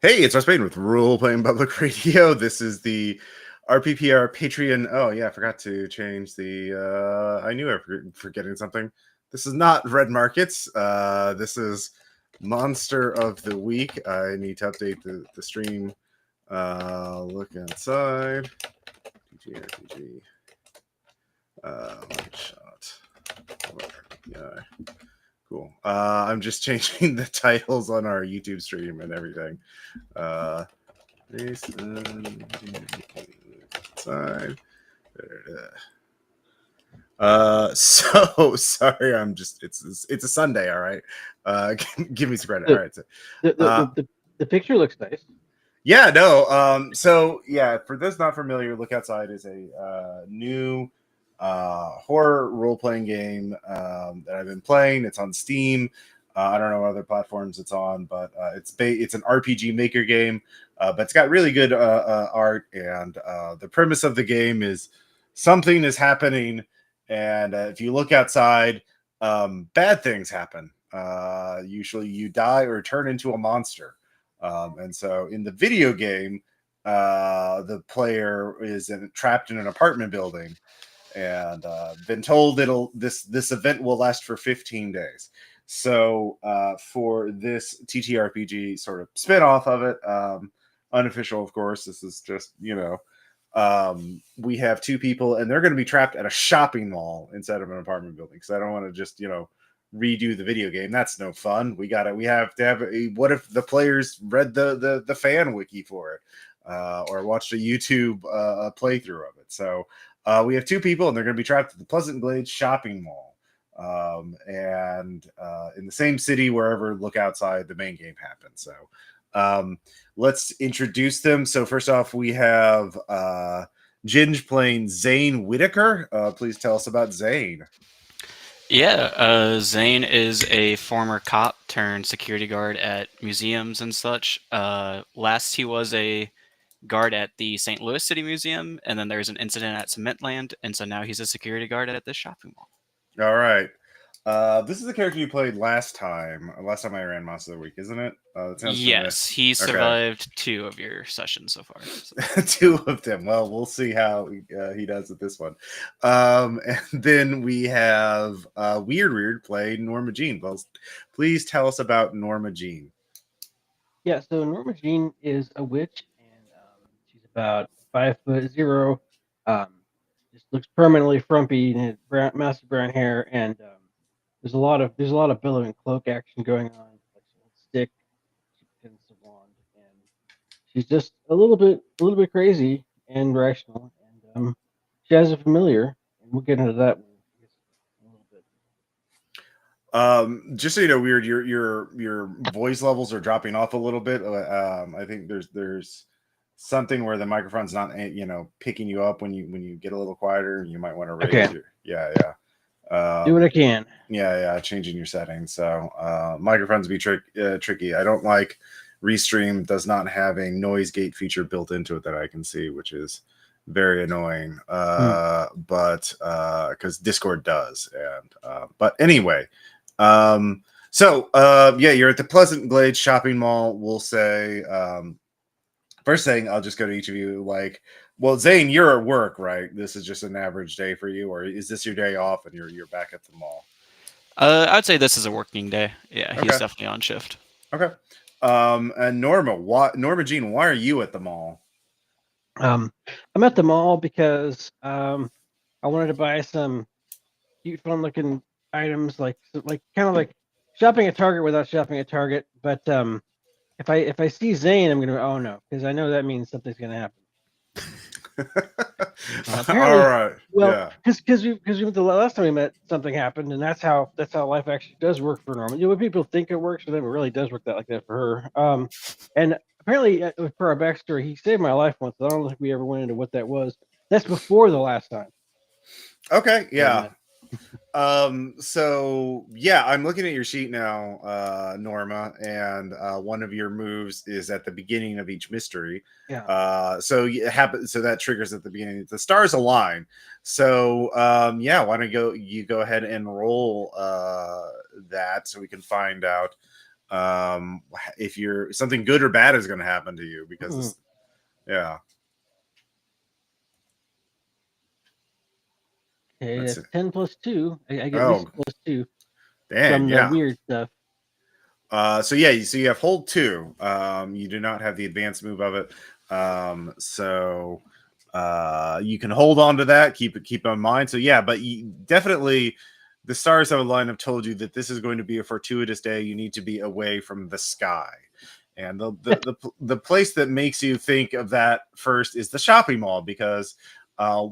Hey, it's Wes with Role Playing Public Radio. This is the RPPR Patreon. Oh yeah, I forgot to change the. I knew I was forgetting something. This is not Red Markets. This is Monster of the Week. I need to update the stream. Look outside. TTRPG. One shot. Yeah. Cool. I'm just changing the titles on our YouTube stream and everything. Side. So sorry, I'm just it's a Sunday, all right. Give me some credit. All right. So, the picture looks nice. yeah, no. So yeah, for those not familiar, Look Outside is a new horror role-playing game that I've been playing. It's on Steam. I don't know what other platforms it's on, but it's an RPG maker game. But it's got really good art, and the premise of the game is something is happening, and if you look outside, bad things happen. Usually, you die or turn into a monster. And so, in the video game, the player is trapped in an apartment building and been told this event will last for 15 days. So for this TTRPG sort of spin-off of it, unofficial, of course, this is just, we have two people and they're going to be trapped at a shopping mall instead of an apartment building, because I don't want to just, redo the video game. That's no fun. We have to have what if the players read the fan wiki for it, or watched a YouTube playthrough of it. So we have two people, and they're going to be trapped at the Pleasant Glades shopping mall, and in the same city wherever Look Outside the main game happens. So let's introduce them. So first off, we have Ginge playing Zane Whitaker. Please tell us about Zane. Yeah, Zane is a former cop turned security guard at museums and such. Last he was a guard at the St. Louis City Museum, and then there's an incident at Cementland, and so now he's a security guard at this shopping mall. All right. This is the character you played last time. Last time I ran Monster of the Week, isn't it? Yes, he survived 2 of your sessions so far. So. 2 of them. Well, we'll see how he does with this one. And then we have Weird play Norma Jean. Well, please tell us about Norma Jean. Yeah, so Norma Jean is a witch, and she's about 5'0". Just looks permanently frumpy and has massive brown hair, and there's a lot of billowing cloak action going on. Like she holds a stick, she pretends to wand, and she's just a little bit crazy and rational. And she has a familiar, and we'll get into that in a little bit. Just so you know, Weird, your voice levels are dropping off a little bit. I think there's something where the microphone's not, picking you up when you get a little quieter. You might want to raise your do what I can. Yeah, changing your settings. So microphones be tricky. I don't like Restream does not have a noise gate feature built into it that I can see, which is very annoying. But because Discord does, and but anyway. So you're at the Pleasant Glades shopping mall. We'll say first thing, I'll just go to each of you. Like, well, Zane, you're at work, right? This is just an average day for you, or is this your day off and you're back at the mall? I'd say this is a working day. Yeah, okay. He's definitely on shift. Okay. And Norma Jean, why are you at the mall? I'm at the mall because I wanted to buy some cute, fun-looking items, like kind of like shopping at Target without shopping at Target. But if I see Zane, I'm gonna oh no, because I know that means something's gonna happen. All right. Well, because the last time we met, something happened, and that's how life actually does work for Norma. When people think it works for them, it really does work like that for her. And apparently, for our backstory, he saved my life once. I don't think we ever went into what that was. That's before the last time. Okay. Yeah. So yeah, I'm looking at your sheet now, Norma, and one of your moves is at the beginning of each mystery. Yeah. So that triggers at the beginning. The stars align. So why don't you go ahead and roll that so we can find out if you're something good or bad is going to happen to you because this, yeah. Okay, That's that's it. 10 plus 2. I get at Oh, least plus 2 dang, from the yeah. weird stuff. So yeah, so you have hold 2. You do not have the advanced move of it. So you can hold on to that, keep in mind. So yeah, but you definitely the stars have aligned have told you that this is going to be a fortuitous day. You need to be away from the sky. And the place that makes you think of that first is the shopping mall because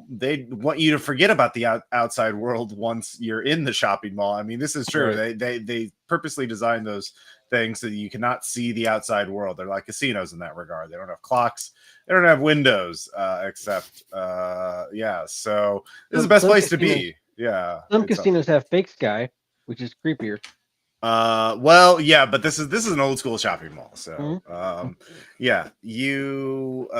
they want you to forget about the outside world once you're in the shopping mall. I mean, this is true. Right. They purposely designed those things so that you cannot see the outside world. They're like casinos in that regard. They don't have clocks. They don't have windows, except yeah. So this is the best Some place to casinos, be. Yeah. some casinos have fake sky, which is creepier. Well, yeah, but this is an old school shopping mall. So Mhm. yeah, you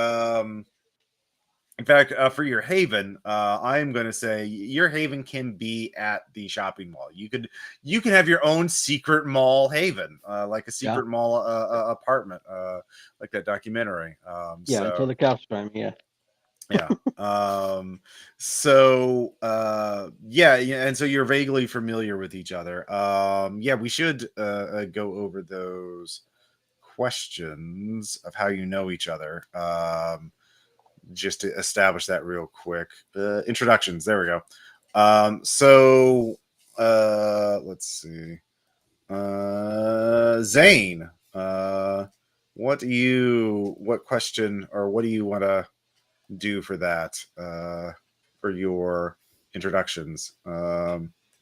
in fact, for your haven, I'm going to say your haven can be at the shopping mall. You can have your own secret mall haven, like a Yeah. secret mall apartment, like that documentary. Yeah, until the cops find me. Yeah. Yeah. So yeah, and so you're vaguely familiar with each other. Yeah, we should go over those questions of how you know each other. Just to establish that real quick. Introductions. There we go. So let's see. Zane, what question or what do you want to do for that? For your introductions.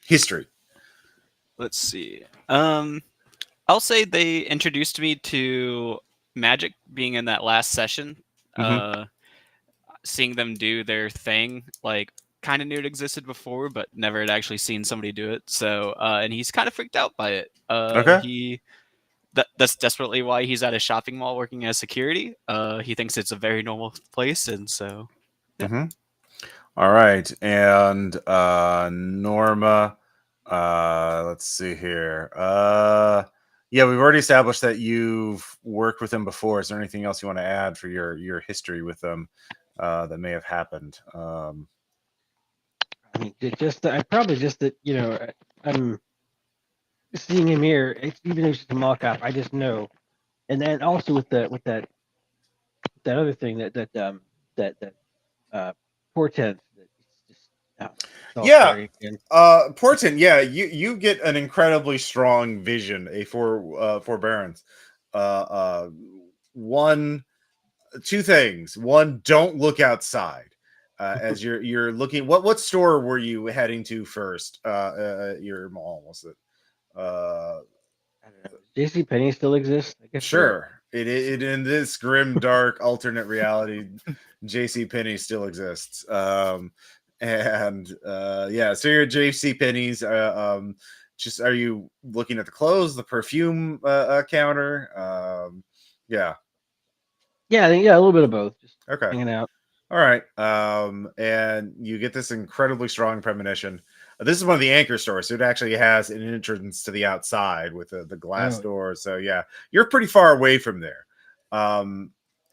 History. Let's see. I'll say they introduced me to Magic being in that last session. Mm-hmm. Seeing them do their thing, like kind of knew it existed before, but never had actually seen somebody do it. So, and he's kind of freaked out by it. Okay. That's desperately why he's at a shopping mall working as security. He thinks it's a very normal place, and so yeah. Mm-hmm. All right, and Norma. Let's see here. Yeah, we've already established that you've worked with them before. Is there anything else you want to add for your history with them that may have happened? I mean, I probably just that I'm seeing him here. Even though it's just a mock up, I just know. And then also with that other thing that portents that it's just it's all Yeah, starting again. Porton. Yeah, you get an incredibly strong vision, a forbearance. Uh, one two things. One, don't look outside. As you're looking, what store were you heading to first? Your mall was it? I don't know. Does JC Penney still exists? I guess so. Sure. It in this grim, dark, alternate reality, J.C. Penney still exists. And yeah, so you're at J.C. Penney's. Just are you looking at the clothes, the perfume counter? Yeah. Yeah, I think, yeah, a little bit of both. Just Okay. hanging out. All right. And you get this incredibly strong premonition. This is one of the anchor stores, so it actually has an entrance to the outside with the glass Oh, door. So yeah, you're pretty far away from there.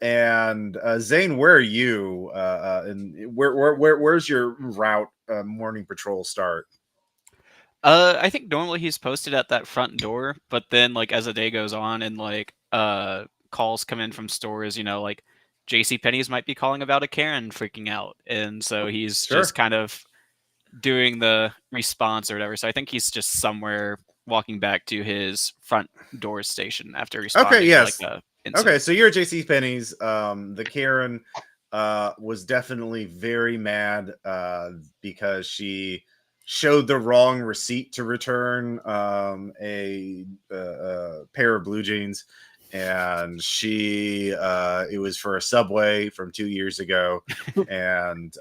And Zane, where are you? And where's your route? Morning patrol start. I think normally he's posted at that front door, but then like as the day goes on and like calls come in from stores, like JC Penney's might be calling about a Karen freaking out. And so he's just Sure. kind of doing the response or whatever. So I think he's just somewhere walking back to his front door station after Okay. responding to like Yes. a Okay, incident. so you're at JC Penney's. The Karen was definitely very mad because she showed the wrong receipt to return a pair of blue jeans, and she it was for a Subway from 2 years ago, and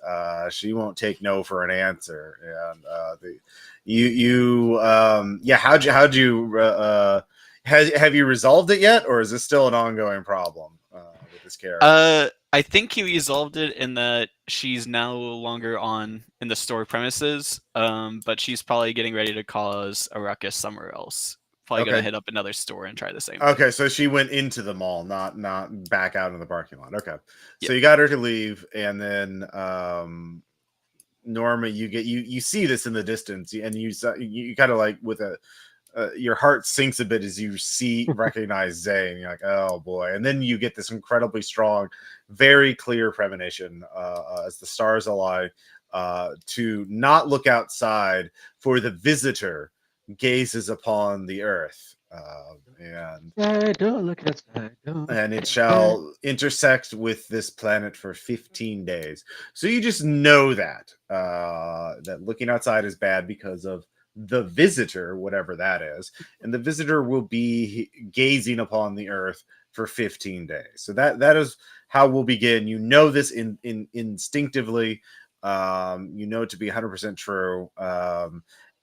she won't take no for an answer. And yeah, how'd you have you resolved it yet, or is this still an ongoing problem with this character? I think he resolved it in that she's no longer in the store premises, but she's probably getting ready to cause a ruckus somewhere else. Probably Okay. gonna hit up another store and try the same Okay, thing. so she went into the mall, not back out in the parking lot. Okay, so Yep. you got her to leave, and then Norma, you see this in the distance, and you kind of like with a your heart sinks a bit as you recognize Zane. You're like, oh boy, and then you get this incredibly strong, very clear premonition as the stars align to not look outside, for the visitor gazes upon the earth. Don't look outside. Don't And look it outside. shall intersect with this planet for 15 days. So you just know that that looking outside is bad because of the visitor, whatever that is, and the visitor will be gazing upon the earth for 15 days. So that is how we'll begin. You know this instinctively. You know it to be 100% true.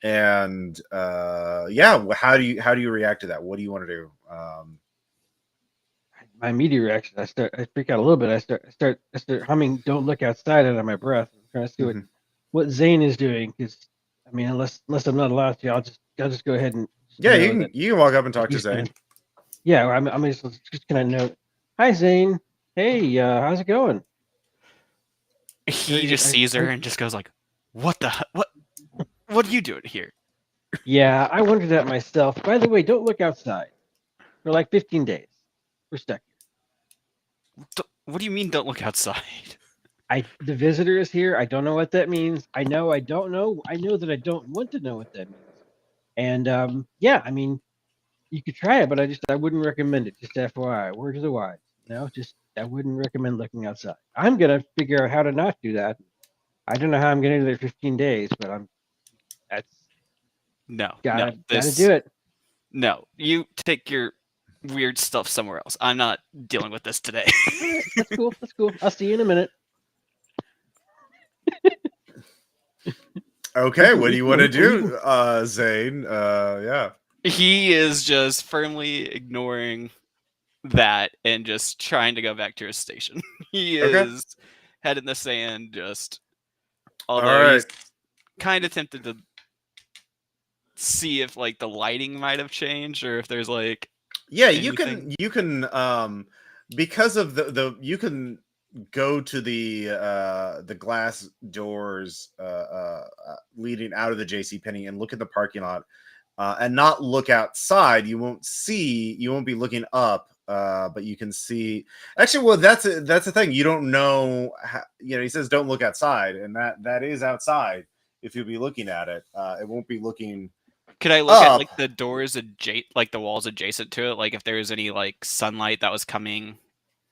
And yeah, how do you react to that? What do you want to do? My immediate reaction, I freak out a little bit. I start humming "Don't Look Outside" under my breath. I'm trying to see what Zane is doing, because I mean, unless I'm not allowed to, I'll just go ahead and Yeah, know that you can walk up and talk to he's gonna. Zane. Yeah, I'm just gonna note. Hi, Zane. Hey, how's it going? He just sees her and just goes like, "What the what are you doing here?" Yeah, I wondered that myself. By the way, don't look outside. For like 15 days, we're stuck here. What do you mean? Don't look outside. The visitor is here. I don't know what that means. I know I don't know. I know that I don't want to know what that means. And yeah, I mean, you could try it, but I wouldn't recommend it. Just FYI, word to the wise. Just I wouldn't recommend looking outside. I'm gonna figure out how to not do that. I don't know how I'm gonna do it 15 days, but that's No, gotta this do it. No, you take your weird stuff somewhere else. I'm not dealing with this today. All right, that's cool. That's cool. I'll see you in a minute. Okay, what do you want to do, Zane? Yeah. He is just firmly ignoring that and just trying to go back to his station. He Okay. is head in the sand, just All although right. he's kind of tempted to see if like the lighting might have changed or if there's like Yeah, anything. you can because of the you can go to the glass doors leading out of the JC Penney and look at the parking lot and not look outside. You won't be looking up, but you can see. Actually, well, that's the thing. You don't know. He says don't look outside, and that is outside. If you'll be looking at it, it won't be looking. Could I look at Up. like the doors like the walls adjacent to it, like if there was any like sunlight that was coming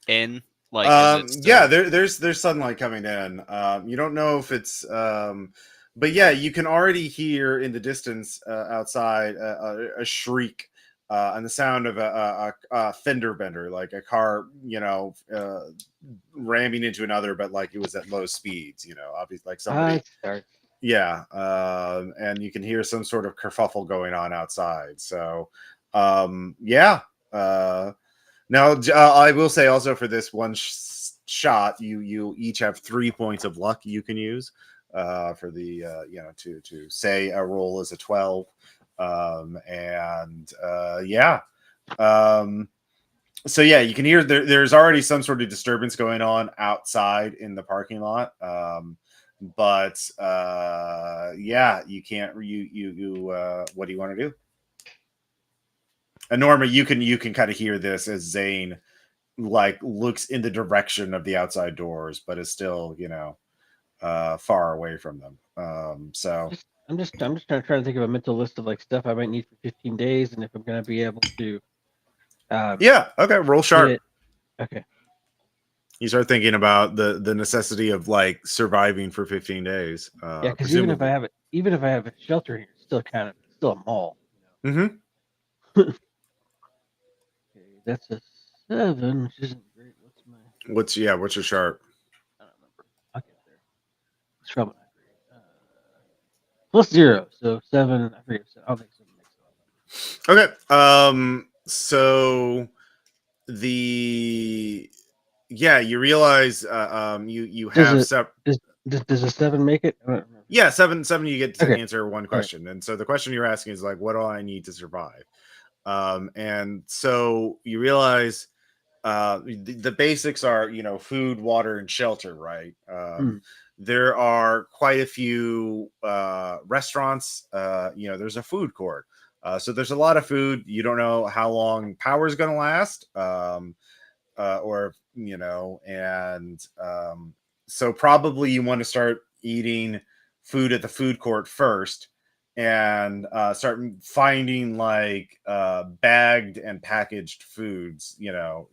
in? Like, is it still? Yeah, there's sunlight coming in. You don't know if it's but yeah, you can already hear in the distance outside a shriek and the sound of a fender bender, like a car, ramming into another, but like it was at low speeds. Obviously, like somebody. It starts. Yeah, and you can hear some sort of kerfuffle going on outside. So, yeah. Now, I will say also for this one shot, you each have 3 points of luck you can use for the to say a roll is a 12, and yeah. So yeah, you can hear there's already some sort of disturbance going on outside in the parking lot. But yeah, you can't. What do you want to do? And Norma, you can kind of hear this as Zane like looks in the direction of the outside doors, but is still far away from them. So I'm just trying to think of a mental list of like stuff I might need for 15 days, and if I'm gonna be able to. Yeah. Okay. Roll sharp. Okay. You start thinking about the necessity of like surviving for 15 days. Yeah, because even if I have a shelter here, it's still a mall. Mm-hmm. Okay, that's a 7, which isn't great. What's your sharp? I don't remember. I'll get there. It's probably not great. +0, so 7. I forget. I'll make 7 next one. Okay. So you realize you have does a 7 make it? I don't remember. Yeah, 7 you get to Okay. answer one question. Right. And so the question you're asking is like, what do I need to survive? And so you realize the basics are, food, water, and shelter, right? There are quite a few restaurants. There's a food court. So there's a lot of food. You don't know how long power is going to last. So probably you want to start eating food at the food court first, and start finding like bagged and packaged foods,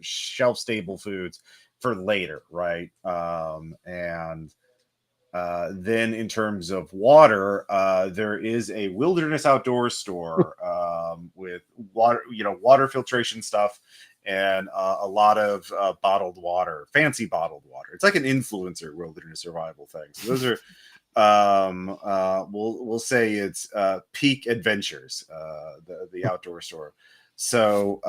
shelf stable foods for later, right? And then in terms of water, there is a wilderness outdoor store with water, water filtration stuff, and a lot of bottled water, fancy bottled water. It's like an influencer wilderness survival thing. So those are, we'll say it's peak adventures, the outdoor store. So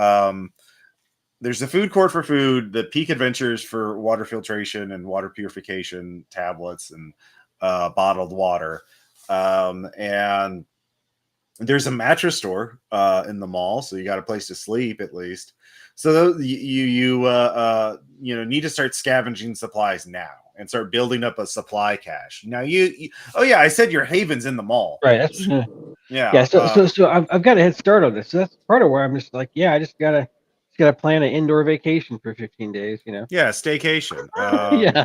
there's the food court for food, the peak adventures for water filtration and water purification tablets and bottled water, and there's a mattress store in the mall, so you got a place to sleep at least. So you need to start scavenging supplies now and start building up a supply cache. Now oh yeah, I said your haven's in the mall, right? That's yeah. So I've got a head start on this. So that's part of where I'm just like, I just gotta plan an indoor vacation for 15 days. Yeah, staycation. Yeah.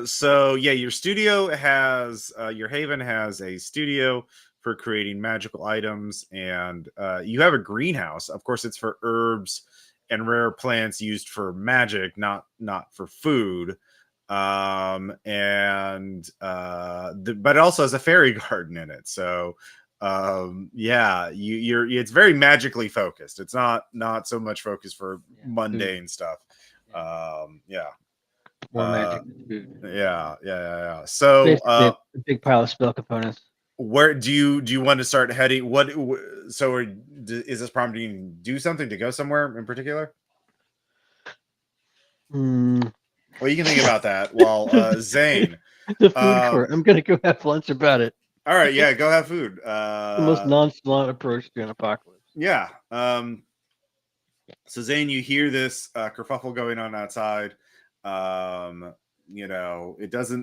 So yeah, your studio has your haven has a studio for creating magical items, and you have a greenhouse. Of course, it's for herbs and rare plants used for magic, not for food. But it also has a fairy garden in it. So it's very magically focused. It's not so much focused for mundane stuff. More magic than food. Yeah. So a big pile of spell components. where do you want to start heading? Is this prompting you to do something, to go somewhere in particular? Well, you can think about that while Zane. The food court. I'm gonna go have lunch about it. All right, yeah, go have food. The most nonchalant approach to an apocalypse. Yeah. So Zane, you hear this kerfuffle going on outside.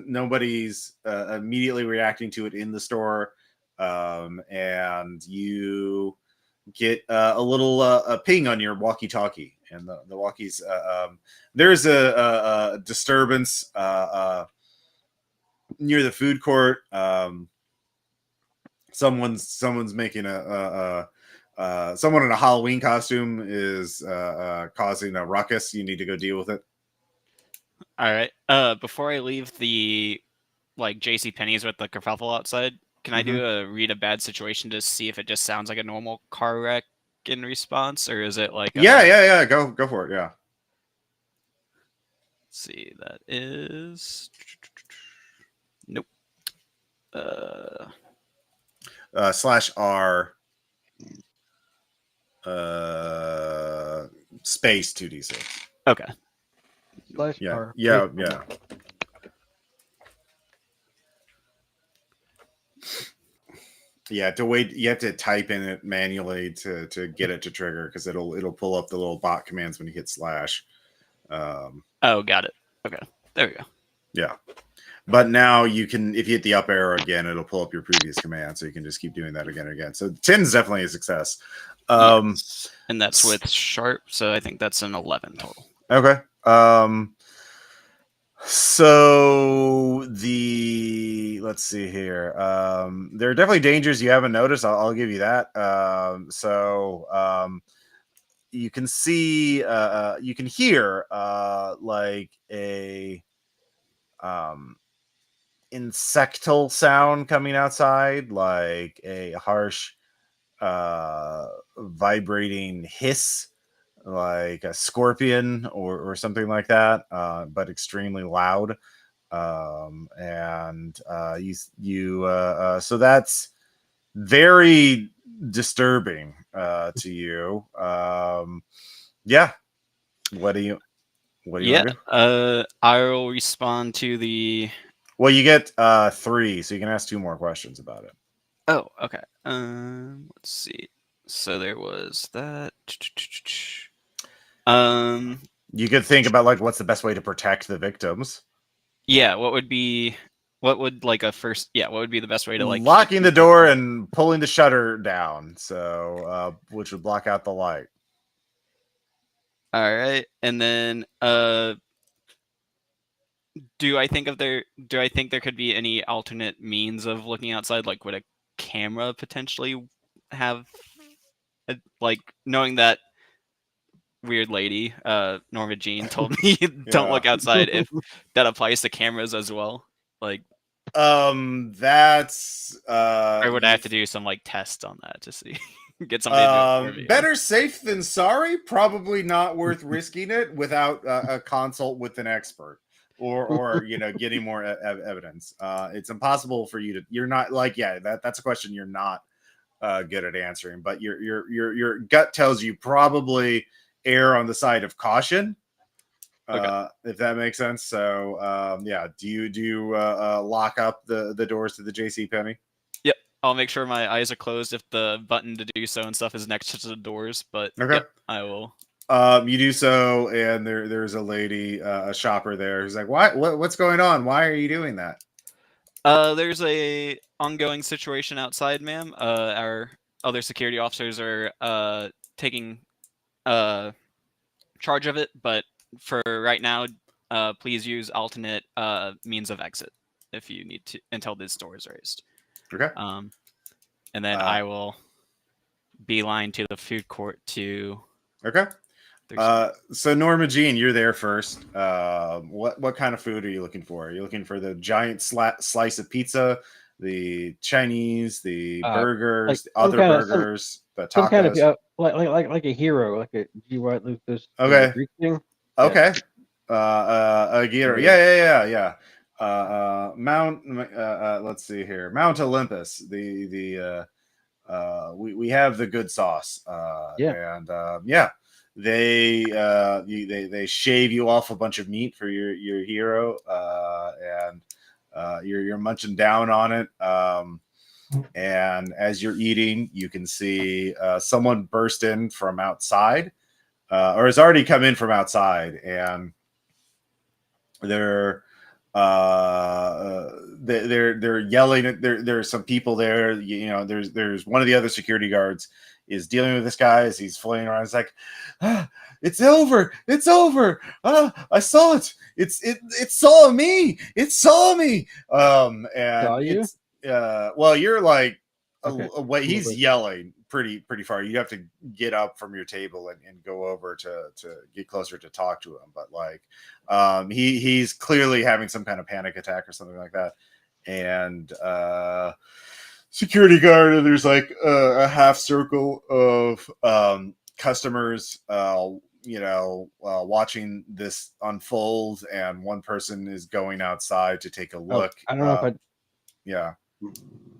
Nobody's immediately reacting to it in the store. And you get a little a ping on your walkie-talkie, and the walkies. There's a disturbance near the food court. Someone's making someone in a Halloween costume is causing a ruckus. You need to go deal with it. All right. Before I leave the J.C. Penney's with the kerfuffle outside, can I do a read a bad situation to see if it just sounds like a normal car wreck in response, or is it like yeah, go for it. Yeah. Let's see, that is nope. /R space 2d6. Okay. /R. Yeah. Yeah, to wait. You have to type in it manually to get it to trigger, because it'll pull up the little bot commands when you hit /. Oh, got it. Okay, there we go. Yeah, but now you can, if you hit the up arrow again, it'll pull up your previous command, so you can just keep doing that again and again. So 10 is definitely a success. Yes. And that's with sharp, so I think that's an 11 total. Okay. So let's see here. There are definitely dangers you haven't noticed. I'll give you that. You can see, you can hear like a insectal sound coming outside, like a harsh vibrating hiss, like a scorpion or something like that, but extremely loud. So that's very disturbing to you. Yeah. What do you want to do? I'll respond to the. Well, you get 3, so you can ask 2 more questions about it. Oh, okay. Let's see. So there was that. You could think about like what's the best way to protect the victims. Yeah, what would be the best way to like keep locking the people door from... and pulling the shutter down, so which would block out the light. All right, and then do I think there could be any alternate means of looking outside? Like, would a camera potentially have like, knowing that weird lady, Norma Jean, told me don't Yeah. look outside, if that applies to cameras as well? Like, That's or would I have to do some like test on that to see? Get somebody to do it for me? better safe than sorry. Probably not worth risking it without a consult with an expert, or getting more evidence. It's impossible for you to. You're not like that's a question you're not good at answering, but your gut tells you probably err on the side of caution. Okay. If that makes sense. So do you lock up the doors to the JC Penney? Yep. I'll make sure my eyes are closed if the button to do so and stuff is next to the doors, but Okay. yep, I will. You do so, and there's a lady, a shopper there, who's like, what's going on? Why are you doing that? There's a ongoing situation outside, ma'am. Our other security officers are taking charge of it, but for right now, please use alternate means of exit if you need to until this door is raised. Okay. And then I will beeline to the food court to. Okay. So Norma Jean, you're there first. What kind of food are you looking for? Are you looking for the giant slice of pizza, the Chinese, the burgers, like the other burgers, the tacos? Some kind of like a hero, like a G. White Lucas. Okay. Greek thing. Okay. A gyro. Yeah. Mount. Let's see here. Mount Olympus. We have the good sauce. And they shave you off a bunch of meat for your hero, and you're munching down on it. And as you're eating, you can see someone burst in from outside, or has already come in from outside, and they're yelling. There's some people there. There's one of the other security guards is dealing with this guy as he's flaying around. It's like, it's over. I saw it. It saw me. It saw me. And saw you? It's well, you're like Okay. he's yelling pretty far. You have to get up from your table and go over to get closer to talk to him. But like, he's clearly having some kind of panic attack or something like that. And security guard, and there's like a half circle of customers watching this unfold, and one person is going outside to take a look. I don't know if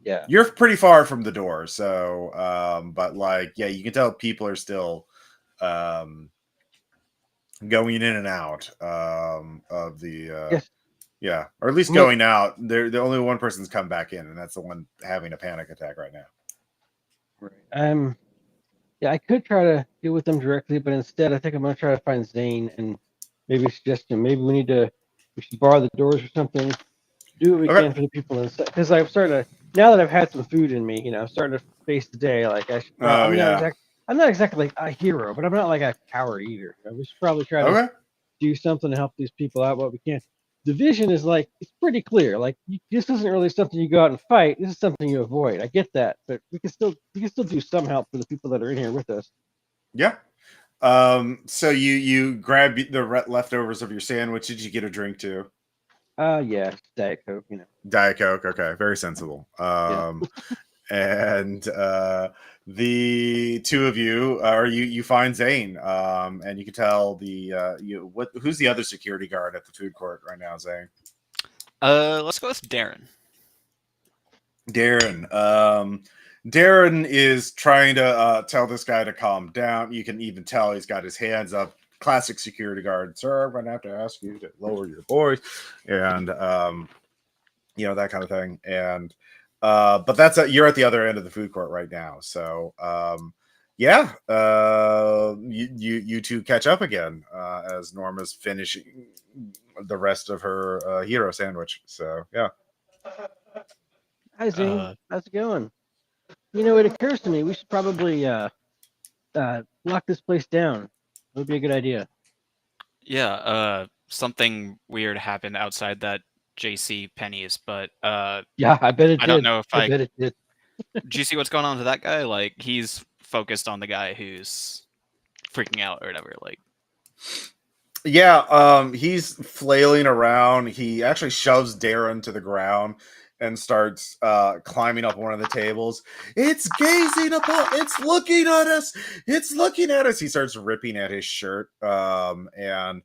yeah, you're pretty far from the door, so but like, yeah, you can tell people are still going in and out of the yes. Yeah, or at least going out. The only one person's come back in, and that's the one having a panic attack right now. Right. Yeah, I could try to deal with them directly, but instead, I think I'm gonna try to find Zane and maybe suggest him. Maybe we should borrow the doors or something. Do what we can for the people inside. Because I'm starting to, now that I've had some food in me, I'm starting to face the day. Like I should. I'm not exactly like a hero, but I'm not like a coward either. We should probably try to do something to help these people out what we can. The vision is like, it's pretty clear. Like, this isn't really something you go out and fight. This is something you avoid. I get that, but we can still do some help for the people that are in here with us. Yeah. So you grab the leftovers of your sandwich. Did you get a drink too? Yeah, Diet Coke. Diet Coke. Okay, very sensible. And the two of you you find Zane, and you can tell who's the other security guard at the food court right now, Zane? Let's go with Darren. Darren is trying to tell this guy to calm down. You can even tell he's got his hands up. Classic security guard, sir. I'm gonna have to ask you to lower your voice, and that kind of thing. And but you're at the other end of the food court right now. So yeah, you two catch up again as Norma's finishing the rest of her hero sandwich. So yeah. Hi, Zane. How's it going? It occurs to me we should probably lock this place down. It would be a good idea. Yeah, something weird happened outside that JC Penney's, but Yeah, I bet it I don't did. know if I bet it did. do you see what's going on with that guy? Like, he's focused on the guy who's freaking out or whatever. Like, Yeah, he's flailing around. He actually shoves Darren to the ground and starts climbing up one of the tables. It's gazing upon, it's looking at us, it's looking at us. He starts ripping at his shirt. And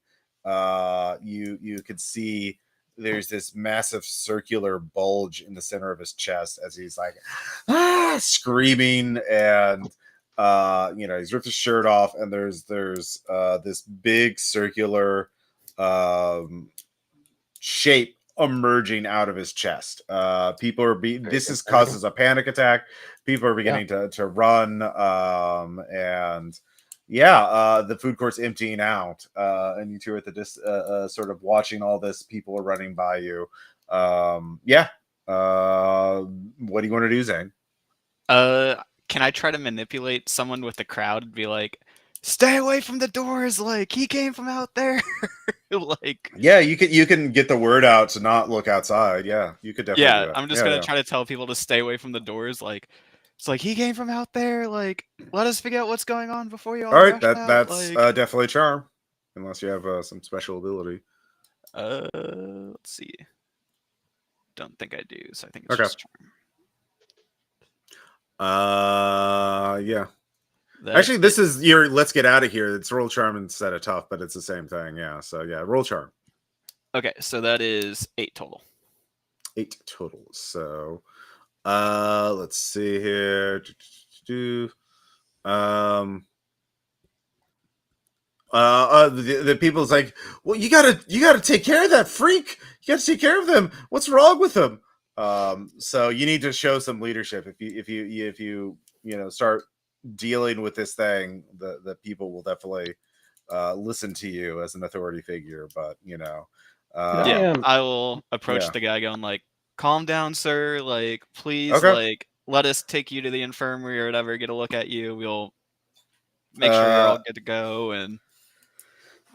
you could see there's this massive circular bulge in the center of his chest as he's like screaming. And he's ripped his shirt off, and there's this big circular shape emerging out of his chest. People are causes a panic attack. People are beginning to run, and the food court's emptying out, and you two are at the sort of watching all this. People are running by you. What do you want to do, Zane? can I try to manipulate someone with the crowd and be like, stay away from the doors, like he came from out there? Like, yeah, you can get the word out to not look outside. Yeah, you could definitely do that. I'm just gonna try to tell people to stay away from the doors. Like, it's like he came from out there. Like, let us figure out what's going on before you all right, rush out. that's Like, definitely charm, unless you have some special ability. Let's see. Don't think I do, so I think it's Okay. just charm. Yeah. That's Actually, this is your let's get out of here. It's roll charm instead of tough, but it's the same thing. Yeah. So yeah, roll charm. Okay, so that is 8 total. 8 total. So let's see here. The people's like, well, you gotta take care of that freak. You gotta take care of them. What's wrong with them? So you need to show some leadership. If you start dealing with this thing, the people will definitely listen to you as an authority figure. But I will approach the guy going like, calm down, sir. Like, please, like, let us take you to the infirmary or whatever, get a look at you. We'll make sure you're all good to go. And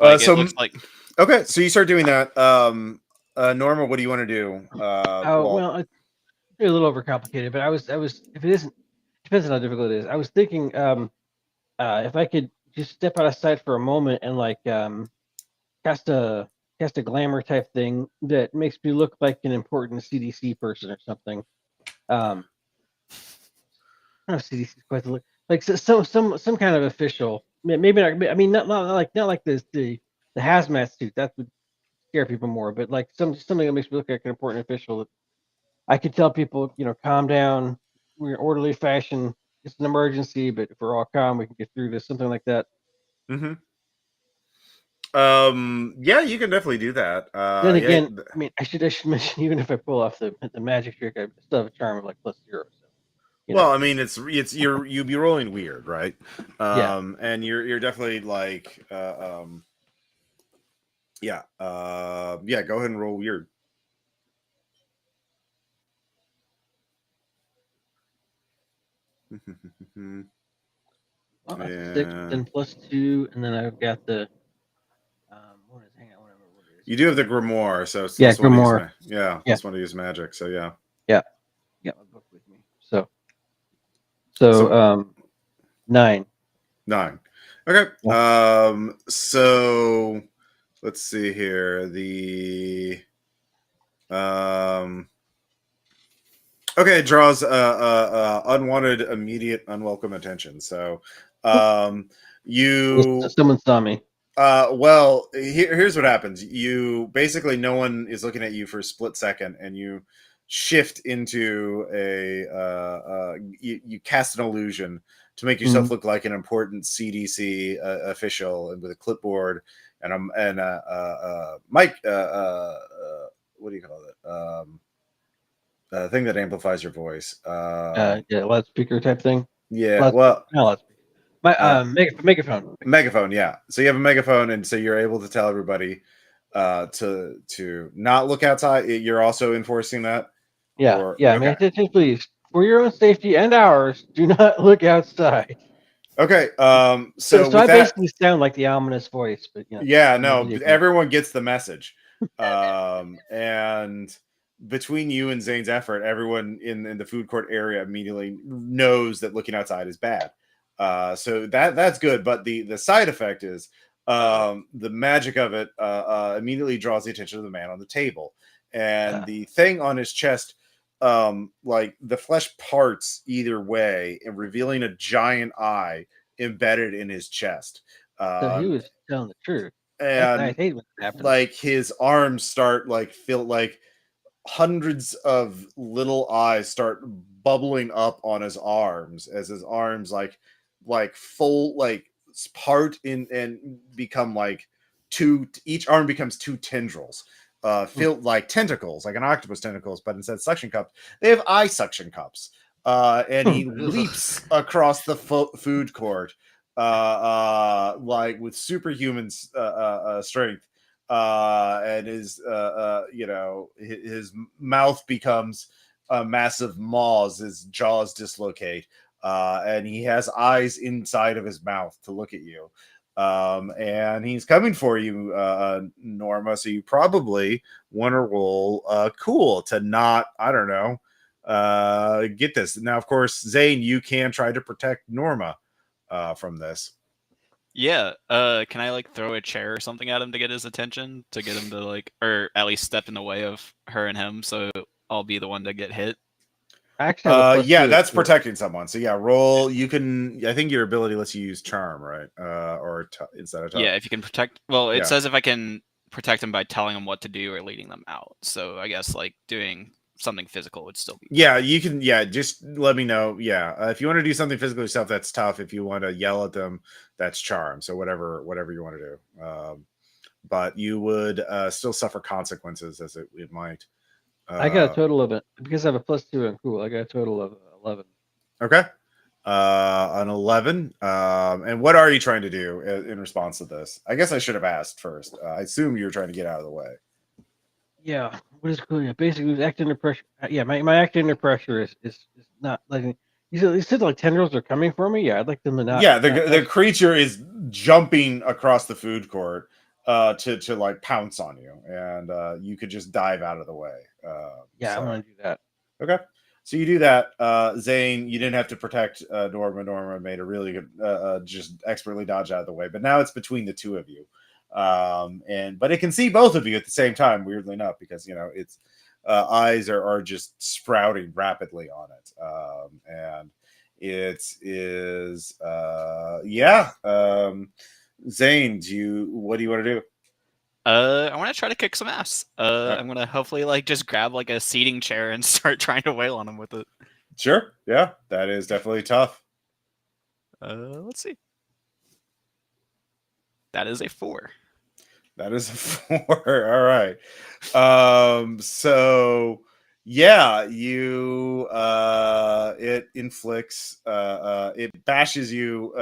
like, it looks like okay, so you start doing that. Norma, what do you want to do? Well, it's a little overcomplicated, but I was if it isn't, depends on how difficult it is. I was thinking if I could just step out of sight for a moment and like cast a glamour type thing that makes me look like an important CDC person or something. I don't know if CDC is quite the look, like some kind of official. Maybe not. I mean, not like the hazmat suit. That would scare people more. But like something that makes me look like an important official. That I could tell people, calm down. We're in orderly fashion. It's an emergency, but if we're all calm, we can get through this. Something like that. Mm-hmm. Yeah, you can definitely do that. Then again, I mean, I should mention, even if I pull off the magic trick, I still have a charm of like +0. So, well, I mean, it's you'd be rolling weird, right? Yeah. And you're definitely like, yeah, Go ahead and roll weird. Well, that's a 6, then +2, and then I've got the what is? Hang on, whatever. What is? You do have the grimoire, so it's grimoire. Plus one to use magic. So yeah. Yeah, got my book with me. So 9. 9. Okay. Yeah. So let's see here. Okay, it draws unwanted, immediate, unwelcome attention. So someone saw me. Well, here's what happens. You basically, no one is looking at you for a split second, and you shift into you cast an illusion to make yourself look like an important CDC official, and with a clipboard and mic. What do you call it? The thing that amplifies your voice. Loudspeaker type thing. Yeah. Well, no, loudspeaker. My megaphone. Megaphone, yeah. So you have a megaphone, and so you're able to tell everybody to not look outside. You're also enforcing that. Yeah, Or yeah. May okay, attention, please. For your own safety and ours, do not look outside. okay. So, So so with I that, basically sound like the ominous voice, but yeah, no, nobody agrees. everyone gets the message. And between you and Zane's effort, everyone in the food court area immediately knows that looking outside is bad. So that's good, but the side effect is the magic of it immediately draws the attention of the man on the table, and the thing on his chest, like the flesh parts either way, and revealing a giant eye embedded in his chest. So he Um, was telling the truth. I and hate when that happens. like his arms start like feel like hundreds of little eyes start bubbling up on his arms as his arms like full like part in and become like two, each arm becomes two tendrils, feel like tentacles, like an octopus tentacles, but instead of suction cups they have eye suction cups. And he leaps across the food court like with superhuman strength, and his his mouth becomes a massive maws, his jaws dislocate, and he has eyes inside of his mouth to look at you. And he's coming for you, Norma, so you probably want to roll cool to not, I don't know, get this. Now of course, Zane, you can try to protect Norma from this. Yeah. Can I like throw a chair or something at him to get his attention, to get him to like, or at least step in the way of her and him, so I'll be the one to get hit? I actually have a plus Yeah, two. that's protecting someone. So yeah, roll. You can. I think your ability lets you use charm, right? Or instead of Yeah, if you can protect. Well, it Yeah. says if I can protect him by telling him what to do or leading them out. So I guess like doing something physical would still be. Yeah, you can. Yeah, just let me know. Yeah, if you want to do something physical yourself, that's tough. If you want to yell at them, that's charm. So whatever you want to do. But you would still suffer consequences, as it might. I got a total of it because I have a plus two and cool. I got a total of 11. Okay. An 11. And what are you trying to do in response to this? I guess I should have asked first. I assume you're trying to get out of the way. Yeah, what is cool? Yeah, basically, it was acting under pressure. Yeah, my acting under pressure is not letting. You said like tendrils are coming for me. Yeah, I'd like them to not. Yeah, not the creature is jumping across the food court to like pounce on you, and you could just dive out of the way. Yeah, so. I'm gonna do that. Okay. So you do that. Zane, you didn't have to protect Norma. Norma made a really good, just expertly dodge out of the way. But now it's between the two of you. But it can see both of you at the same time, weirdly enough, because, its eyes are just sprouting rapidly on it. And it is, yeah. Zane, what do you want to do? I want to try to kick some ass. I'm gonna hopefully like just grab like a seating chair and start trying to wail on him with it. Sure. Yeah, that is definitely tough. Let's see. That is a 4. That is a 4. All right. So yeah, it inflicts, it bashes you,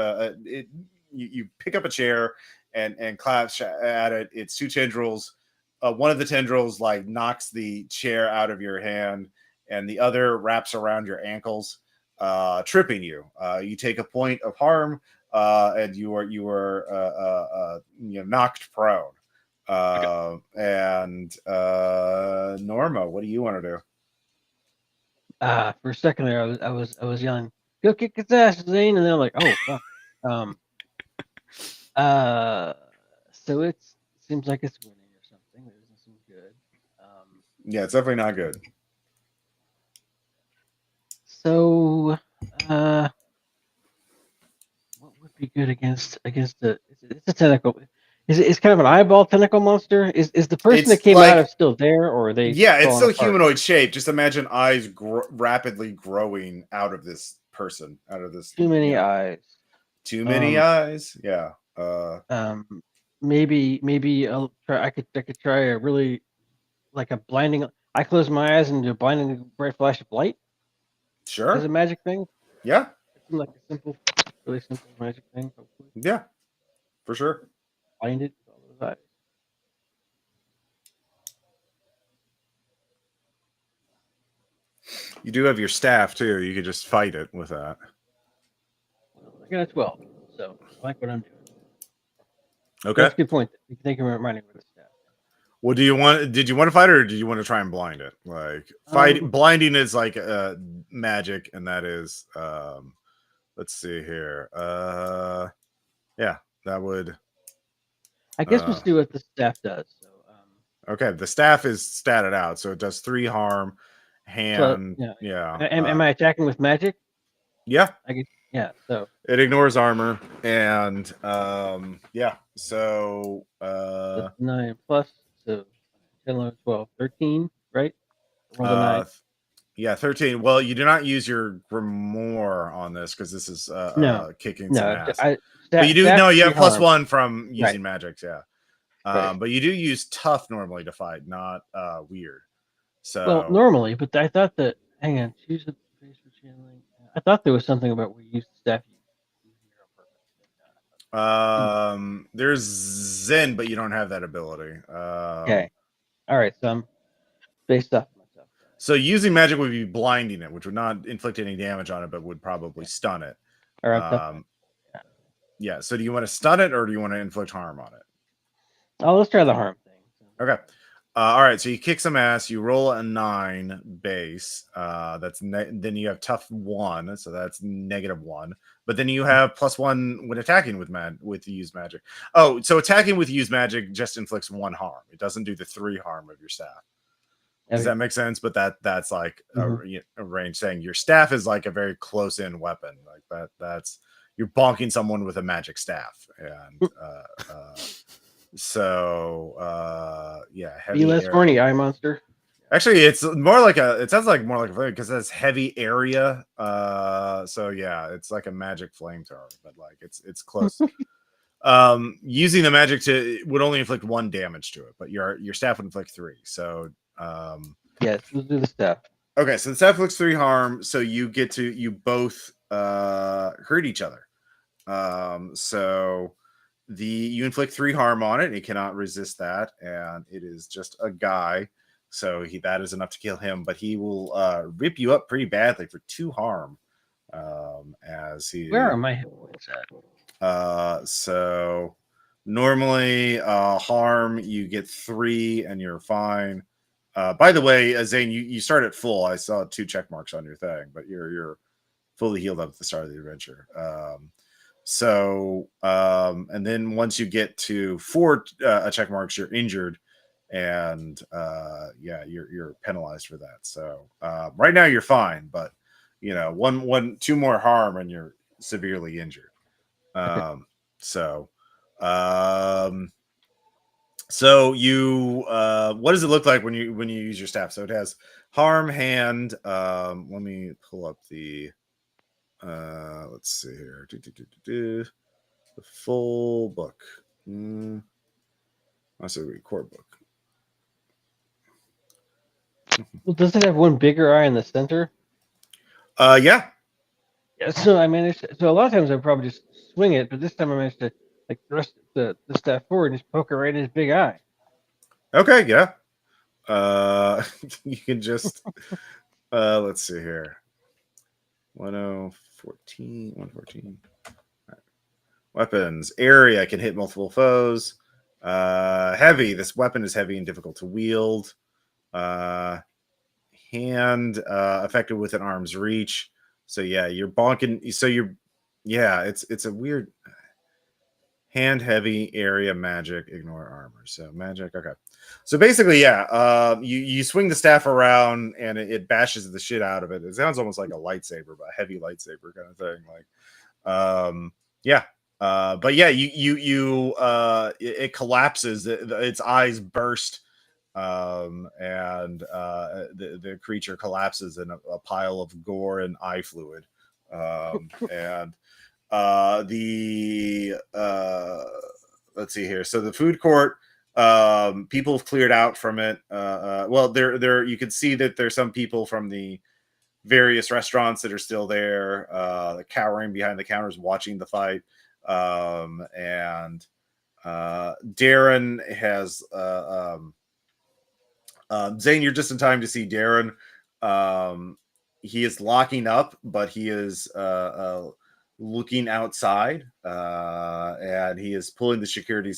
you pick up a chair and claps at it. It's two tendrils. One of the tendrils like knocks the chair out of your hand, and the other wraps around your ankles, tripping you. You take a point of harm, and you are knocked prone. Okay. And Norma, what do you want to do? For a second there, I was yelling, "Go kick his ass, Zane!" And then I'm like, "Oh fuck." So it seems like it's winning or something. That doesn't seem good. Yeah, it's definitely not good. So, what would be good against the? It's a tentacle. It's kind of an eyeball tentacle monster. Is the person that It's came like, out of still there, or are they? yeah, it's falling still apart? humanoid shape. Just imagine eyes rapidly growing out of this person, out of this. Too many eyes. Too many eyes. Yeah. Maybe I could try a really like a blinding. I close my eyes and do a blinding bright flash of light Sure. as a magic thing. Yeah. It's like a simple. really simple magic thing. Hopefully, Yeah, for sure. blinded with all those eyes. You do have your staff too. You could just fight it with that. Well, I got a 12, so I like what I'm doing. Okay. That's a good point. You can think of reminding me with the staff. Well, do you want? Did you want to fight it, or did you want to try and blind it? Like blinding is like magic, and that is. Let's see here. Yeah, that would. I guess we'll see what the staff does. So, okay, the staff is statted out, so it does 3 harm. Hand, so, yeah. Am I attacking with magic? Yeah, I guess. Yeah. So it ignores armor, and yeah. So that's 9 plus, so 10, 11, 12, 13, right? Roll the 9. Yeah, 13. Well, you do not use your grimoire on this because this is kicking some ass. But you do you have +1 from using magics, yeah. But you do use tough normally to fight, not weird. So well, normally, but I thought that hang on, choose a face for channeling. I thought there was something about we use staff there's Zen, but you don't have that ability. Okay. All right, so I'm based off myself. So using magic would be blinding it, which would not inflict any damage on it, but would probably stun it. All right, yeah. So do you want to stun it or do you want to inflict harm on it? Oh, let's try the harm thing. Okay. All right. So you kick some ass. You roll a 9 base. Then you have tough 1, so that's -1. But then you have +1 when attacking with used magic. Oh, so attacking with used magic just inflicts 1 harm. It doesn't do the 3 harm of your staff. Does that make sense? But that's like a range saying your staff is like a very close in weapon. Like that's you're bonking someone with a magic staff, and yeah, heavy. Be less horny, eye monster. Actually, it's more like it sounds like more like a flame because it's heavy area. So yeah, it's like a magic flamethrower, but like it's close. Using the magic would only inflict 1 damage to it, but your staff would inflict 3. So yes, let's do the staff. Okay, so the staff inflicts 3 harm, so you both hurt each other. So you inflict 3 harm on it. It cannot resist that, and it is just a guy. So that is enough to kill him, but he will rip you up pretty badly for 2 harm. As he Where are my hit points at? So normally harm you get 3 and you're fine. By the way, Zane, you start at full. I saw 2 check marks on your thing, but you're fully healed up at the start of the adventure. And then once you get to 4 check marks, you're injured, and you're penalized for that. So right now you're fine, but 2 more harm and you're severely injured. So you what does it look like when you use your staff? So it has harm hand. Let me pull up the let's see here. The full book. I say core book. Well, does it have 1 bigger eye in the center? Yeah. Yeah, so I managed. So a lot of times I probably just swing it, but this time I managed to like thrust the staff forward and just poke it right in his big eye. Okay. Yeah. You can just let's see here. 114. Right. Weapons area can hit multiple foes. Heavy. This weapon is heavy and difficult to wield. Hand effective within arm's reach. So yeah, you're bonking. So it's a weird hand heavy area magic. Ignore armor. So magic. Okay. So basically, you swing the staff around and it bashes the shit out of it. It sounds almost like a lightsaber, but a heavy lightsaber kind of thing. Like, but yeah, it collapses. Its eyes burst, and the creature collapses in a pile of gore and eye fluid. And let's see here. So the food court. People have cleared out from it. Well, there you can see that there's some people from the various restaurants that are still there, cowering behind the counters watching the fight. And Darren has Zane, you're just in time to see Darren. He is locking up, but he is looking outside, and he is pulling the security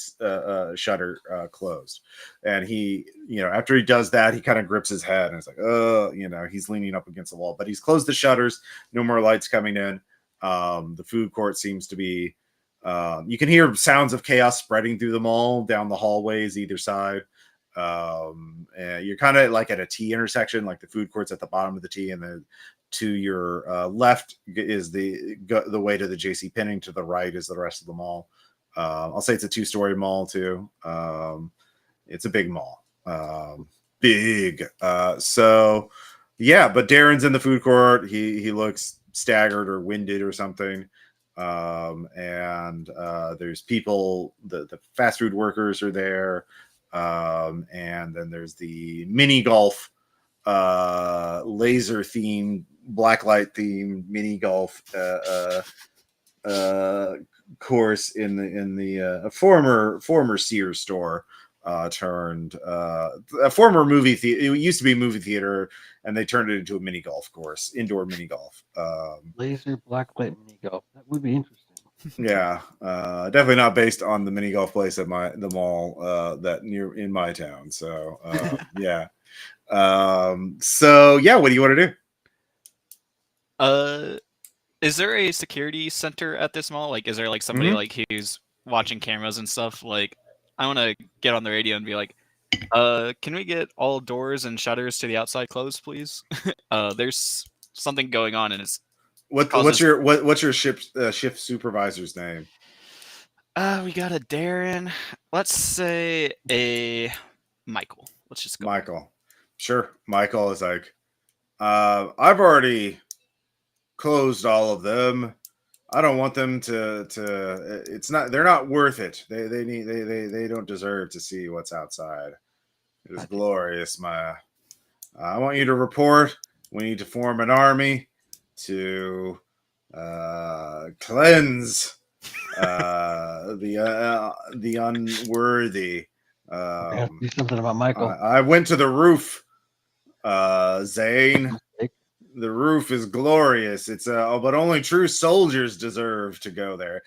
shutter closed. And he, after he does that, he kind of grips his head and it's like, he's leaning up against the wall. But he's closed the shutters. No more lights coming in. The food court seems to be. You can hear sounds of chaos spreading through the mall down the hallways either side. And you're kind of like at a T intersection, like the food court's at the bottom of the T, and then to your left is the way to the JC Penney. To the right is the rest of the mall. I'll say it's a 2-story mall too. It's a big mall, big. So yeah, but Darren's in the food court. He looks staggered or winded or something. And there's people. The fast food workers are there. And then there's the mini golf, laser themed, blacklight themed mini golf course in the former Sears store, turned a former movie theater. It used to be a movie theater, and they turned it into a mini golf course, indoor mini golf. Laser blacklight mini golf. That would be interesting. Yeah, definitely not based on the mini golf place at the mall that near in my town. So yeah. So yeah, what do you want to do? Is there a security center at this mall? Like, is there like somebody like who's watching cameras and stuff? Like, I want to get on the radio and be like, can we get all doors and shutters to the outside closed, please? There's something going on, and it's what's your shift supervisor's name? We got a Darren. Let's say a Michael. Let's just go Michael. Sure. Michael is like, I've already closed all of them. I don't want them to they're not worth it. They don't deserve to see what's outside. It is glorious, Maya. I want you to report. We need to form an army to cleanse the unworthy. have to do something about Michael. I went to the roof, Zane. The roof is glorious. It's but only true soldiers deserve to go there.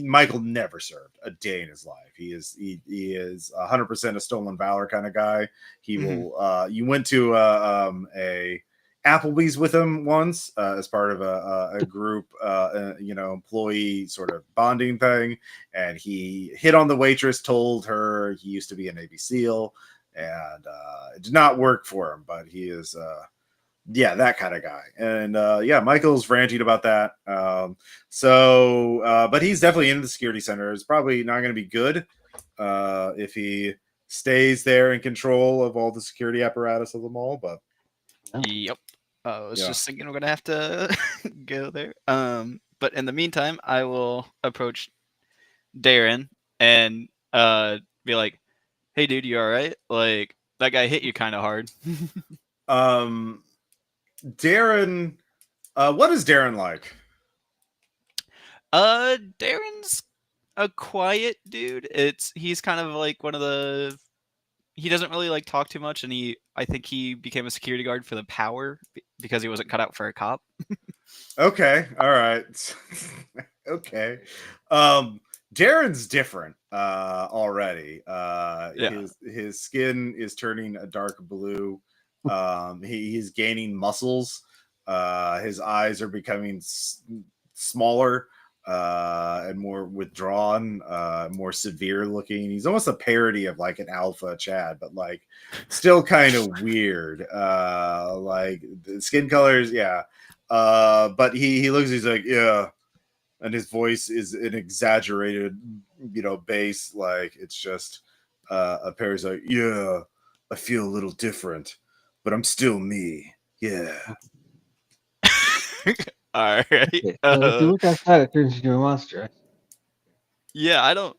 Michael never served a day in his life. He is 100% a stolen valor kind of guy. He will. You went to a Applebee's with him once as part of a group, employee sort of bonding thing, and he hit on the waitress, told her he used to be a Navy SEAL, and it did not work for him. But he is. That kind of guy. And Michael's ranting about that. But he's definitely in the security center. It's probably not going to be good if he stays there in control of all the security apparatus of the mall. But yep. I was just thinking we're going to have to go there. But in the meantime, I will approach Darren and be like, hey, dude, you all right? Like, that guy hit you kind of hard. Darren, what is Darren like? Darren's a quiet dude. He's kind of like one of the. He doesn't really like talk too much, and I think he became a security guard for the power because he wasn't cut out for a cop. Okay, all right, okay. Darren's different already. His skin is turning a dark blue. He's gaining muscles. His eyes are becoming smaller and more withdrawn, more severe looking. He's almost a parody of like an alpha Chad, but like still kind of weird. Like the skin colors, but he looks. He's like, yeah. And his voice is an exaggerated, bass. Like it's just a pair. He's like, yeah, I feel a little different, but I'm still me. Yeah. All right. Okay. So if you look outside, it turns into a monster. Yeah, I don't.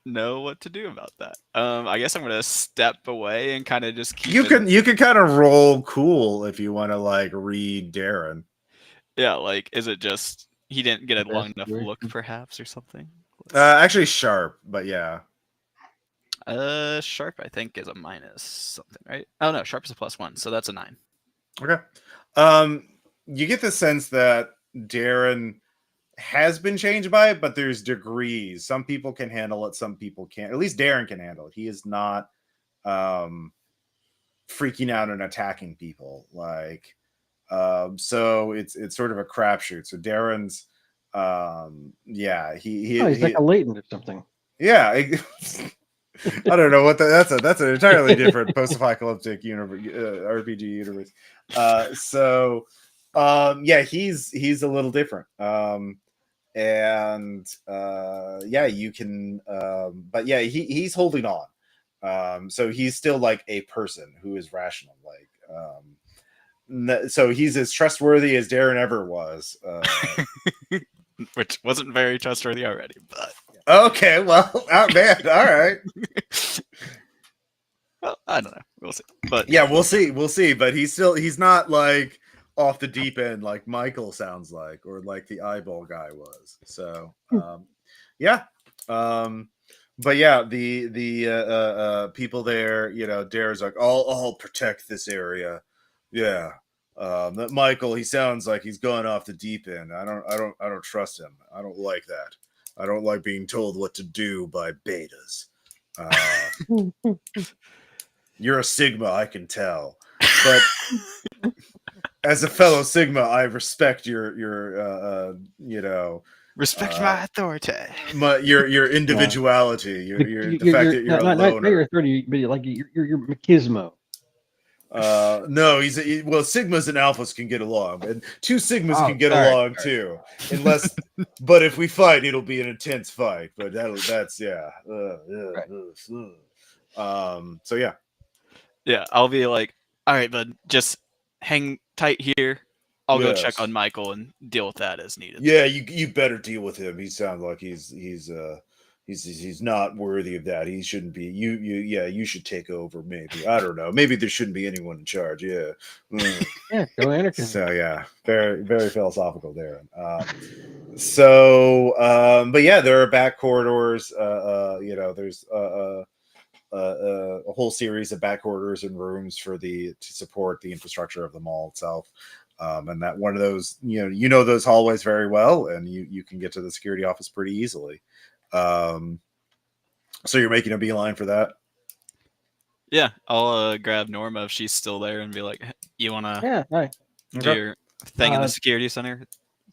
know what to do about that. I guess I'm gonna step away and kind of just keep. You can kind of roll cool if you want to like read Darren. Yeah, like is it just he didn't get a long Best enough way. look, perhaps, or something? Actually, sharp, but yeah. Sharp I think is a minus something, right? Oh no, sharp is a +1, so that's a 9. Okay. You get the sense that Darren has been changed by it, but there's degrees. Some people can handle it, some people can't. At least Darren can handle it. He is not freaking out and attacking people. Like, so it's sort of a crapshoot. So Darren's, yeah, He's like a latent or something. yeah. I don't know what that's an entirely different post-apocalyptic universe, RPG universe. So yeah, he's a little different. And yeah, you can but yeah, he's holding on. So he's still like a person who is rational, like so he's as trustworthy as Darren ever was. Which wasn't very trustworthy already, but Okay, well, oh, man, all right. well, I don't know. We'll see. But Yeah, we'll see. But he's not like off the deep end like Michael sounds like, or like the eyeball guy was. So yeah. But yeah, the people there, you know, Dare's like, I'll protect this area. Yeah. That Michael, he sounds like he's going off the deep end. I don't trust him. I don't like that. I don't like being told what to do by betas. You're a Sigma, I can tell. But as a fellow Sigma, I respect your you know, respect my authority. your individuality, the fact that you're a loner. Not you're 30, but like you're machismo. No, well, Sigmas and Alphas can get along, and two Sigmas can get sorry, along too. Unless, but if we fight, it'll be an intense fight. But that's yeah. So yeah. Yeah, I'll be like, all right, bud, just hang tight here. I'll go check Yes. on Michael and deal with that as needed. Yeah, you better deal with him. He sounds like he's not worthy of that. He shouldn't be. You should take over. Maybe, I don't know. Maybe there shouldn't be anyone in charge. Yeah. Yeah, go anarchism. So yeah, very very philosophical there. So but yeah, there are back corridors. You know, there's a whole series of back corridors and rooms to support the infrastructure of the mall itself. And that one of those, you know those hallways very well, and you can get to the security office pretty easily. So you're making a beeline for that? Yeah, I'll grab Norma if she's still there and be like, you want to hi. do your thing in the Uh, security center?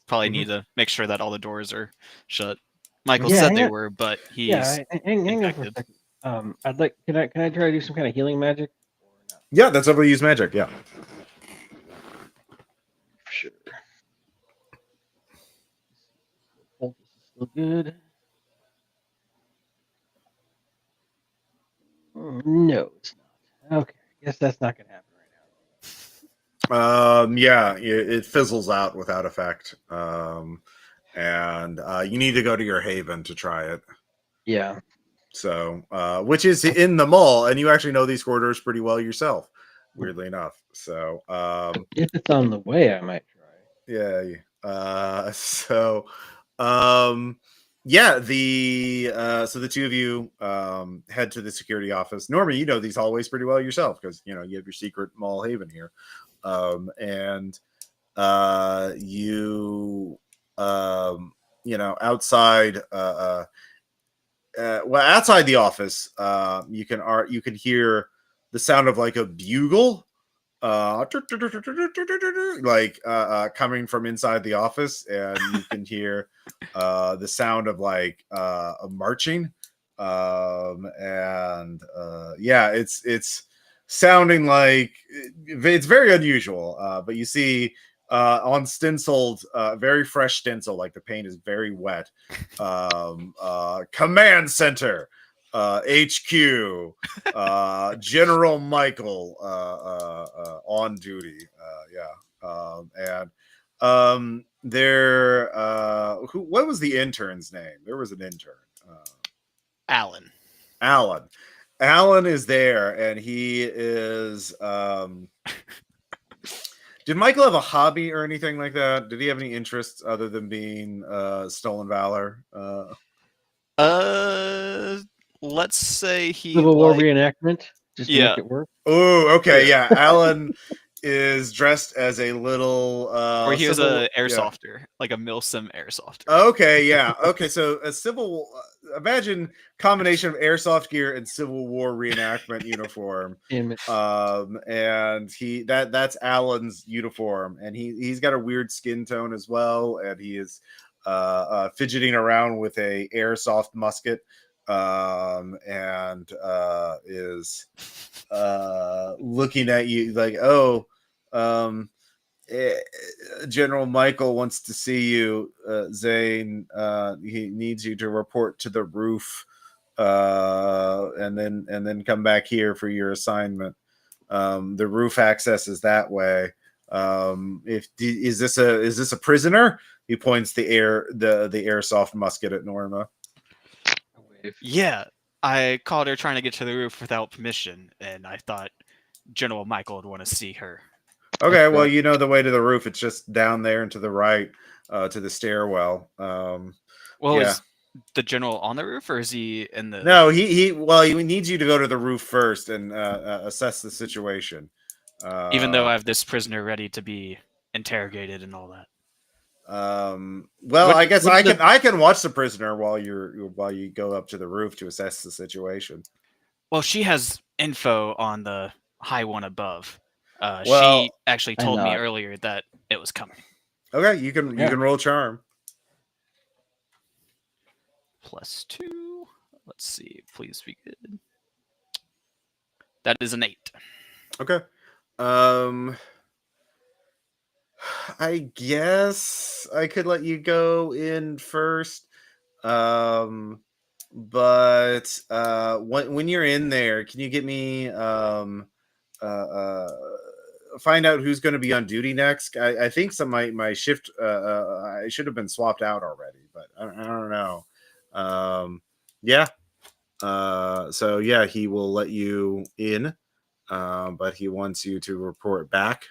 Probably Mhm. need to make sure that all the doors are shut. Michael Yeah, said hang they on. were, but he's hang on for a infected. second. I'd like. Can I try to do some kind of healing magic? Or not? Yeah, that's how we use magic. Yeah. Sure. Poultice is still good. No, it's not. Okay, I guess that's not gonna happen right now. Yeah, it fizzles out without effect. And you need to go to your haven to try it. Yeah. So, which is in the mall, and you actually know these corridors pretty well yourself, weirdly enough. So, If it's on the way, I might try. yeah. So, yeah. So the two of you head to the security office. Normally, you know these hallways pretty well yourself because you have your secret mall haven here, and outside. Well, outside the office, you can hear the sound of like a bugle, like coming from inside the office, and you can hear the sound of like a marching, and yeah, it's sounding like it's very unusual. But you see on stenciled, very fresh stencil, like the paint is very wet. Command center, HQ, General Michael on duty. And there, what was the intern's name? There was an intern. Alan. Alan is there, and he is. Did Michael have a hobby or anything like that? Did he have any interests other than being stolen valor? Let's say he Civil War reenactment, just to Yeah. make it work. Oh, okay, Yeah. yeah. Alan is dressed as a little or he was civil. a airsofter, like a Milsim airsofter. Okay, yeah. Okay, so a civil. Imagine combination of airsoft gear and Civil War reenactment uniform. And And that's Alan's uniform, and he's got a weird skin tone as well, and he is fidgeting around with a airsoft musket, and is looking at you like, oh, General Michael wants to see you, Zane. He needs you to report to the roof, and then come back here for your assignment. The roof access is that way. Is this a prisoner? He points the airsoft musket at Norma. Yeah, I caught her trying to get to the roof without permission, and I thought General Michael would want to see her. Okay, well, you know the way to the roof. It's just down there and to the right, to the stairwell. Is the general on the roof, or is he in the? No, he needs you to go to the roof first and assess the situation. Even though I have this prisoner ready to be interrogated and all that. I guess I can watch the prisoner while you go up to the roof to assess the situation. Well, she has info on the high one above. Well, she actually told me earlier that it was coming. Okay, you can roll charm. +2. Let's see. Please be good. That is an 8. Okay. I guess I could let you go in first. But when you're in there, can you get me find out who's going to be on duty next? I think my shift I should have been swapped out already, but I don't know. Yeah. So yeah, he will let you in, but he wants you to report back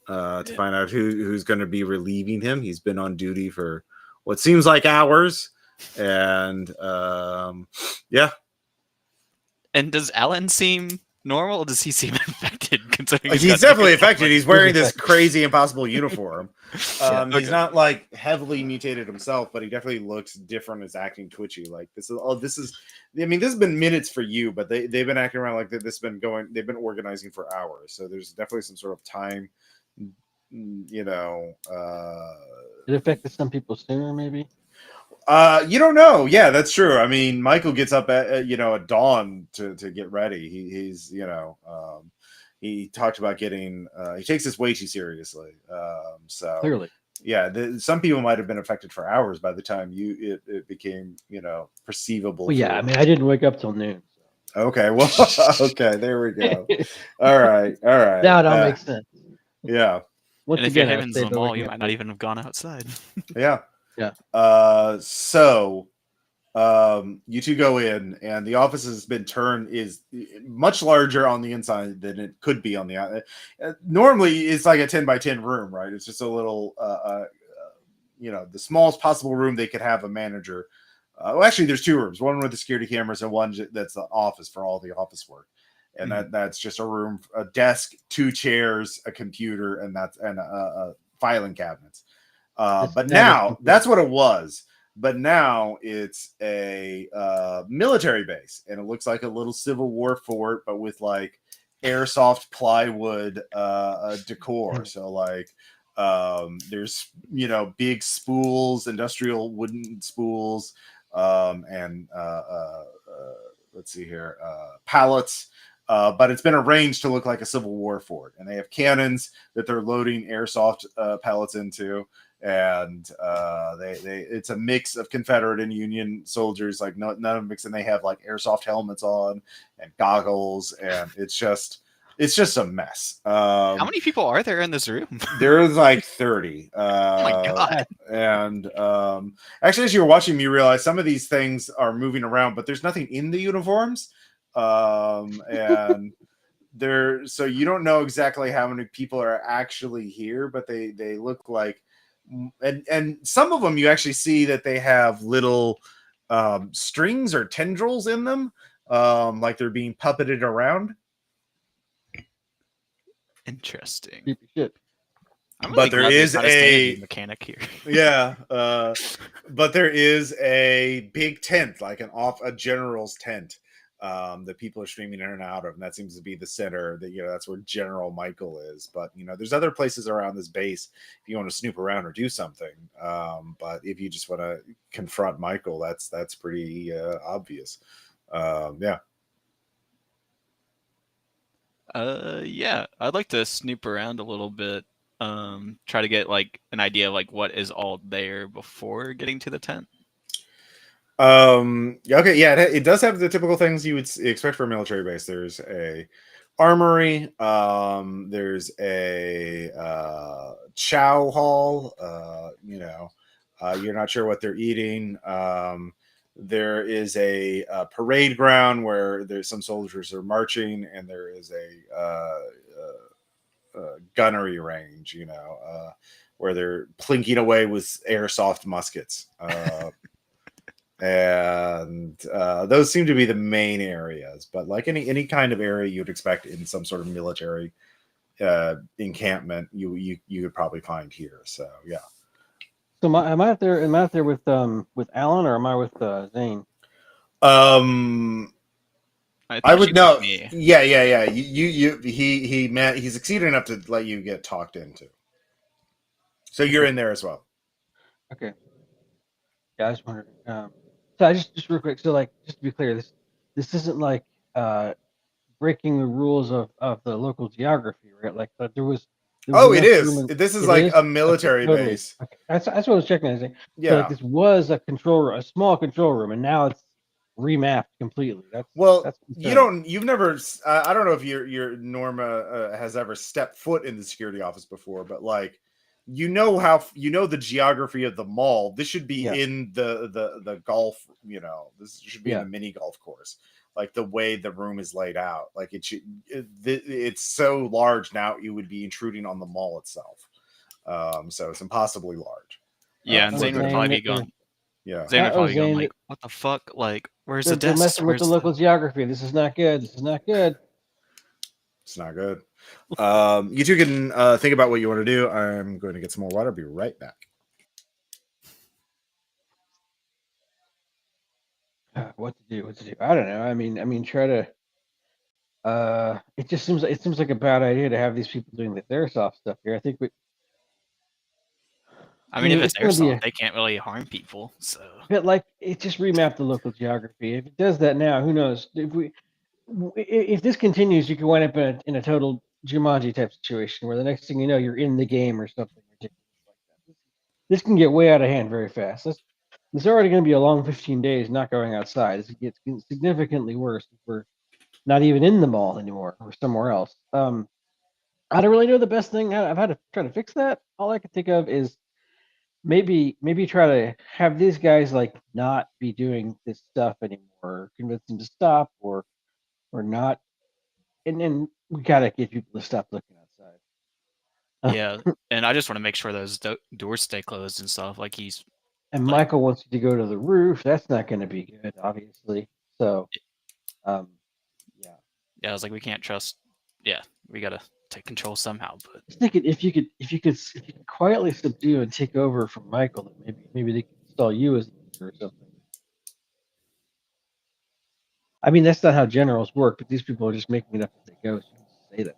to find out who's going to be relieving him. He's been on duty for what seems like hours, and yeah. And does Alan seem normal? Or does he seem infected? Considering he's definitely affected. He's wearing this crazy, impossible uniform. He's not like heavily mutated himself, but he definitely looks different. Is acting twitchy. Like this is. I mean, this has been minutes for you, but they've been acting around like this has been going. They've been organizing for hours, so there's definitely some sort of time. You know, it affected some people sooner, maybe. You don't know. Yeah, that's true. I mean, Michael gets up at dawn to get ready. He's he talked about getting. He takes this way too seriously. So clearly, yeah. Some people might have been affected for hours by the time it became perceivable. Well, yeah. I mean, I didn't wake up till noon. So. Okay. Well. Okay. There we go. All right. Now it all makes sense. Yeah. Once again, if you're having the mall, you might not even have gone outside. Yeah. Yeah. So you two go in, and the office has been turned is much larger on the inside than it could be on the outside. Normally, it's like a 10 by 10 room, right? It's just a little, the smallest possible room they could have a manager. Well, actually, there's 2 rooms: one with the security cameras, and one that's the office for all the office work. And that's just a room, a desk, 2 chairs, a computer, and filing cabinets. But now that's what it was. But now it's a military base, and it looks like a little Civil War fort, but with like airsoft plywood decor. So like there's big spools, industrial wooden spools, and let's see here, pallets. But it's been arranged to look like a Civil War fort, and they have cannons that they're loading airsoft pellets into, and it's a mix of Confederate and Union soldiers, like none of them mix, and they have like airsoft helmets on and goggles, and it's It's just a mess. How many people are there in this room? There's like 30. Oh my god. And actually, as you were watching me, realize some of these things are moving around, but there's nothing in the uniforms. And so you don't know exactly how many people are actually here, but they look like, and some of them you actually see that they have little strings or tendrils in them, like they're being puppeted around. Interesting. Creepy shit. I'm But really there glad is there's not a a sanity mechanic here. yeah, but there is a big tent, like a general's tent, that people are streaming in and out of, and that seems to be the center. That that's where General Michael is. But there's other places around this base if you want to snoop around or do something. But if you just want to confront Michael, that's pretty obvious. Yeah. Yeah, I'd like to snoop around a little bit. Try to get like an idea of like what is all there before getting to the tent. Okay, yeah, it does have the typical things you would expect for a military base. There's a armory, there's a chow hall, you're not sure what they're eating. There is a parade ground where there's some soldiers are marching, and there is a gunnery range, where they're plinking away with airsoft muskets. And those seem to be the main areas, but like any kind of area you'd expect in some sort of military encampment, you could probably find here. So yeah. So am I out there? Am I out there with Alan, or am I with Zane? I would know. Yeah. He succeeded enough to let you get talked into. So you're in there as well. Okay. Yeah, I just wondered. So I just real quick. So like, just to be clear, this isn't like breaking the rules of the local geography, right? Like there was it is. This is like a military totally. base. Okay. That's what I was checking. Yeah. So like this was a small control room, and now it's remapped completely. That's you've never. I don't know if your Norma has ever stepped foot in the security office before, but like, the geography of the mall. This should be in the golf. This should be in the mini golf course. Like the way the room is laid out, like it's so large now it would be intruding on the mall itself. So it's impossibly large. Yeah, and Zane would probably be going. Yeah, Zane would probably going like, "What the fuck? Like, where's the desk? They're messing with the local geography. This is not good. This is not good. It's not good. You two can think about what you want to do. I'm going to get some more water. I'll be right back. What to do? I don't know. I mean, try to. It seems like a bad idea to have these people doing this airsoft stuff here. I think if it's airsoft, they can't really harm people. So, but like, it just remapped the local geography. If it does that now, who knows? If this continues, you could wind up in a total Jumanji type situation where the next thing you know, you're in the game or something ridiculous like that. This can get way out of hand very fast. It's already going to be a long 15 days not going outside. It gets significantly worse if we're not even in the mall anymore or somewhere else. I don't really know the best thing. I've had to try to fix that. All I can think of is maybe try to have these guys like not be doing this stuff anymore, convince them to stop or not. And then we gotta get people to stop looking outside. Yeah, and I just want to make sure those doors stay closed and stuff. Like and like, Michael wants you to go to the roof. That's not going to be good, obviously. So, yeah. Yeah, I was like, we can't trust. Yeah, we gotta take control somehow. But I was thinking if you could quietly subdue and take over from Michael, then maybe they can install you as leader or something. I mean, that's not how generals work, but these people are just making it up as they go. So you can say that.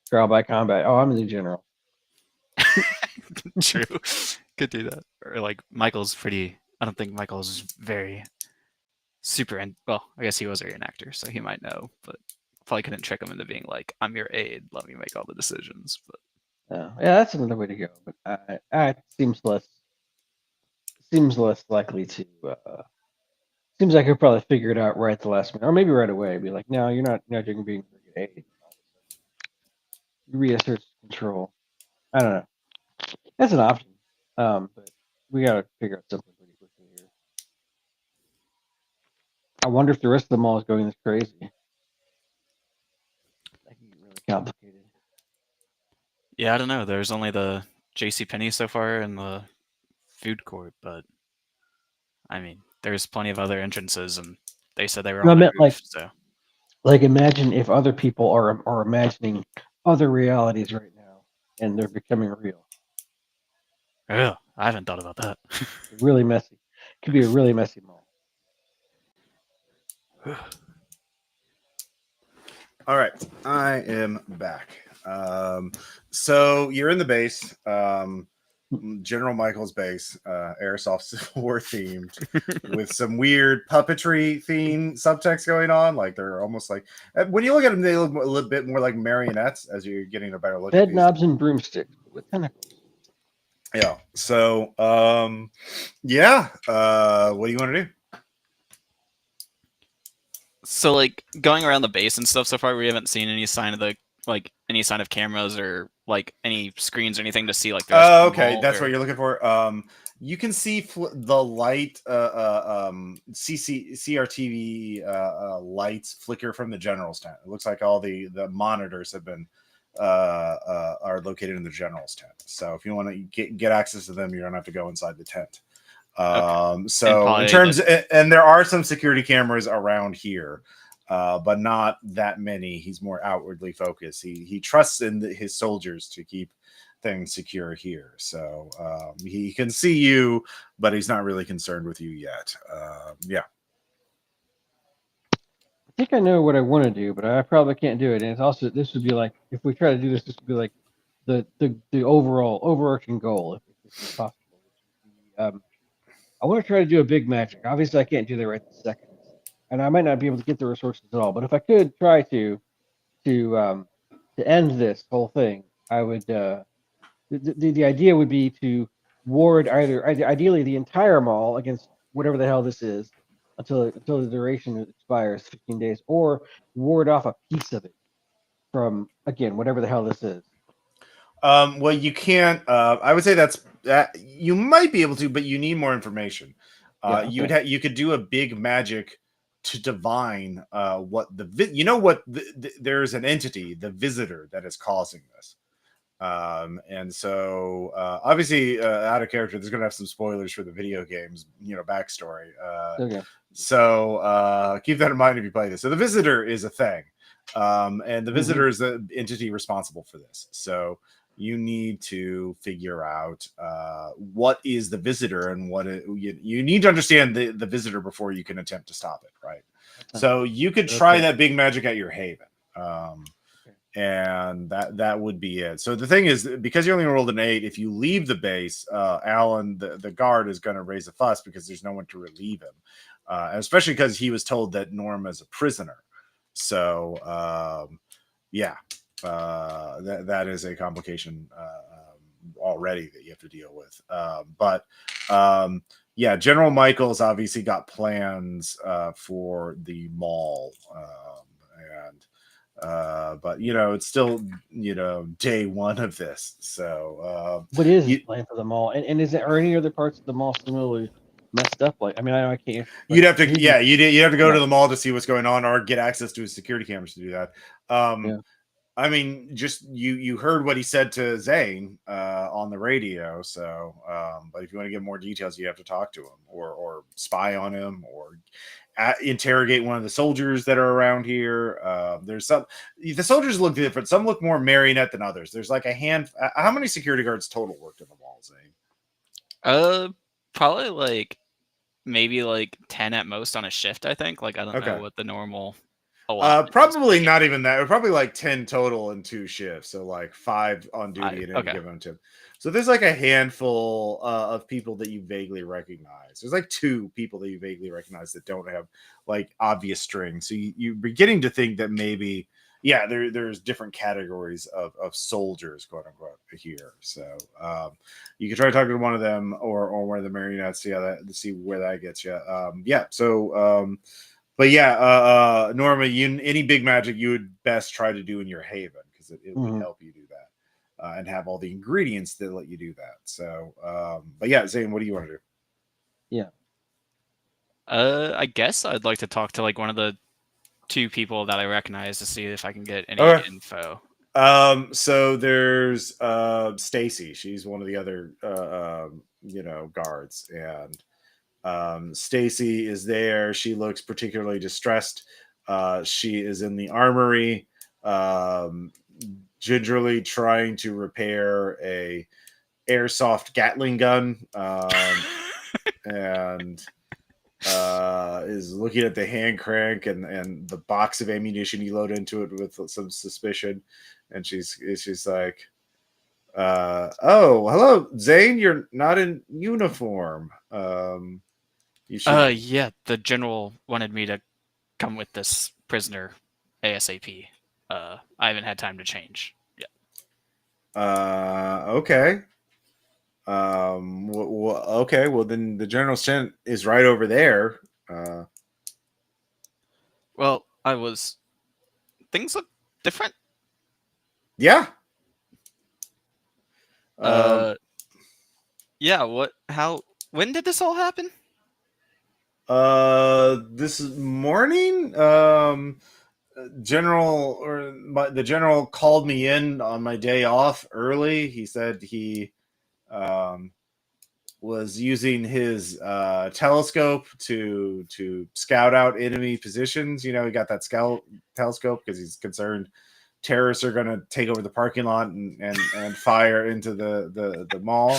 Trial by combat. Oh, I'm the general. True. Could do that. Or like Michael's pretty. I don't think Michael's very super. Well, I guess he was already an actor, so he might know, but probably couldn't trick him into being like, "I'm your aide. Let me make all the decisions." But yeah, that's another way to go. But it seems less likely to. Seems like he'll probably figure it out right at the last minute, or maybe right away. Be like, "No, you're not being a good aide." reasserts control. I don't know. That's an option. But we gotta figure out something pretty quickly here. I wonder if the rest of the mall is going this crazy. That can get really complicated. Yeah, I don't know. There's only the JCPenney so far and the food court, but I mean, there's plenty of other entrances, and they said they were No, I on a meant roof. So like imagine if other people are imagining other realities right now and they're becoming real. yeah, I haven't thought about that. Really messy. Could be a really messy mall. All right, I am back. So you're in the base, General Michael's base, Airsoft Civil War themed, with some weird puppetry theme subtext going on. Like they're almost like when you look at them, they look a little bit more like marionettes as you're getting a better look at Bed these. knobs and broomsticks with tentacles. Yeah. So, yeah. What do you want to do? So like going around the base and stuff so far, we haven't seen any sign of any sign of cameras or like any screens or anything to see like the rest of the Okay, mall, that's or... what you're looking for. You can see the light, CRTV lights flicker from the general's tent. It looks like all the monitors have been are located in the general's tent. So if you want to get access to them, you don't have to go inside the tent. Okay. So in terms, and there are some security cameras around here. But not that many. He's more outwardly focused. He trusts in his soldiers to keep things secure here. So he can see you, but he's not really concerned with you yet. Yeah. I think I know what I want to do, but I probably can't do it. And it's also this would be like if we try to do this, this would be like the overall overarching goal, if this is possible. Which would be, I want to try to do a big magic. Obviously, I can't do that right this second, and I might not be able to get the resources at all. But if I could try to end this whole thing, I would. The idea would be to ward ideally the entire mall against whatever the hell this is until the duration expires, 15 days, or ward off a piece of it from again whatever the hell this is. Well, you can't. I would say that you might be able to, but you need more information. Yeah, okay. You could do a big magic to divine what there's an entity, the visitor, that is causing this. And so obviously out of character, there's gonna have some spoilers for the video games, backstory. Okay. So keep that in mind if you play this. So the visitor is a thing, and the visitor is the entity responsible for this. So you need to figure out what is the visitor and you need to understand the visitor before you can attempt to stop it, right? So you could try that big magic at your haven. And that would be it. So the thing is, because you only rolled an 8, if you leave the base, Alan, the guard, is going to raise a fuss because there's no one to relieve him, especially because he was told that Norma's a prisoner. So yeah, that is a complication already that you have to deal with. But yeah, General Michael's obviously got plans for the mall, and but it's still day one of this. So what is his plan for the mall? And are any other parts of the mall similarly messed up? Like, I mean, I can't. You'd have to, you'd have to go to the mall to see what's going on, or get access to his security cameras to do that. I mean, just you heard what he said to Zane on the radio. So, but if you want to get more details, you have to talk to him, or spy on him, or interrogate one of the soldiers that are around here. There's the soldiers look different. Some look more marionette than others. There's like a hand. How many security guards total worked in the mall, Zane? Probably like maybe like 10 at most on a shift. I think. Like I don't know what the normal. Probably not even that. Probably like 10 total in 2 shifts. So like 5 on duty at any given time. So there's like a handful of people that you vaguely recognize. There's like 2 people that you vaguely recognize that don't have like obvious strings. So you're beginning to think that maybe, there's different categories of soldiers, quote unquote, here. So you can try to talk to one of them or one of the marionettes, see where that gets you. But yeah, Norma, any big magic you would best try to do in your haven, because it would help you do that and have all the ingredients that let you do that. So, but yeah, Zane, what do you want to do? Yeah. I guess I'd like to talk to like one of the two people that I recognize to see if I can get any Okay. info. So there's Stacy. She's one of the other guards, and Stacy is there. She looks particularly distressed. She is in the armory, gingerly trying to repair a airsoft Gatling gun, and is looking at the hand crank and the box of ammunition you load into it with some suspicion, and she's like, "Oh, hello, Zane. You're not in uniform. You should." Yeah, the general wanted me to come with this prisoner ASAP. I haven't had time to change. Yeah. Okay. Okay. Well, then the general's tent is right over there. Well, things look different. Yeah. Uh, yeah. When did this all happen? This morning, the general called me in on my day off early. He said he um, was using his telescope to scout out enemy positions. You know, he got that scout telescope because he's concerned terrorists are going to take over the parking lot and fire into the mall.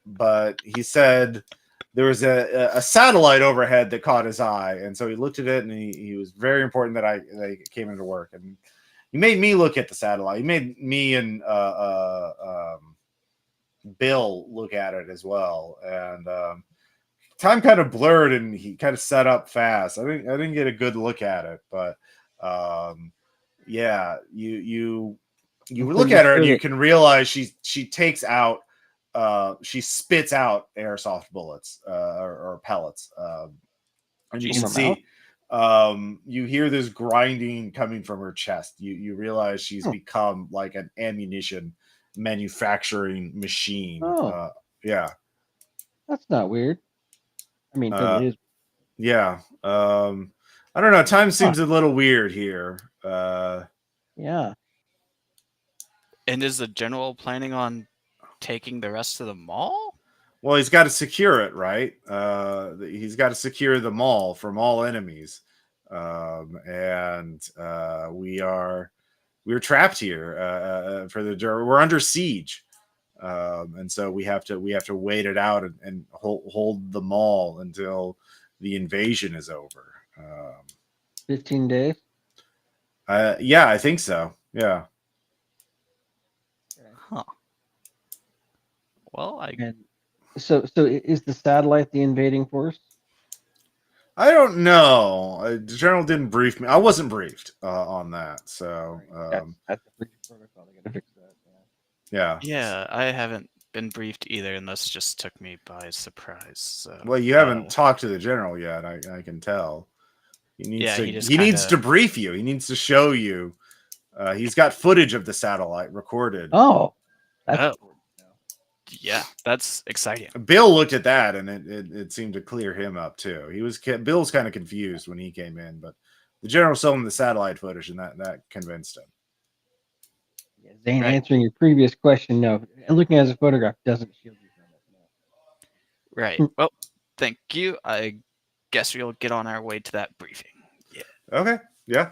But he said there was a satellite overhead that caught his eye, and so he looked at it, and he was very important that I came into work, and he made me look at the satellite. He made me and Bill look at it as well, and time kind of blurred, and he kind of set up fast. I didn't get a good look at it, but yeah, you look at her and you can realize she takes out she spits out airsoft bullets or pellets, and you can see you hear this grinding coming from her chest. You realize she's become like an ammunition manufacturing machine. Yeah, that's not weird. I mean, totally is. Yeah. I don't know. Time seems a little weird here. Yeah. And is the general planning on taking the rest of the mall? Well, he's got to secure it, right? He's got to secure the mall from all enemies, and we're trapped here we're under siege, and so we have to wait it out and hold the mall until the invasion is over. 15 days. Yeah, I think so. Yeah. Huh. Well, So is the satellite the invading force? I don't know. The general didn't brief me. I wasn't briefed on that. So that's the breach protocol. They got to fix that. Yeah. Yeah, I haven't been briefed either, and this just took me by surprise. So, well, you haven't talked to the general yet. I can tell. He needs to brief you. He needs to show you. He's got footage of the satellite recorded. Oh, that's yeah, that's exciting. Bill looked at that, and it seemed to clear him up too. Bill's kind of confused when he came in, but the general showed him the satellite footage, and that convinced him. Yeah, Zane, answering your previous question, no. Looking at his photograph doesn't shield you from it. No. Right. Well, thank you. I guess we'll get on our way to that briefing. Yeah. Okay. Yeah.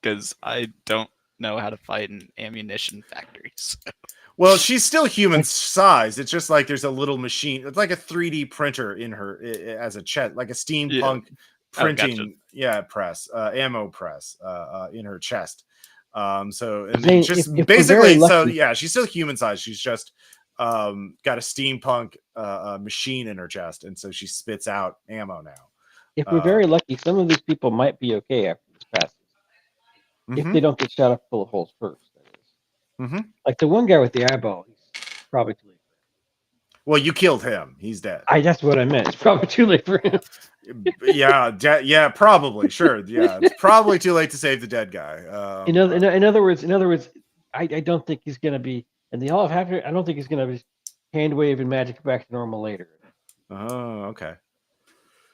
Because I don't know how to fight an ammunition factory. So. Well, she's still human size. It's just like there's a little machine. It's like a 3D printer in her as a chest, like a steampunk printing, press, ammo press in her chest. So and Zane, just if basically, lucky, so yeah, she's still human size. She's just got a steampunk machine in her chest, and so she spits out ammo now. If we're very lucky, some of these people might be okay after this passes. If they don't get shot up full of holes first, that is. Like the one guy with the eyeball, he's probably too late. Well, you killed him. He's dead. That's what I meant. It's probably too late for him. Yeah, probably. Sure. Yeah, it's probably too late to save the dead guy. In other words, I don't think he's gonna be in the Hall of Happiness. I don't think he's gonna be hand waving magic back to normal later. Oh, okay.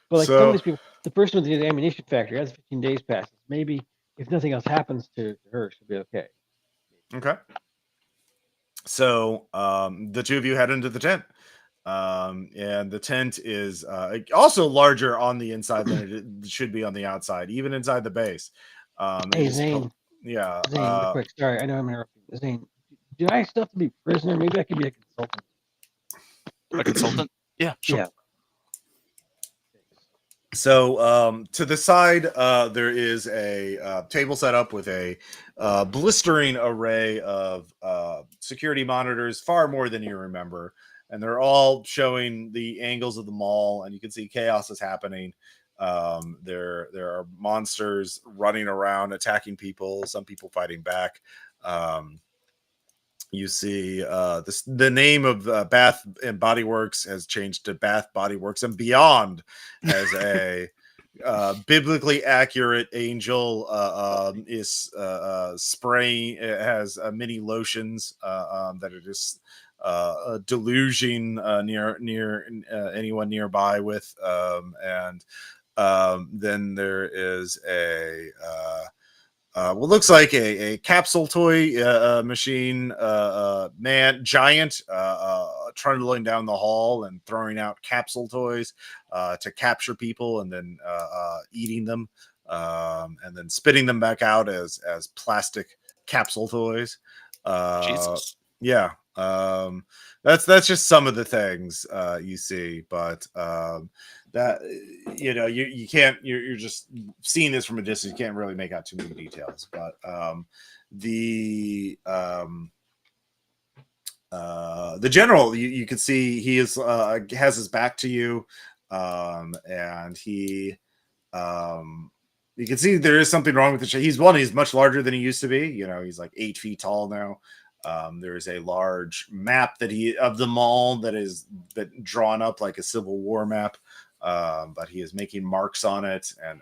But like some of So, these people, the person with the ammunition factory has 15 days passes. Maybe if nothing else happens to her, she'll be okay. okay. So, the two of you head into the tent. And the tent is also larger on the inside than it should be on the outside, even inside the base. Hey, Zane. Yeah. Zane, real quick. Sorry, I know I'm interrupting. Zane, do I still have to be prisoner? Maybe I could be a consultant. A consultant? Yeah, sure. Yeah. So to the side, there is a table set up with a blistering array of security monitors, far more than you remember. And they're all showing the angles of the mall, and you can see chaos is happening. There are monsters running around, attacking people, some people fighting back. You see the name of Bath and Body Works has changed to Bath Body Works and Beyond as a biblically accurate angel is spraying. It has many lotions that are just deluging near anyone nearby with, and then there is a what looks like a capsule toy machine giant trundling down the hall and throwing out capsule toys to capture people and then eating them and then spitting them back out as plastic capsule toys. Jesus. Yeah. That's just some of the things you see, but that you can't, you're just seeing this from a distance. You can't really make out too many details, but the general, you can see he is has his back to you, and he you can see there is something wrong with the shape. He's much larger than he used to be. He's like 8 feet tall now. There is a large map of the mall that is drawn up like a Civil War map, but he is making marks on it and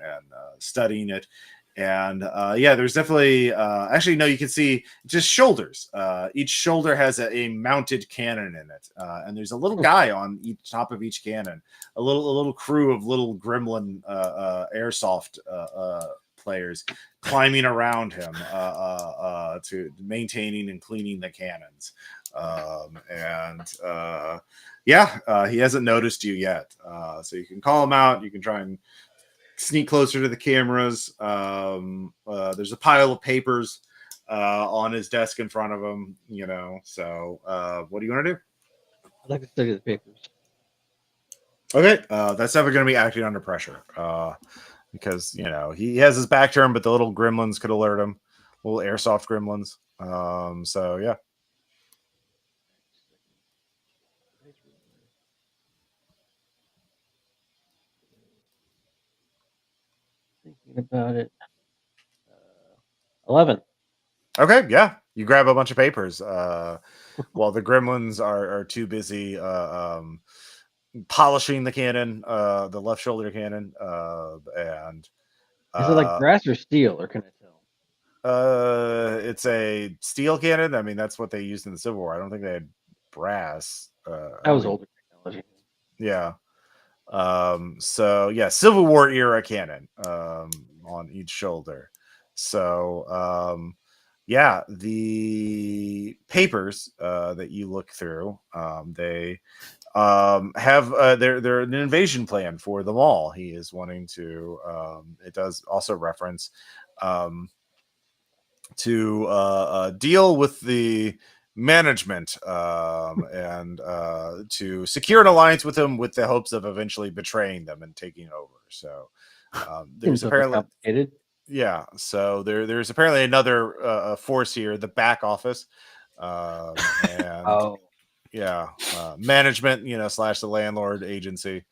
studying it. And there's definitely actually no, you can see just shoulders. Each shoulder has a mounted cannon in it, and there's a little guy on each top of each cannon. A little crew of little gremlin airsoft players climbing around him to maintaining and cleaning the cannons. He hasn't noticed you yet, so you can call him out. You can try and sneak closer to the cameras. There's a pile of papers on his desk in front of him, so what do you want to do? I'd like to study the papers. Okay, that's never going to be acting under pressure because he has his back turned, but the little gremlins could alert him, little airsoft gremlins. So yeah. Thinking about it. 11. Okay, yeah. You grab a bunch of papers while the gremlins are too busy polishing the cannon, the left shoulder cannon, and is it like brass or steel, or can I tell? It's a steel cannon. I mean, that's what they used in the Civil War. I don't think they had brass. That was older technology. Yeah. So yeah, Civil War era cannon on each shoulder. So the papers that you look through, they have they're an invasion plan for the mall. He is wanting to. It does also reference to deal with the management and to secure an alliance with them with the hopes of eventually betraying them and taking over. So there's apparently complicated. Yeah, so there's apparently another force here, the back office, and management, slash the landlord agency,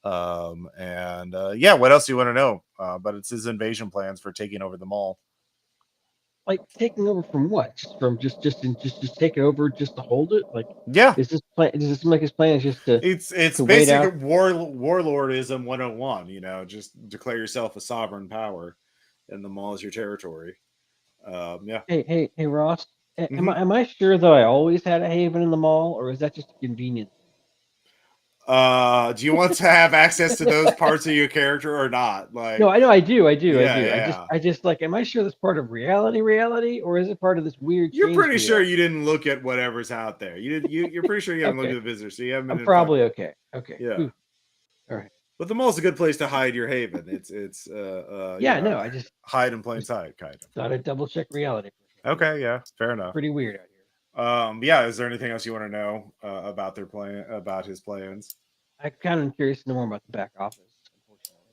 what else do you want to know? But it's his invasion plans for taking over the mall. Like taking over from what? From just take it over just to hold it? Like Yeah, is this plan? Does this seem like his plan is just to it's wait basic out? warlordism 101. Just declare yourself a sovereign power, and the mall is your territory. Yeah. Hey, Ross. Am hmm I sure that I always had a haven in the mall, or is that just a convenience Do you want to have access to those parts of your character or not? No, I know I do. I Yeah, do. yeah. I just like, am I sure that's part of reality, or is it part of this weird You're changed pretty sure reality? you didn't look at whatever's out there. You're pretty sure you haven't looked Okay, at the visitors, so you haven't I'm been infected. probably okay. Okay, Yeah. Whew. All right. But the mall's a good place to hide your haven. It's Yeah, no, I just hide in plain sight, kind of. thought I'd double check reality for a second. Okay, yeah, fair enough. Pretty weird out here. Yeah. Is there anything else you want to know about their plan, about his plans? I kind of curious to know more about the back office. Unfortunately,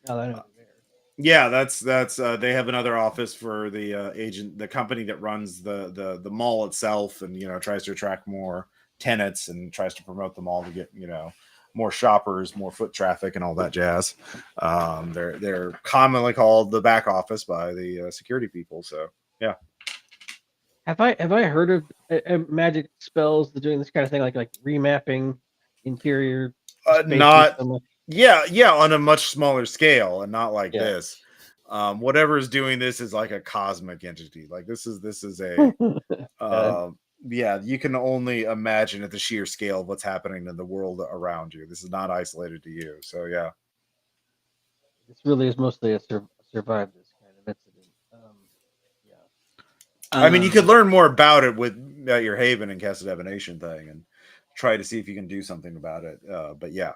now that I know they're there. Yeah, that's they have another office for the company that runs the mall itself, and tries to attract more tenants and tries to promote the mall to get more shoppers, more foot traffic, and all that jazz. They're commonly called the back office by the security people. So yeah. Have I heard of magic spells that doing this kind of thing, like remapping interior spaces Not so much? yeah, on a much smaller scale and not like Yeah. this. Whatever is doing this is like a cosmic entity. Like this is a yeah, you can only imagine at the sheer scale of what's happening in the world around you. This is not isolated to you. So yeah. This really is mostly a survive this kind of incident. Yeah. I mean, you could learn more about it with your Haven and Cast Divination thing and try to see if you can do something about it. But yeah.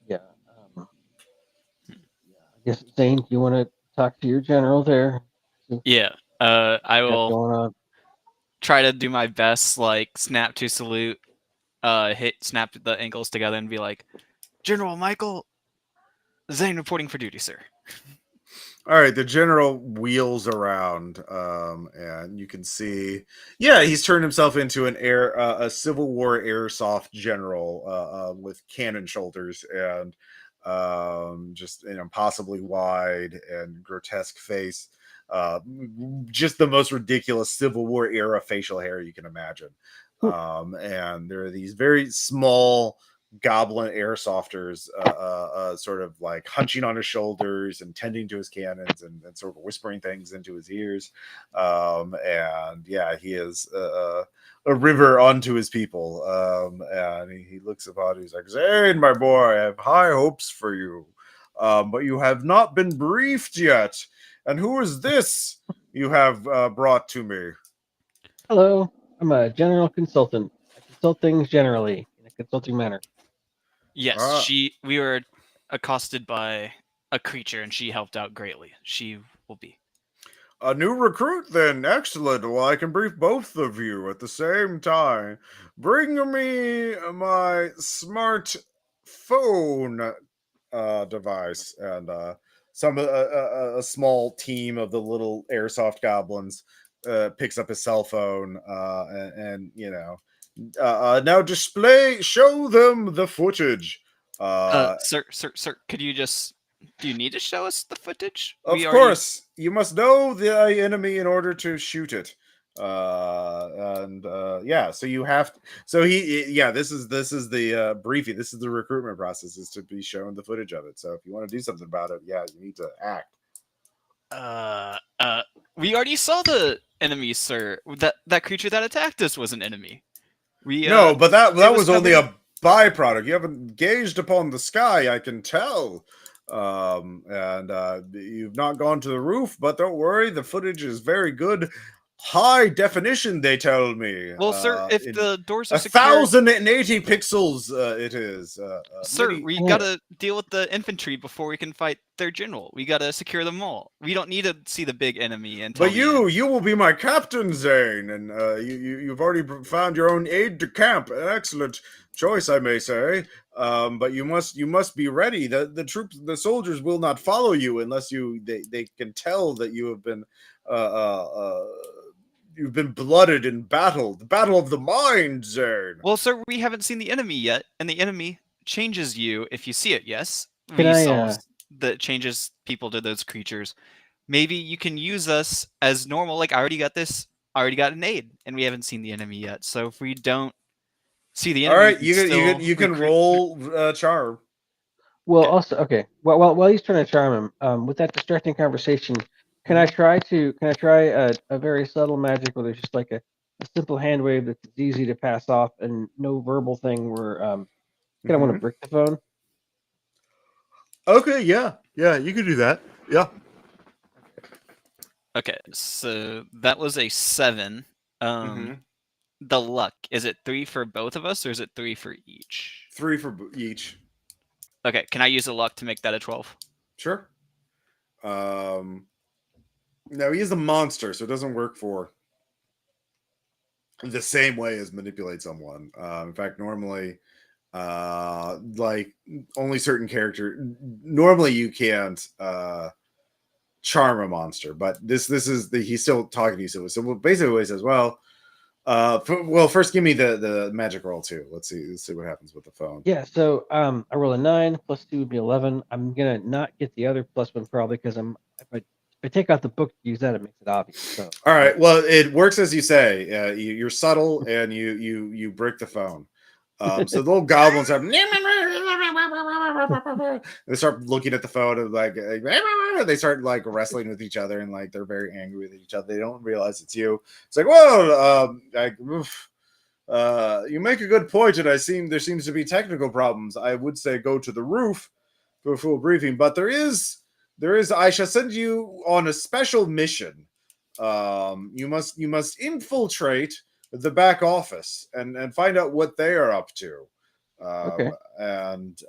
Yeah. Yeah. I guess Zane, do you want to talk to your general there? Yeah. I What's will going on? try to do my best, like snap to salute, snap the ankles together and be like, General Michael, Zane reporting for duty, sir. All right, the general wheels around, and you can see, yeah, he's turned himself into a Civil War airsoft general with cannon shoulders and just an impossibly wide and grotesque face, just the most ridiculous Civil War era facial hair you can imagine. And there are these very small goblin airsofters sort of like hunching on his shoulders and tending to his cannons and sort of whispering things into his ears, and yeah, he is a river unto his people, and he looks about, he's like, Zane, my boy, I have high hopes for you, but you have not been briefed yet, and who is this you have brought to me? Hello, I'm a general consultant. I consult things generally in a consulting manner. Yes, we were accosted by a creature and she helped out greatly. She will be. A new recruit, then. Excellent. Well, I can brief both of you at the same time. Bring me my smart phone device, and a small team of the little airsoft goblins picks up his cell phone, and now show them the footage. Sir, could you just, do you need to show us the footage? Of course, you must know the enemy in order to shoot it. Yeah, so you have to, so this is the briefing. This is the recruitment process, is to be shown the footage of it. So if you want to do something about it, yeah, you need to act. We already saw the enemy, sir. That creature that attacked us was an enemy. No, but that was only covered... a byproduct. You haven't gazed upon the sky, I can tell. And you've not gone to the roof, but don't worry, the footage is very good. High definition, they tell me. Well, sir, if the doors are 1,080 pixels, it is. Sir, we gotta deal with the infantry before we can fight their general. We gotta secure them all. We don't need to see the big enemy. But you will be my captain, Zane, and you've already found your own aide de camp. An excellent choice, I may say. But you must be ready. The soldiers will not follow you unless they can tell that you have been you've been blooded in battle. The battle of the mind, Zane. Well, sir, we haven't seen the enemy yet, and the enemy changes you if you see it. Yes, Can we saw that changes people to those creatures maybe you can use us as normal. Like, I already got an aid, and we haven't seen the enemy yet. So if we don't see the All enemy, we right, can still you can recruit. roll charm. Well, Okay. also okay. While he's trying to charm him, with that distracting conversation, can I try a very subtle magic where there's just like a simple hand wave that's easy to pass off and no verbal thing where kind of want to Mm-hmm. brick the phone? Okay, yeah, you can do that. Yeah. Okay, so that was a 7. Mm-hmm. The luck, is it 3 for both of us, or is it 3 for each? 3 for each. Okay, can I use the luck to make that a 12? Sure. No, he is a monster, so it doesn't work for the same way as manipulate someone. In fact, normally, like only certain normally you can't charm a monster, but this is he's still talking to you. So basically, what he says, first give me the magic roll too. Let's see what happens with the phone. Yeah. So I roll a 9 plus 2 would be 11. I'm gonna not get the other +1 probably because if I take out the book to use that, it makes it obvious. So All right. Well, it works as you say. You're subtle, and you brick the phone. So the little goblins have they start looking at the phone and like they start like wrestling with each other and like they're very angry with each other. They don't realize it's you. It's like, whoa, you make a good point, and there seems to be technical problems. I would say go to the roof for a full briefing, but there is. I shall send you on a special mission. You must infiltrate the back office and find out what they are up to, okay. and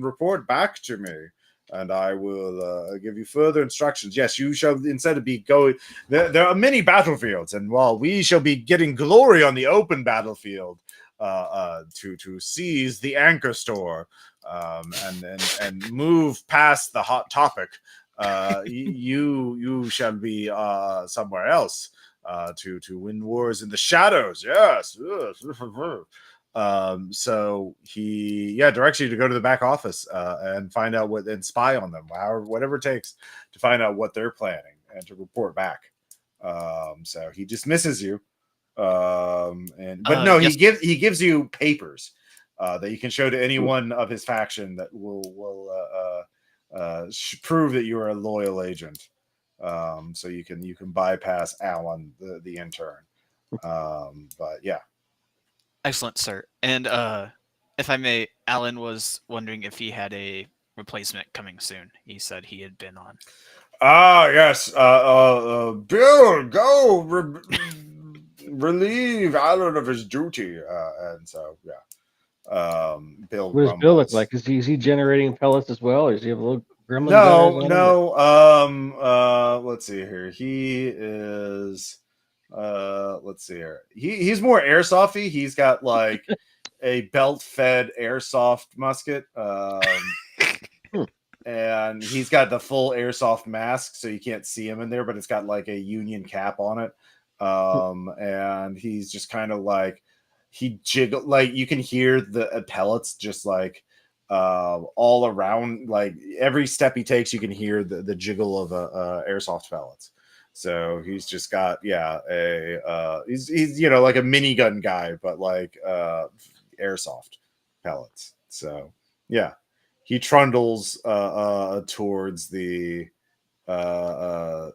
report back to me. And I will give you further instructions. Yes, you shall instead of be going. There are many battlefields, and while we shall be getting glory on the open battlefield, to seize the anchor store, and move past the hot topic, you shall be somewhere else to win wars in the shadows. Yes. So he directs you to go to the back office and find out and spy on them, whatever it takes to find out what they're planning and to report back. So he dismisses you. But no, Yes. he gives you papers that you can show to anyone of his faction that will prove that you are a loyal agent. So you can bypass Alan, the intern. But yeah. Excellent, sir. And if I may, Alan was wondering if he had a replacement coming soon. He said he had been on. Ah, yes. Bill, go relieve Alan of his duty. And so, yeah. Bill What does Bill look grumbles. like? Is he generating pellets as well, or does he have a little gremlin gunners No, on him? Or... no. Let's see here. He is. Let's see here. He's more airsofty. He's got like a belt-fed airsoft musket. And he's got the full airsoft mask, so you can't see him in there, but it's got like a Union cap on it. And he's just kind of like he jiggle, like you can hear the pellets just like all around. Like every step he takes, you can hear the jiggle of airsoft pellets. So he's just got he's like a minigun guy, but like airsoft pellets. So yeah. He trundles towards the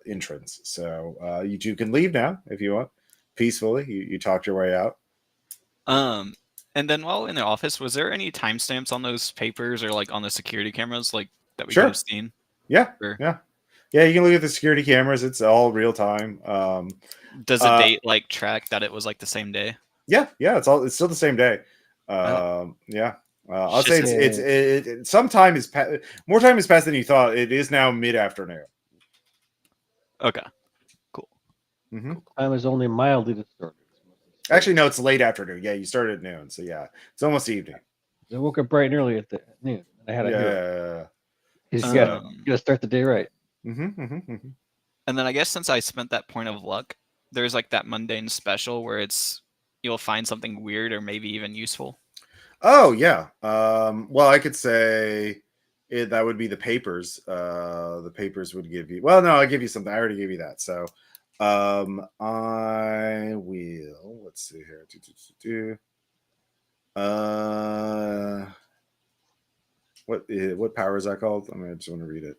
entrance. So you two can leave now if you want, peacefully. You talked your way out. And then while in the office, was there any timestamps on those papers or like on the security cameras, like that we could Sure. have seen? Yeah. Or Yeah. Yeah. You can look at the security cameras. It's all real time. does the date like track that it was like the same day? Yeah. Yeah. It's still the same day. Oh. Yeah. I'll say Just- it's some time is more time has passed than you thought. It is now mid-afternoon. Okay. Cool. Mm-hmm. Time is only mildly distorted. Actually, no, it's late afternoon. Yeah, you started at noon, so yeah, it's almost evening. I woke up bright and early at noon. I had a Yeah. because you gotta start the day right. And then I guess since I spent that point of luck, there's like that mundane special where you'll find something weird or maybe even useful. Oh yeah. Well, I could say that would be the papers. The papers would give you. Well, no, I'll give you something. I already gave you that. So, I will. Let's see here. What power is that called? I just want to read it.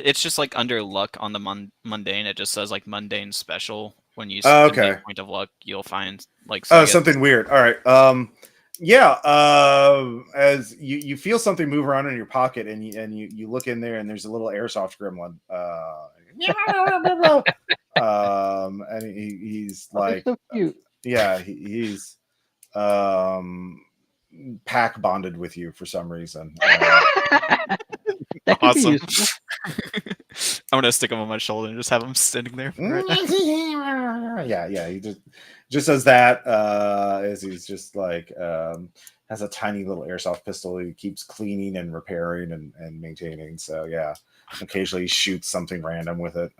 It's just like under luck on the mundane. It just says like mundane special. When you Oh, spend okay. a point of luck, you'll find like. So I guess Something weird. All right. Yeah. As you feel something move around in your pocket, and you look in there, and there's a little airsoft gremlin. And he's Oh, they're like, so cute. yeah, he's pack bonded with you for some reason. That could be awesome. useful. I'm gonna stick him on my shoulder and just have him standing there. Right now. Yeah. He just does that. As he's just like has a tiny little airsoft pistol he keeps cleaning and repairing and maintaining. So yeah, occasionally he shoots something random with it.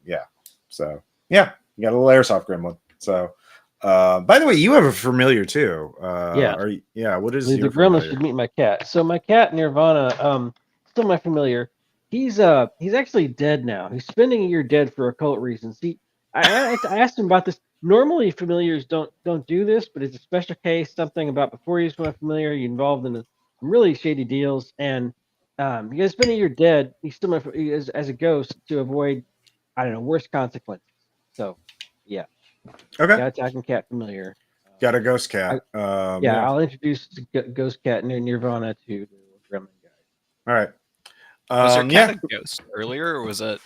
Yeah. So yeah, you got a little airsoft gremlin. So by the way, you have a familiar too. Yeah. What is The your gremlin familiar? should meet my cat. So my cat Nirvana, still my familiar. He's actually dead now. He's spending a year dead for occult reasons. I asked him about this. Normally familiars don't do this, but it's a special case. Something about before he was my familiar, he involved in some really shady deals, and he has been a year dead. He's still as a ghost to avoid, I don't know, worse consequences. So yeah, Okay, cat attacking cat familiar. got a ghost cat. Yeah, I'll introduce Ghost Cat near Nirvana to the Gremlin guy. All right. Was your cat Yeah. a ghost earlier, or was that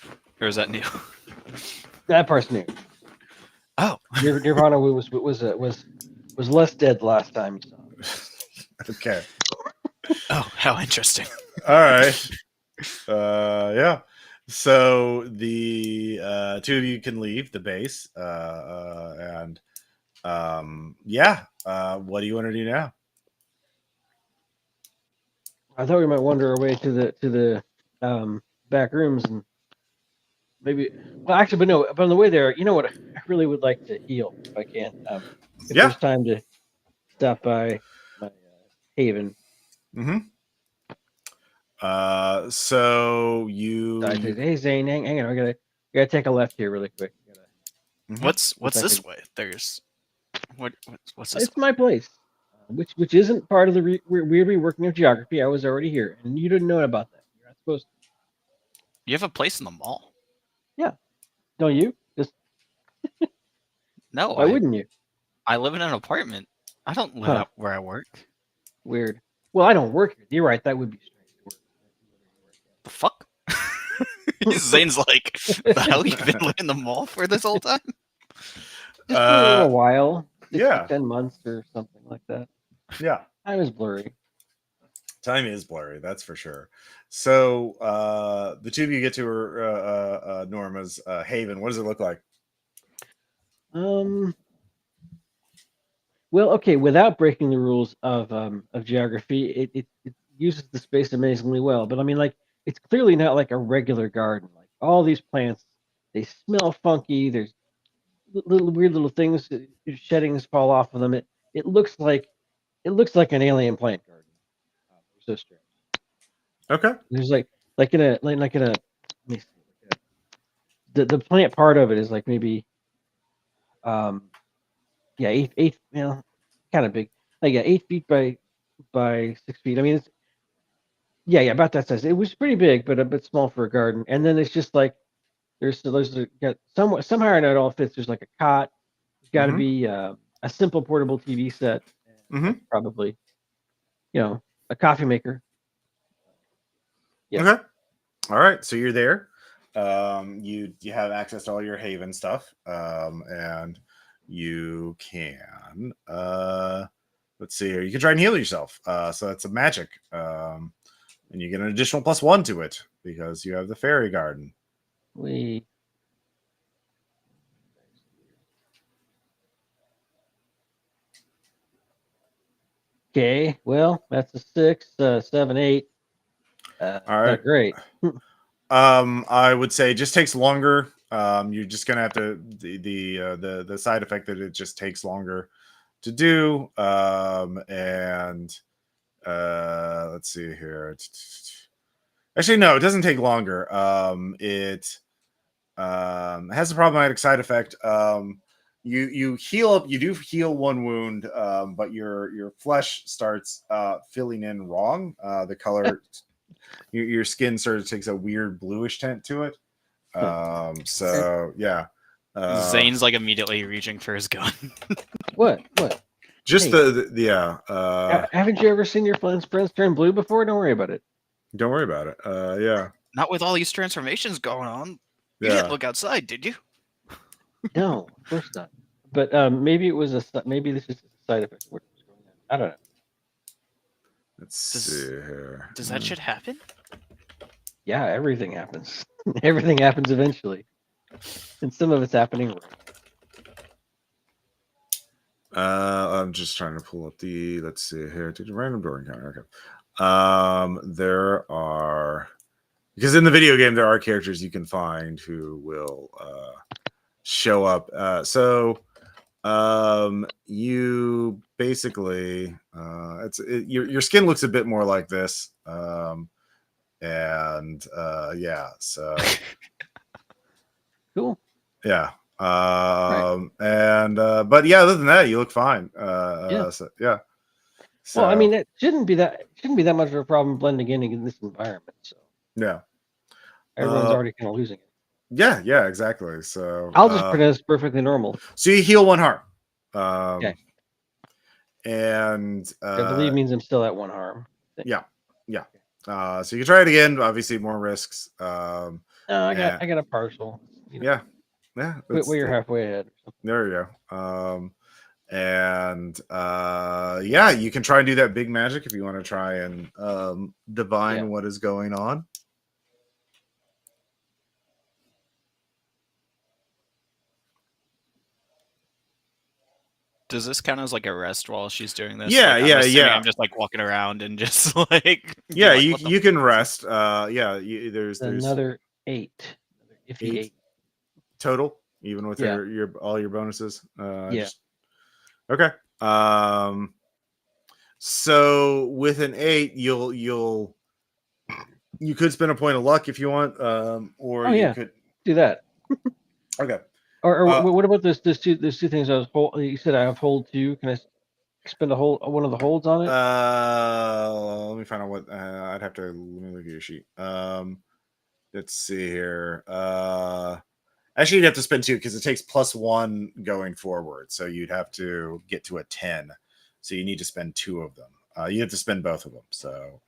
new? That part's new. Oh, Nirvana was less dead last time you saw him. Okay. oh, how interesting. All right. Yeah. So the two of you can leave the base, and yeah. What do you want to do now? I thought we might wander our way to the back rooms and maybe. Well, actually, but no. But on the way there, you know what? I really would like to heal if I can. If Yeah. there's time to stop by my haven. Mm-hmm. So you. So I said, "Hey Zane, hang on. I gotta take a left here really quick. What's I this can- way? There's what's this It's way? my place, which isn't part of the weird reworking of geography. I was already here, and you didn't know about that. You're not supposed to. You have a place in the mall? Yeah, don't you? Just No, why wouldn't you? I live in an apartment. I don't live out where I work. Weird. Well, I don't work here. You're right. That would be strange. The fuck? Zane's like, the hell you been living in the mall for this whole time? Just for a little while. 6 yeah. to 10 months or something like that. Yeah. Time is blurry. Time is blurry, that's for sure. So the two of you get to Norma's haven. What does it look like? Well, okay, without breaking the rules of geography, it uses the space amazingly well. But I mean, like, it's clearly not like a regular garden. Like all these plants, they smell funky. There's little weird little things, sheddings fall off of them. It looks like an alien plant garden. So strange. Okay. There's like in a let me see. The plant part of it is like maybe yeah, eight, you know, kind of big. Like yeah, 8 feet by 6 feet. I mean, it's yeah, about that size. It was pretty big, but a bit small for a garden. And then it's just like got somehow or not it all fits. There's like a cot. There's got to be a simple portable TV set, and like probably a coffee maker. Yeah. Okay. All right. So you're there. You have access to all your haven stuff, and you can let's see here. You can try and heal yourself. So that's a magic, and you get an additional +1 to it because you have the fairy garden. Okay, well, that's a 6, 7, 8. All right, not great. I would say it just takes longer. You're just gonna have to the side effect that it just takes longer to do. And let's see here. Actually, no, it doesn't take longer. It has a problematic side effect. You heal up. You do heal one wound, but your flesh starts filling in wrong. The color, your skin sort of takes a weird bluish tint to it. So yeah. Zane's like immediately reaching for his gun. What? Just Hey. yeah. Haven't you ever seen your friends turn blue before? Don't worry about it. Don't worry about it. Yeah. Not with all these transformations going on. You Yeah. didn't look outside, did you? No, of course not. But maybe it was maybe this is a side effect of what was going on. I don't know. Let's see here. Does that shit happen? Yeah, everything happens. Everything happens eventually, and some of it's happening right. I'm just trying to pull up the. Let's see here. Random door encounter. Okay. There are, because in the video game there are characters you can find who will show up. You basically your skin looks a bit more like this. Yeah. So Cool. yeah. Right. But yeah, other than that, you look fine. Yeah. So, yeah. So, Well, I mean, it shouldn't be that much of a problem blending in this environment. So yeah, everyone's already kind of losing it. Yeah, exactly. So I'll just pretend it's perfectly normal. So you heal one harm. Okay. And I believe means I'm still at one harm. Yeah. So you can try it again. Obviously, more risks. No, I got a partial. You know. Yeah. Well, you're halfway ahead. There you go. Yeah, you can try and do that big magic if you want to try and divine what is going on. Does this count as like a rest while she's doing this? Yeah, like, I'm just like walking around and just like you can rest. There's another 8. Another iffy 8 total, even with your all your bonuses. Yeah. Okay. So with an 8, you could spend a point of luck if you want, or you could do that. Okay. Or what about those two things I was you said I have hold 2. Can I spend one of the holds on it? Let me find out what I'd have to. Let me look at your sheet. Let's see here. Actually, you'd have to spend 2 because it takes +1 going forward, so you'd have to get to a 10. So you need to spend 2 of them. You have to spend both of them. So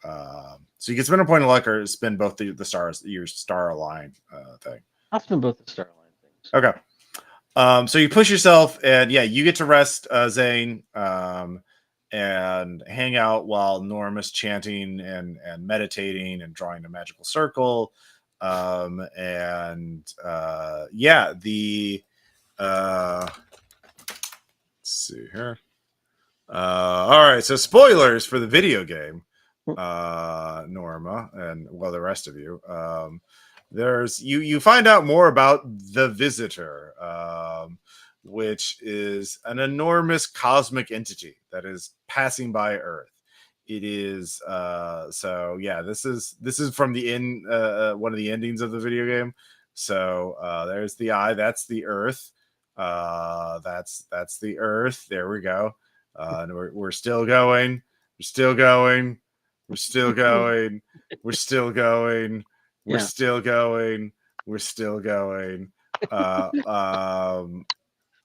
you can spend a point of luck or spend both the stars, your star align thing. I'll spend both the star align things. Okay. So you push yourself, and you get to rest, Zane, and hang out while Norma's chanting and meditating and drawing a magical circle. Let's see here. All right, so spoilers for the video game, Norma, and the rest of you. There's you find out more about the Visitor, which is an enormous cosmic entity that is passing by Earth. It is this is from the one of the endings of the video game. So there's the eye, that's the Earth. That's the Earth. There we go. And we're still going. We're still going. We're still going. We're still going. We're still going. We're still going.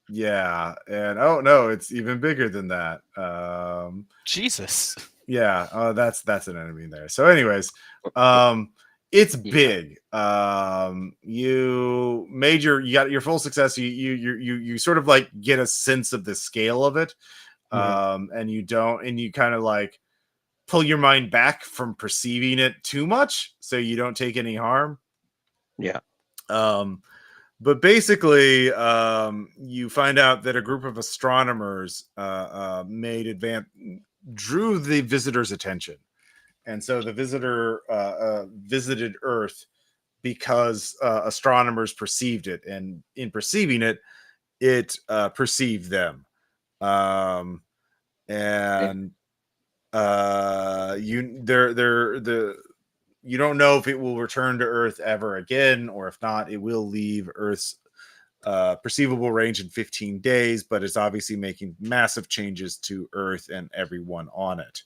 Yeah, and oh no, it's even bigger than that. Jesus. Yeah, that's an enemy there. So, anyways, it's big. You got your full success. You sort of like get a sense of the scale of it, and you kind of like pull your mind back from perceiving it too much, so you don't take any harm. Yeah. But basically, you find out that a group of astronomers drew the Visitor's attention. And so the Visitor visited Earth because astronomers perceived it. And in perceiving it, it perceived them. you don't know if it will return to Earth ever again, or if not, it will leave Earth's perceivable range in 15 days, but it's obviously making massive changes to Earth and everyone on it.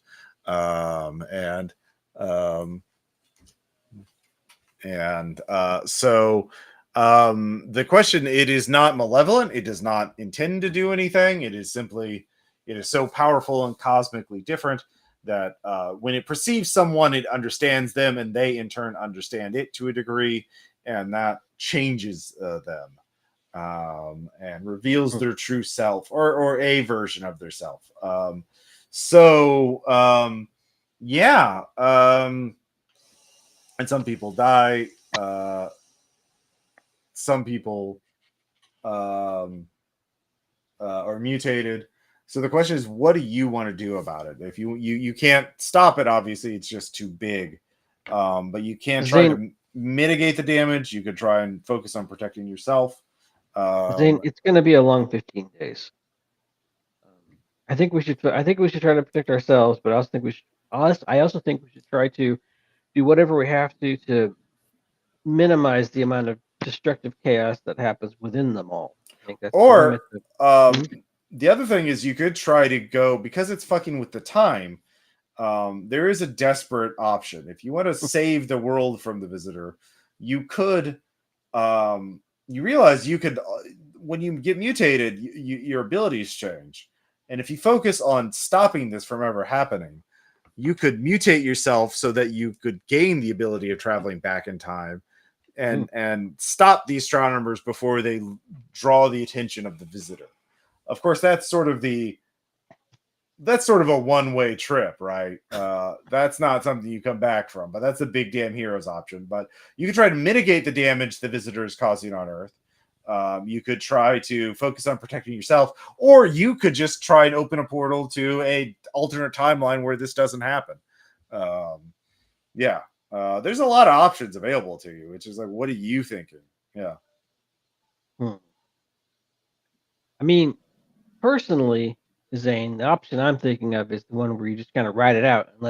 So the question, it is not malevolent. It does not intend to do anything. It is simply, it is so powerful and cosmically different that when it perceives someone, it understands them, and they in turn understand it to a degree, and that changes them and reveals their true self, or a version of their self. Yeah. And some people die. Some people are mutated. So the question is, what do you want to do about it? If you can't stop it, obviously it's just too big. But you can't try to mitigate the damage. You could try and focus on protecting yourself. Zane, it's going to be a long 15 days. I think we should try to protect ourselves, but I also think we should. I also think we should try to do whatever we have to minimize the amount of destructive chaos that happens within them all. I think that's or the other thing is, you could try to go, because it's fucking with the time. There is a desperate option. If you want to save the world from the visitor, you could. You realize you could, when you get mutated, your abilities change, and if you focus on stopping this from ever happening, you could mutate yourself so that you could gain the ability of traveling back in time and stop the astronomers before they draw the attention of the visitor. Of course, that's sort of a one-way trip, right? That's not something you come back from, but that's a big damn heroes option. But you can try to mitigate the damage the visitor is causing on Earth. You could try to focus on protecting yourself, or you could just try and open a portal to a alternate timeline where this doesn't happen. There's a lot of options available to you, which is like, what are you thinking? Yeah. I mean, personally, Zane, the option I'm thinking of is the one where you just kind of ride it out and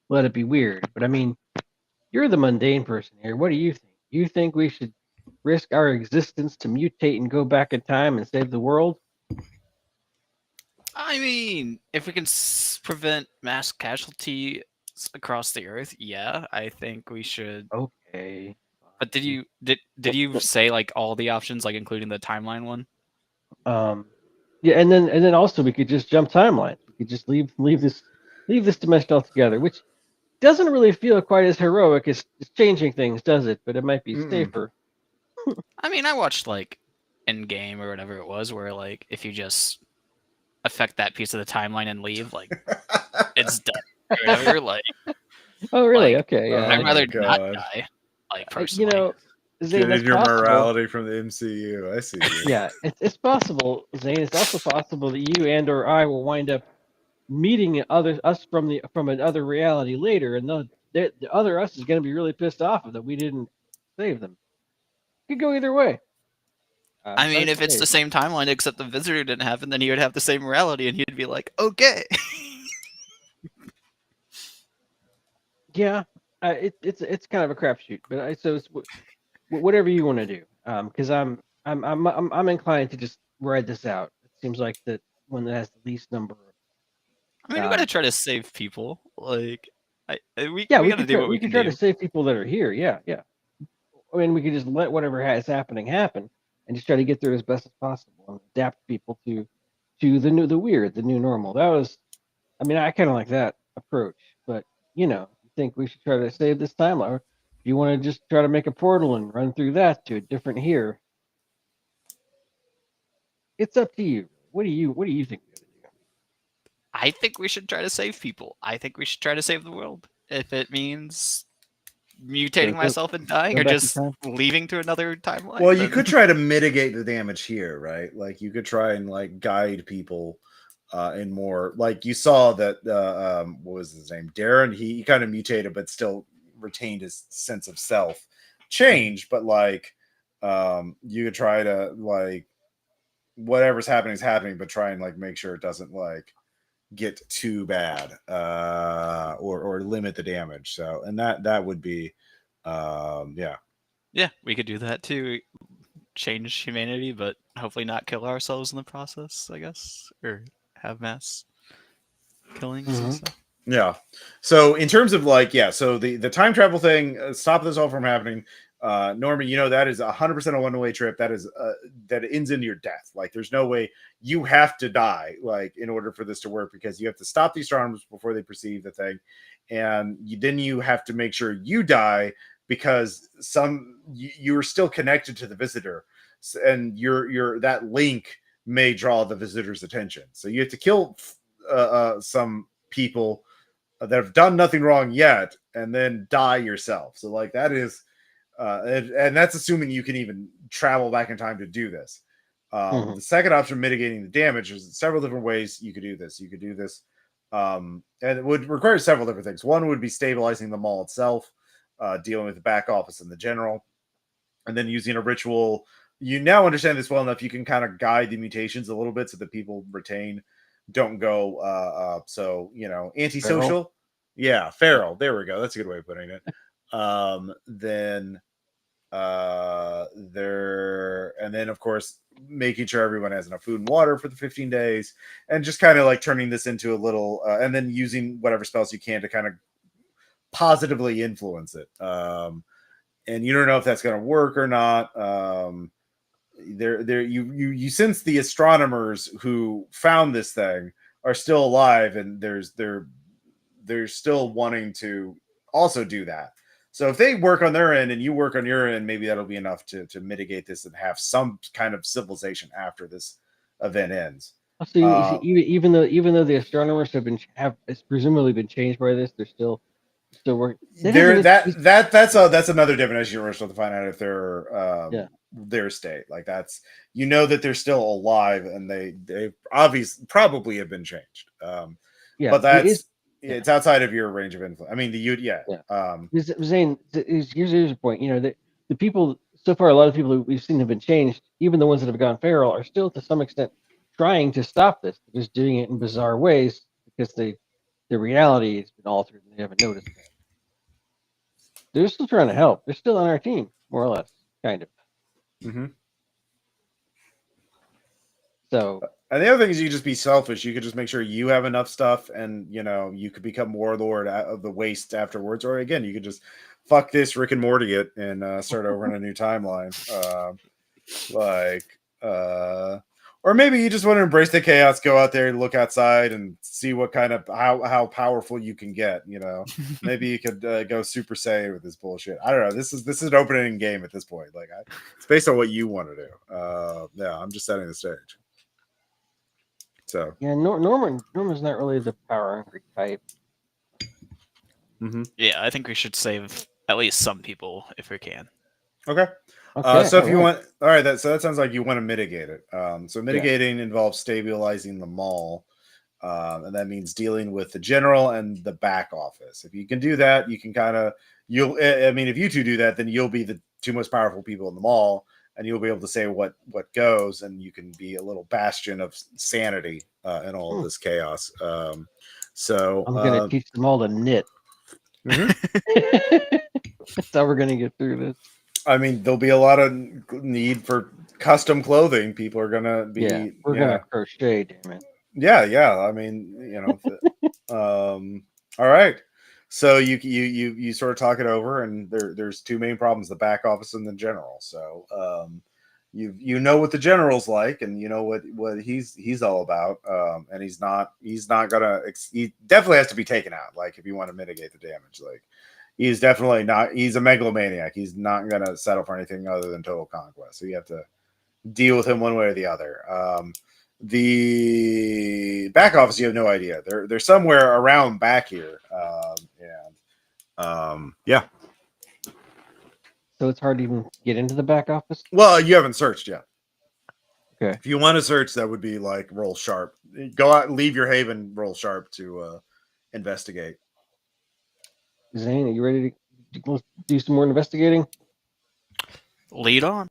let it be weird. But I mean, you're the mundane person here. What do you think? You think we should risk our existence to mutate and go back in time and save the world? I mean, if we can prevent mass casualty across the Earth, yeah, I think we should. Okay. But did you say like all the options, like including the timeline one? Yeah, and then also we could just jump timelines. We could just leave this dimension altogether, which doesn't really feel quite as heroic as changing things, does it? But it might be safer. I mean, I watched like Endgame or whatever it was, where like if you just affect that piece of the timeline and leave, like it's done or whatever. Like, oh really? Like, Okay, yeah. I'd rather not die. Like personally, Zane, get in your possible. morality from the MCU. I see you. Yeah, it's possible, Zane. It's also possible that you and or I will wind up meeting us from another reality later, and the other us is going to be really pissed off that we didn't save them. It could go either way. I mean, if it's the same timeline except the visitor didn't happen, then he would have the same morality, and he'd be like, okay. Yeah, it's kind of a crapshoot, but so it's whatever you want to do. Because I'm inclined to just ride this out. It seems like the one that has the least number of. I mean, we gotta try to save people. Like, we could do what we could can try do. to save people that are here. Yeah. I mean, we could just let whatever is happening happen, and just try to get there as best as possible and adapt people to the new normal. That was, I mean, I kind of like that approach. But you think we should try to save this timeline? If you want to just try to make a portal and run through that to a different here, it's up to you. What do you think we ought to do? I think we should try to save people. I think we should try to save the world. If it means mutating myself and dying, or just leaving to another timeline. Well, you could try to mitigate the damage here, right? Like you could try and like guide people in more, like you saw that what was his name? Darren, he kind of mutated but still retained his sense of self. Change, but like you could try to like whatever's happening is happening, but try and like make sure it doesn't like get too bad, or limit the damage. So, and that would be, yeah. Yeah, we could do that too. Change humanity, but hopefully not kill ourselves in the process, I guess, or have mass killings and stuff. Yeah. So in terms of like, yeah, so the time travel thing, stop this all from happening. Norman, that is 100% a one-way trip. That is that ends in your death. Like, there's no way. You have to die, like, in order for this to work, because you have to stop these astronomers before they perceive the thing, and then you have to make sure you die, because you are still connected to the visitor, and your that link may draw the visitor's attention. So you have to kill some people that have done nothing wrong yet, and then die yourself. So like, that is, and that's assuming you can even travel back in time to do this. The second option, mitigating the damage, there's several different ways you could do this. You could do this, and it would require several different things. One would be stabilizing the mall itself, dealing with the back office and the general, and then using a ritual. You now understand this well enough. You can kind of guide the mutations a little bit so that people don't go so antisocial. Feral? Yeah, feral. There we go. That's a good way of putting it. Then there, and then of course making sure everyone has enough food and water for the 15 days, and just kind of like turning this into a little, and then using whatever spells you can to kind of positively influence it. And you don't know if that's going to work or not. You sense the astronomers who found this thing are still alive, and they're still wanting to also do that. So if they work on their end and you work on your end, maybe that'll be enough to mitigate this and have some kind of civilization after this event ends. So you see, even though the astronomers have presumably been changed by this, they're still working. That's another divination universal to find out if they're their state. Like, that's, that they're still alive, and they obviously probably have been changed. But that's it's outside of your range of influence. I mean, Zane, here's the point. The people so far, a lot of people we've seen have been changed. Even the ones that have gone feral are still, to some extent, trying to stop this. They're just doing it in bizarre ways because the reality has been altered and they haven't noticed that. They're still trying to help. They're still on our team, more or less, kind of. Mm-hmm. So, and the other thing is, you just be selfish. You could just make sure you have enough stuff, and you could become warlord of the waste afterwards. Or again, you could just fuck this, Rick and Morty it, and start over in a new timeline. Or maybe you just want to embrace the chaos, go out there and look outside and see what kind of how powerful you can get. Maybe you could go Super Saiyan with this bullshit. I don't know. This is an open-ending game at this point. Like, it's based on what you want to do. Yeah, I'm just setting the stage. So yeah, Norman's not really the power hungry type. Mm-hmm. Yeah, I think we should save at least some people if we can. Okay. So if you want, all right, so that sounds like you want to mitigate it. So mitigating involves stabilizing the mall, and that means dealing with the general and the back office. If you can do that, you can if you two do that, then you'll be the two most powerful people in the mall, and you'll be able to say what goes, and you can be a little bastion of sanity in all of this chaos. So I'm gonna teach them all to knit. Mm-hmm. That's how we're gonna get through this. I mean, there'll be a lot of need for custom clothing. People are gonna be. Yeah, we're gonna crochet. Damn it. Yeah. I mean, all right. So you sort of talk it over, and there's two main problems: the back office and the general. So you know what the general's like, and you know what he's all about. And he's not gonna. He definitely has to be taken out. Like, if you want to mitigate the damage, like. He's definitely not. He's a megalomaniac. He's not going to settle for anything other than total conquest. So you have to deal with him one way or the other. The back office, you have no idea. They're somewhere around back here. Yeah. So it's hard to even get into the back office? Well, you haven't searched yet. Okay. If you want to search, that would be like roll sharp. Go out, leave your haven, roll sharp to investigate. Zane, are you ready to do some more investigating? Lead on.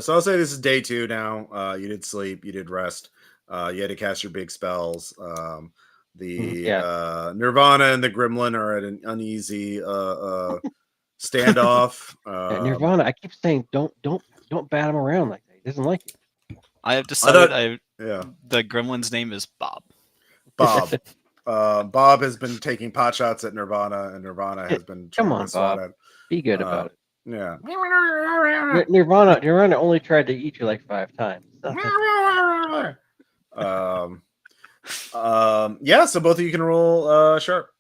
So I'll say this is day 2 now. You did sleep, you did rest. You had to cast your big spells. The Nirvana and the Gremlin are at an uneasy standoff. Nirvana, I keep saying don't bat him around like that. He doesn't like it. I have decided yeah. The gremlin's name is Bob. Bob. Bob has been taking pot shots at Nirvana, and Nirvana has been trying to swat at. Be good about it. Yeah. Nirvana only tried to eat you like 5 times. Yeah, so both of you can roll sharp.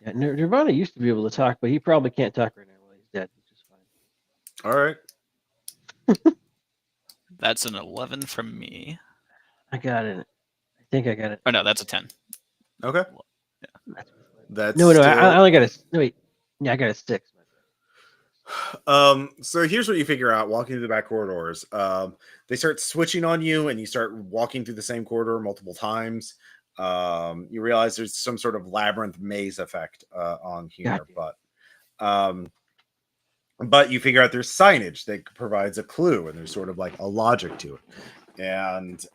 Yeah, Nirvana used to be able to talk, but he probably can't talk right now while he's dead, which is fine. All right. That's an 11 from me. I got it. I think I got it. Oh no, that's a 10. Okay. Yeah. That's no. still... I only got a no. Wait. Yeah, I got a 6. So here's what you figure out walking through the back corridors. They start switching on you, and you start walking through the same corridor multiple times. You realize there's some sort of labyrinth maze effect on here, but you figure out there's signage that provides a clue, and there's sort of like a logic to it. And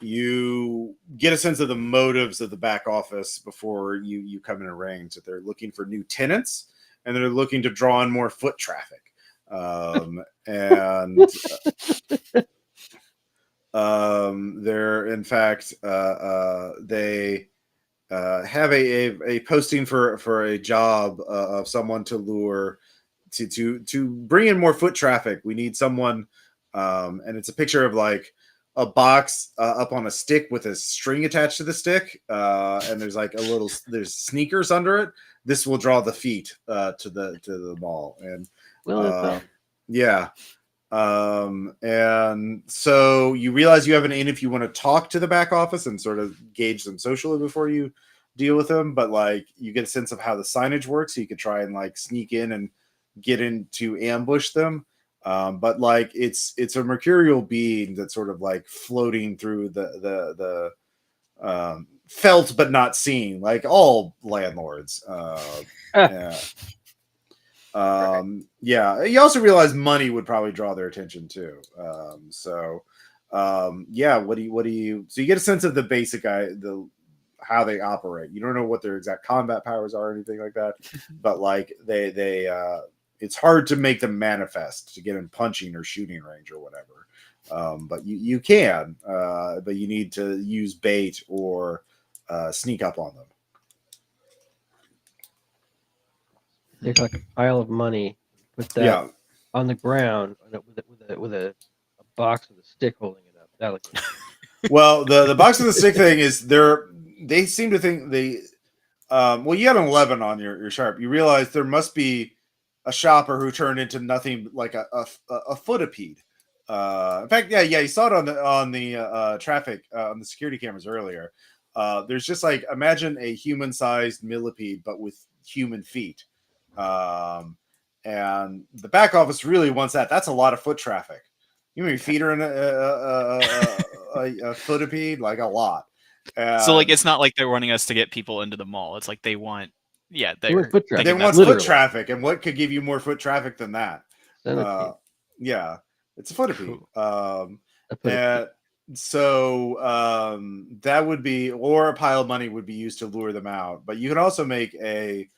you get a sense of the motives of the back office before you come in range, that they're looking for new tenants, and they're looking to draw in more foot traffic. They're in fact they have a posting for a job of someone to lure to bring in more foot traffic. We need someone, and it's a picture of like a box up on a stick with a string attached to the stick, and there's like there's sneakers under it. This will draw the feet to the mall, and yeah. And so you realize you have an in if you want to talk to the back office and sort of gauge them socially before you deal with them, but like you get a sense of how the signage works, so you could try and like sneak in and get in to ambush them. But like it's a mercurial being that's sort of like floating through the felt but not seen, like all landlords. Yeah. Yeah, you also realize money would probably draw their attention too. Yeah, what do you so you get a sense of the basic how they operate. You don't know what their exact combat powers are or anything like that, but like they it's hard to make them manifest to get in punching or shooting range or whatever. But you can, but you need to use bait or sneak up on them. There's like a pile of money. Put that on the ground with a box with a stick holding it up. That'll get it. Well, the box with the stick thing is they seem to think well, you had an 11 on your sharp. You realize there must be a shopper who turned into nothing like a footipede. In fact, yeah, you saw it on the traffic on the security cameras earlier. There's just like, imagine a human-sized millipede but with human feet. And the back office really wants that. That's a lot of foot traffic. You mean feet are in a footipede? Like a lot. So like it's not like they're wanting us to get people into the mall. It's like they want foot traffic. They want foot traffic, and what could give you more foot traffic than that? Yeah, it's a footipede. So that would be, or a pile of money would be used to lure them out. But you can also make a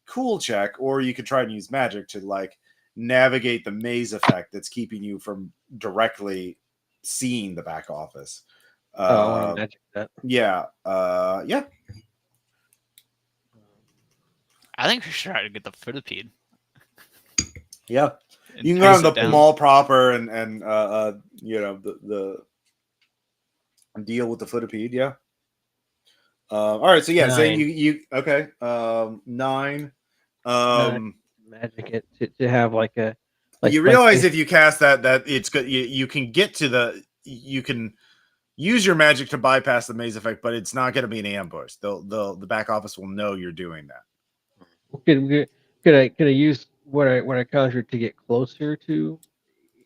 cool check, or you could try and use magic to like navigate the maze effect that's keeping you from directly seeing the back office. I want to magic that. Yeah. Yeah. I think we should try to get the footipede. Yeah. You can go on the mall proper and you know, the deal with the footipede. Yeah. All right. So yeah, 9. So you okay. 9. Magic it to have like a. You realize if you cast that it's good. You can get to you can use your magic to bypass the maze effect, but it's not going to be an ambush. The back office will know you're doing that. Could I use what I conjured to get closer to?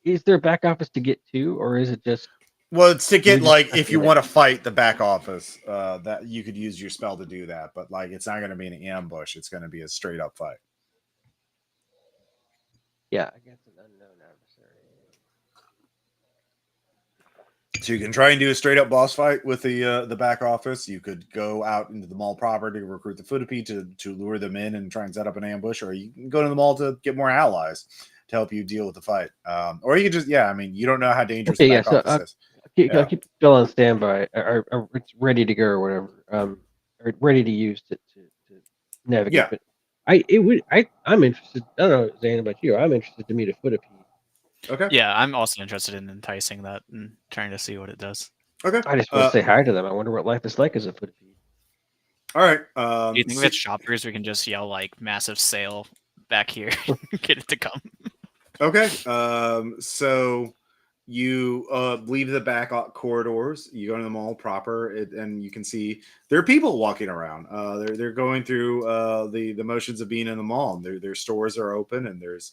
Is there a back office to get to, or is it just? Well, it's to get like if you want to fight the back office, that you could use your spell to do that, but like it's not going to be an ambush. It's going to be a straight up fight. Yeah, against an unknown adversary. So you can try and do a straight up boss fight with the back office. You could go out into the mall proper to recruit the Futapede to lure them in and try and set up an ambush, or you can go to the mall to get more allies to help you deal with the fight. Or you could just you don't know how dangerous the back office is. I'll keep Bill on standby, or it's ready to go or whatever. Or ready to use to navigate. Yeah. But I'm interested. I don't know, Zane, about you. I'm interested to meet a Futapede. Okay. Yeah, I'm also interested in enticing that and trying to see what it does. Okay. I just want to say hi to them. I wonder what life is like as a Futapede. All right. Do you think we have shoppers we can just yell like massive sale back here, get it to come? Okay. So you leave the back corridors. You go to the mall proper, and you can see there are people walking around. They're going through the motions of being in the mall. Their stores are open, and there's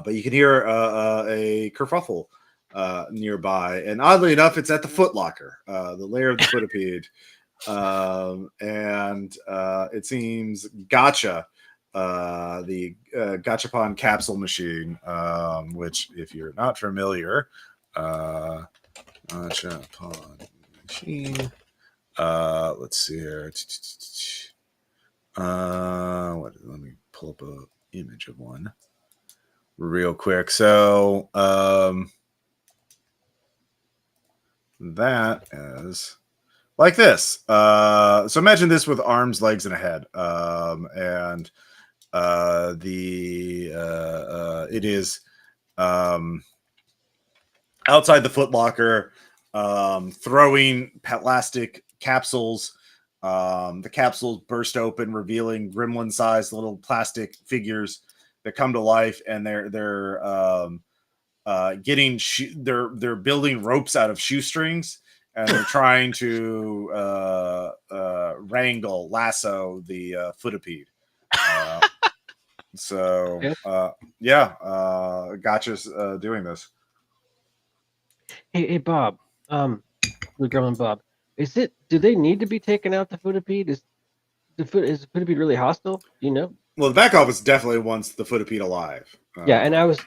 but you can hear a kerfuffle nearby. And oddly enough, it's at the Foot Locker, the lair of the Futapede. And it seems Gotcha, the Gachapon capsule machine, which, if you're not familiar, Gachapon machine. Let's see here. Let me pull up a image of one real quick. So that is like this. So imagine this with arms, legs, and a head. And it is outside the Foot Locker, throwing plastic capsules. The capsules burst open, revealing gremlin-sized little plastic figures that come to life, and they're getting they're building ropes out of shoestrings, and they're trying to lasso the Futapede. Gotcha's doing this. Hey, Bob. The Gremlin Bob. Do they need to be taken out, the Futapede? Is the Futapede really hostile? Do you know? Well, the back office definitely wants the Futapede alive. Yeah, and I was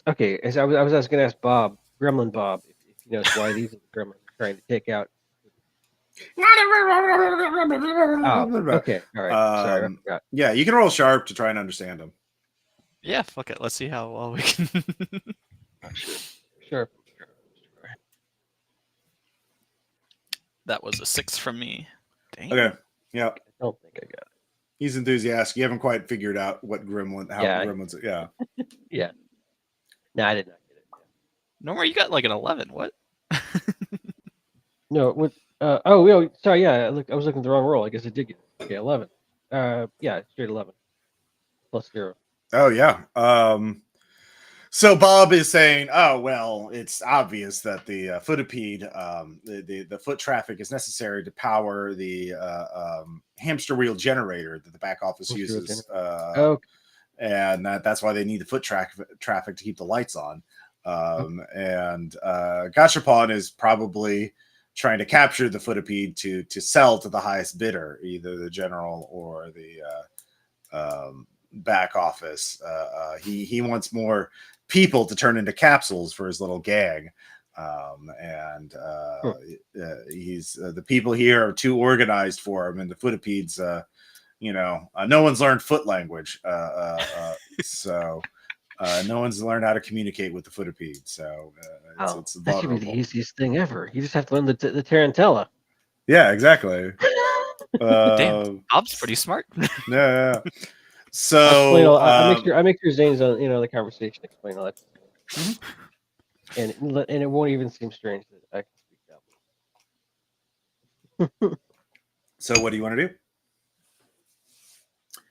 okay. As I was going to ask Bob, Gremlin Bob, if he knows why these gremlins are trying to take out. Oh, okay, all right. Sorry, I forgot. Yeah, you can roll sharp to try and understand them. Yeah, fuck it. Let's see how well we can. Sure. That was a 6 from me. Dang. Okay. Yeah. I don't think I got it. He's enthusiastic. You haven't quite figured out what gremlins. Yeah. Yeah. No, I did not get it. No more. You got like an 11. What? No. What? Sorry. Yeah. I was looking at the wrong roll. I guess I did get it. Okay, 11. Yeah, straight 11 plus 0. Oh yeah. So Bob is saying, "Oh well, it's obvious that the Futapede, the foot traffic is necessary to power the hamster wheel generator that the back office uses, and that's why they need the foot traffic to keep the lights on. And Gachapon is probably trying to capture the Futapede to sell to the highest bidder, either the general or the back office. He wants more people to turn into capsules for his little gang, he's the people here are too organized for him, and the Futapedes, no one's learned foot language, so no one's learned how to communicate with the Futapede. So it's that should be the easiest thing ever. You just have to learn the Tarantella. Yeah, exactly. Damn, Bob's pretty smart. Yeah. So I make sure Zane's on the conversation. Explain all that, and it won't even seem strange that I can speak that. So what do you want to do?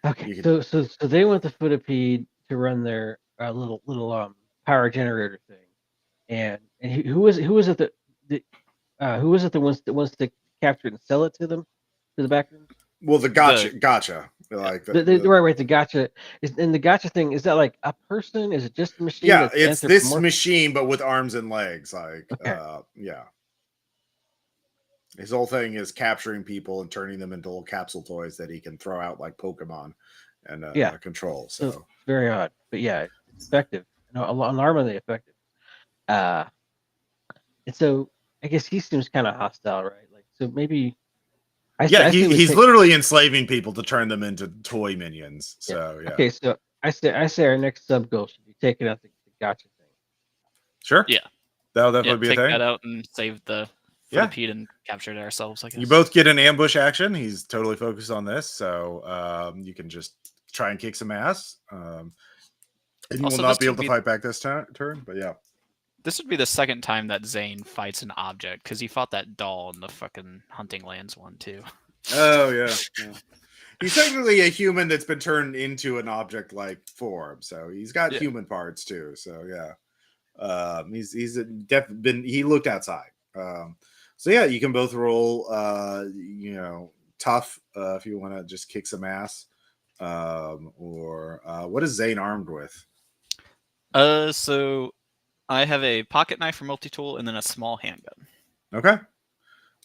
Okay, so they want the Futapede to run their little power generator thing, and who was it that wants to capture it and sell it to them, to the back room? Well, the gotcha. Like the right, the gotcha is, and the gotcha thing, is that like a person? Is it just a machine? Yeah, it's this machine, but with arms and legs. Like, yeah. His whole thing is capturing people and turning them into little capsule toys that he can throw out like Pokemon and control. So it's very odd, but yeah, it's effective. Alarmingly effective. And so I guess he seems kind of hostile, right? Like, so maybe I Yeah, say we he's take. literally enslaving people to turn them into toy minions. Yeah. So yeah, Okay, so I say our next sub goal should be taking out the gotcha thing. sure, Yeah. that'll Yeah, definitely be a take thing. that out and save the Yeah. Footipede and capture it ourselves, I guess. You both get an ambush action. He's totally focused on this, so you can just try and kick some ass. And you will Also, not this be able would to be fight back this turn. But yeah, this would be the second time that Zane fights an object, because he fought that doll in the fucking Hunting Lands one too. oh yeah. He's technically a human that's been turned into an object-like form, so he's got Yeah. human parts too. So yeah, he's been he looked outside. So yeah, you can both roll. Tough if you want to just kick some ass. Or what is Zane armed with? So I have a pocket knife for multi-tool and then a small handgun. Okay.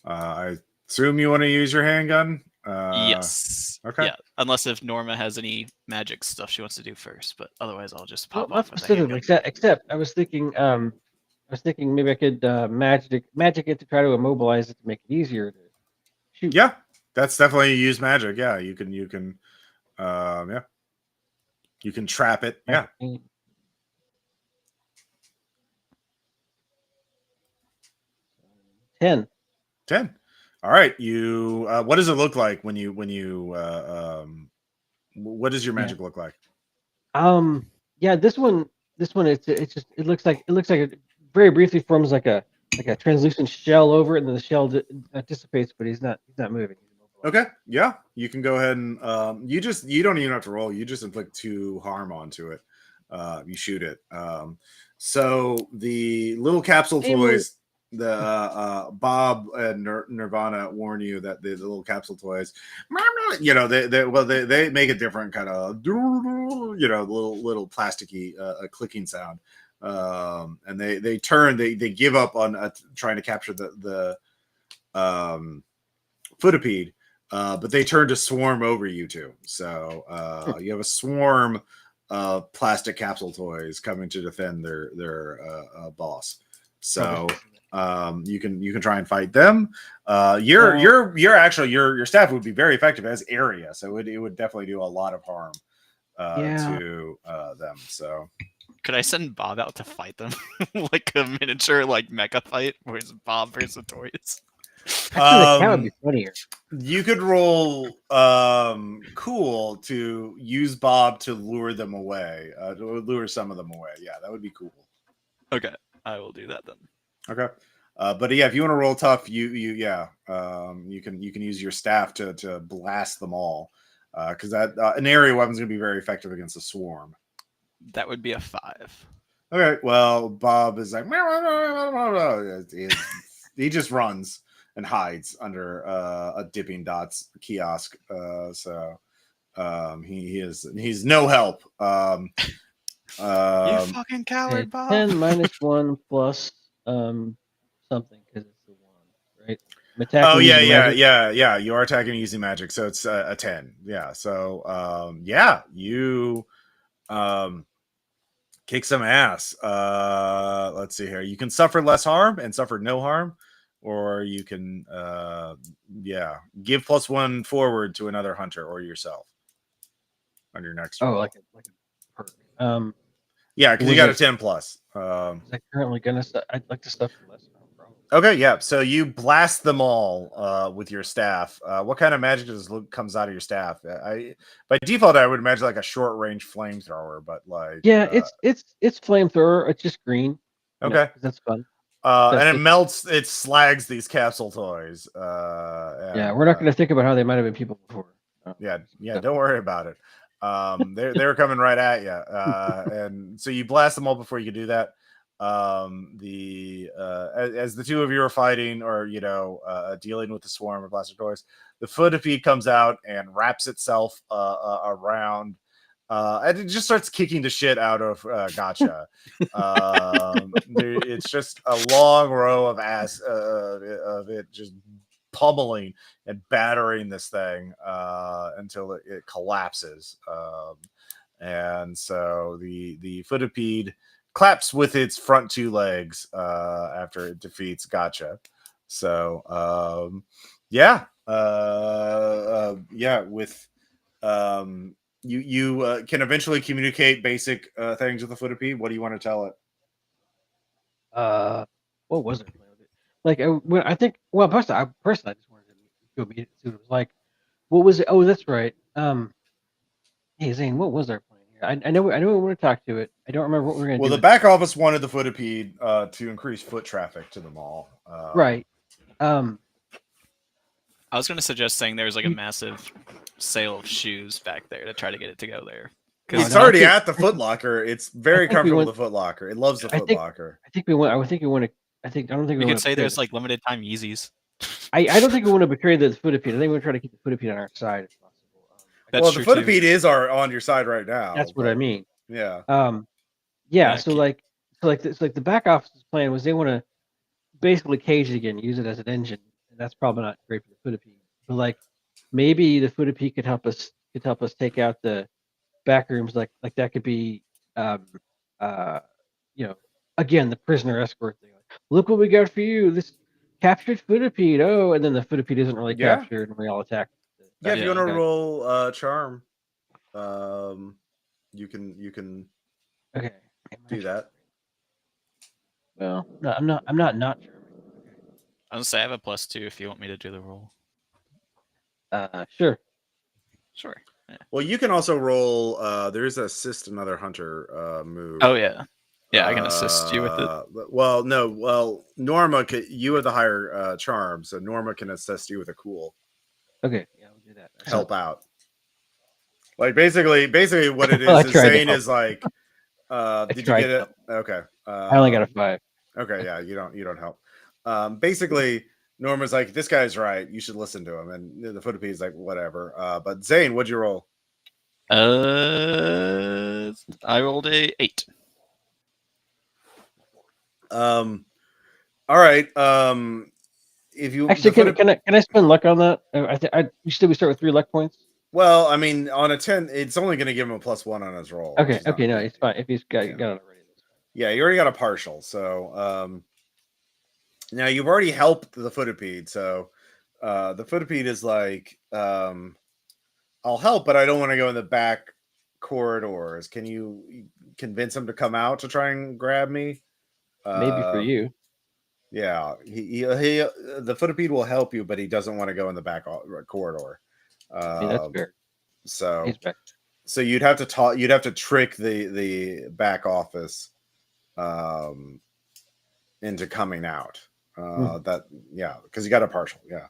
I assume you want to use your handgun. Yes. Okay. Yeah. Unless if Norma has any magic stuff she wants to do first, but otherwise I'll just Well, pop not off with a handgun. specifically, except I was thinking maybe I could magic it to try to immobilize it to make it easier to shoot. Yeah, that's definitely use magic. Yeah, you can yeah, you can trap it. Yeah. 10. 10. All right. You what does it look like when you what does your Yeah. magic look like? Yeah, this one it's just it looks like it very briefly forms like a translucent shell over it, and then the shell dissipates, but he's not moving. He's immobilized. Okay. Yeah, you can go ahead and you don't even have to roll. You just inflict 2 harm onto it. You shoot it. So the little capsule toys, the Bob and Nirvana warn you that the little capsule toys, they make a different kind of little plasticky clicking sound. And they give up on trying to capture the Footipede. But they turn to swarm over you two. So you have a swarm of plastic capsule toys coming to defend their boss. So you can try and fight them. Your staff would be very effective as area, so it would definitely do a lot of harm to them. So could I send Bob out to fight them, like a miniature mecha fight, where it's Bob versus the toys? Actually, that would be funnier. You could roll cool to use Bob to lure them away, to lure some of them away. Yeah, that would be cool. Okay, I will do that then. Okay. But yeah, if you want to roll tough, you can use your staff to blast them all, because that an area weapon's going to be very effective against a swarm. That would be a 5. Okay, well, Bob is like he just runs and hides under a Dipping Dots kiosk. He's no help. You fucking coward, Bob. 10 minus 1 plus something because it's the 1, right? Oh yeah. You are attacking using magic, so it's a 10. Yeah. So you kick some ass. Let's see here. You can suffer less harm and suffer no harm, or you can give +1 forward to another hunter or yourself on your next roll. Like a perk. Yeah, because you got a 10+. Is that currently gonna? I'd like to suffer less harm, probably. Okay, yeah. So you blast them all with your staff. What kind of magic comes out of your staff? By default, I would imagine like a short range flamethrower, but it's flamethrower. It's just green. Okay, that's fun. And it melts. It slags these capsule toys. We're not going to think about how they might have been people before. Don't worry about it. They're coming right at you, and so you blast them all before you can do that. As the two of you are fighting or dealing with the swarm of plastic toys, the Footipede comes out and wraps itself around and it just starts kicking the shit out of Gotcha. It's just a long row of ass of it just pummeling and battering this thing until it collapses. And so the Footipede claps with its front two legs after it defeats Gotcha. So yeah, with you can eventually communicate basic things with the Footipede. What do you want to tell it? What was their plan with it? Like, I think, well, personally, I just wanted to go meet it, see what it was like. What was it? Oh, that's right. Hey Zane, what was our plan here? I know we want to talk to it. I don't remember what we were going to Well, do. the back office wanted the Footipede to increase foot traffic to the mall. Right. I was going to suggest saying there's like a massive sale of shoes back there to try to get it to go there. It's already at the Foot Locker. It's very comfortable. The Foot Locker. It loves the Foot Locker. I think we want. I think we want to. I don't think we could say there's like limited time Yeezys. I don't think we want to betray the Footipede. I think we're trying to keep the Footipede on our side if possible. Well, the Footipede is on your side right now. That's what I mean. Yeah. Yeah. So like the back office's plan was they want to basically cage it again, use it as an engine, and that's probably not great for the Footipede. But like maybe the Footipede could help us take out the back rooms. Like that could be again the prisoner escort thing. Like, look what we got for you. This captured Footipede. Oh, and then the Footipede isn't really captured, and we all attack. If you want to roll charm, you can okay do that. Well, no, I'm not charming. Okay. I was gonna say I have a +2 if you want me to do the roll. Sure. Yeah. Well, you can also roll. There's assist another hunter move. Oh yeah. Yeah, I can assist you with it. Well, no. Well, Norma, you have the higher charm, so Norma can assist you with a cool. Okay, yeah, I'll do that. Help out. Like basically, what it is Zane is like. Did you get it? Okay. I only got a 5. Okay, yeah, you don't help. Basically, Norma's like, this guy's right. You should listen to him, and the Footipede is like, whatever. But Zane, what'd you roll? I rolled a 8. All right. If you actually can I spend luck on that? We start with 3 luck points. Well, I mean, on a 10, it's only going to give him a +1 on his roll. Okay, no, it's fine if he's got it already. Yeah, you already got a partial. So now you've already helped the Footipede. So the Footipede is like, I'll help, but I don't want to go in the back corridors. Can you convince him to come out to try and grab me? Maybe for you. Yeah, he the Footipede will help you, but he doesn't want to go in the back corridor. That's fair. So you'd have to trick the back office into coming out. Because you got a partial. Yeah.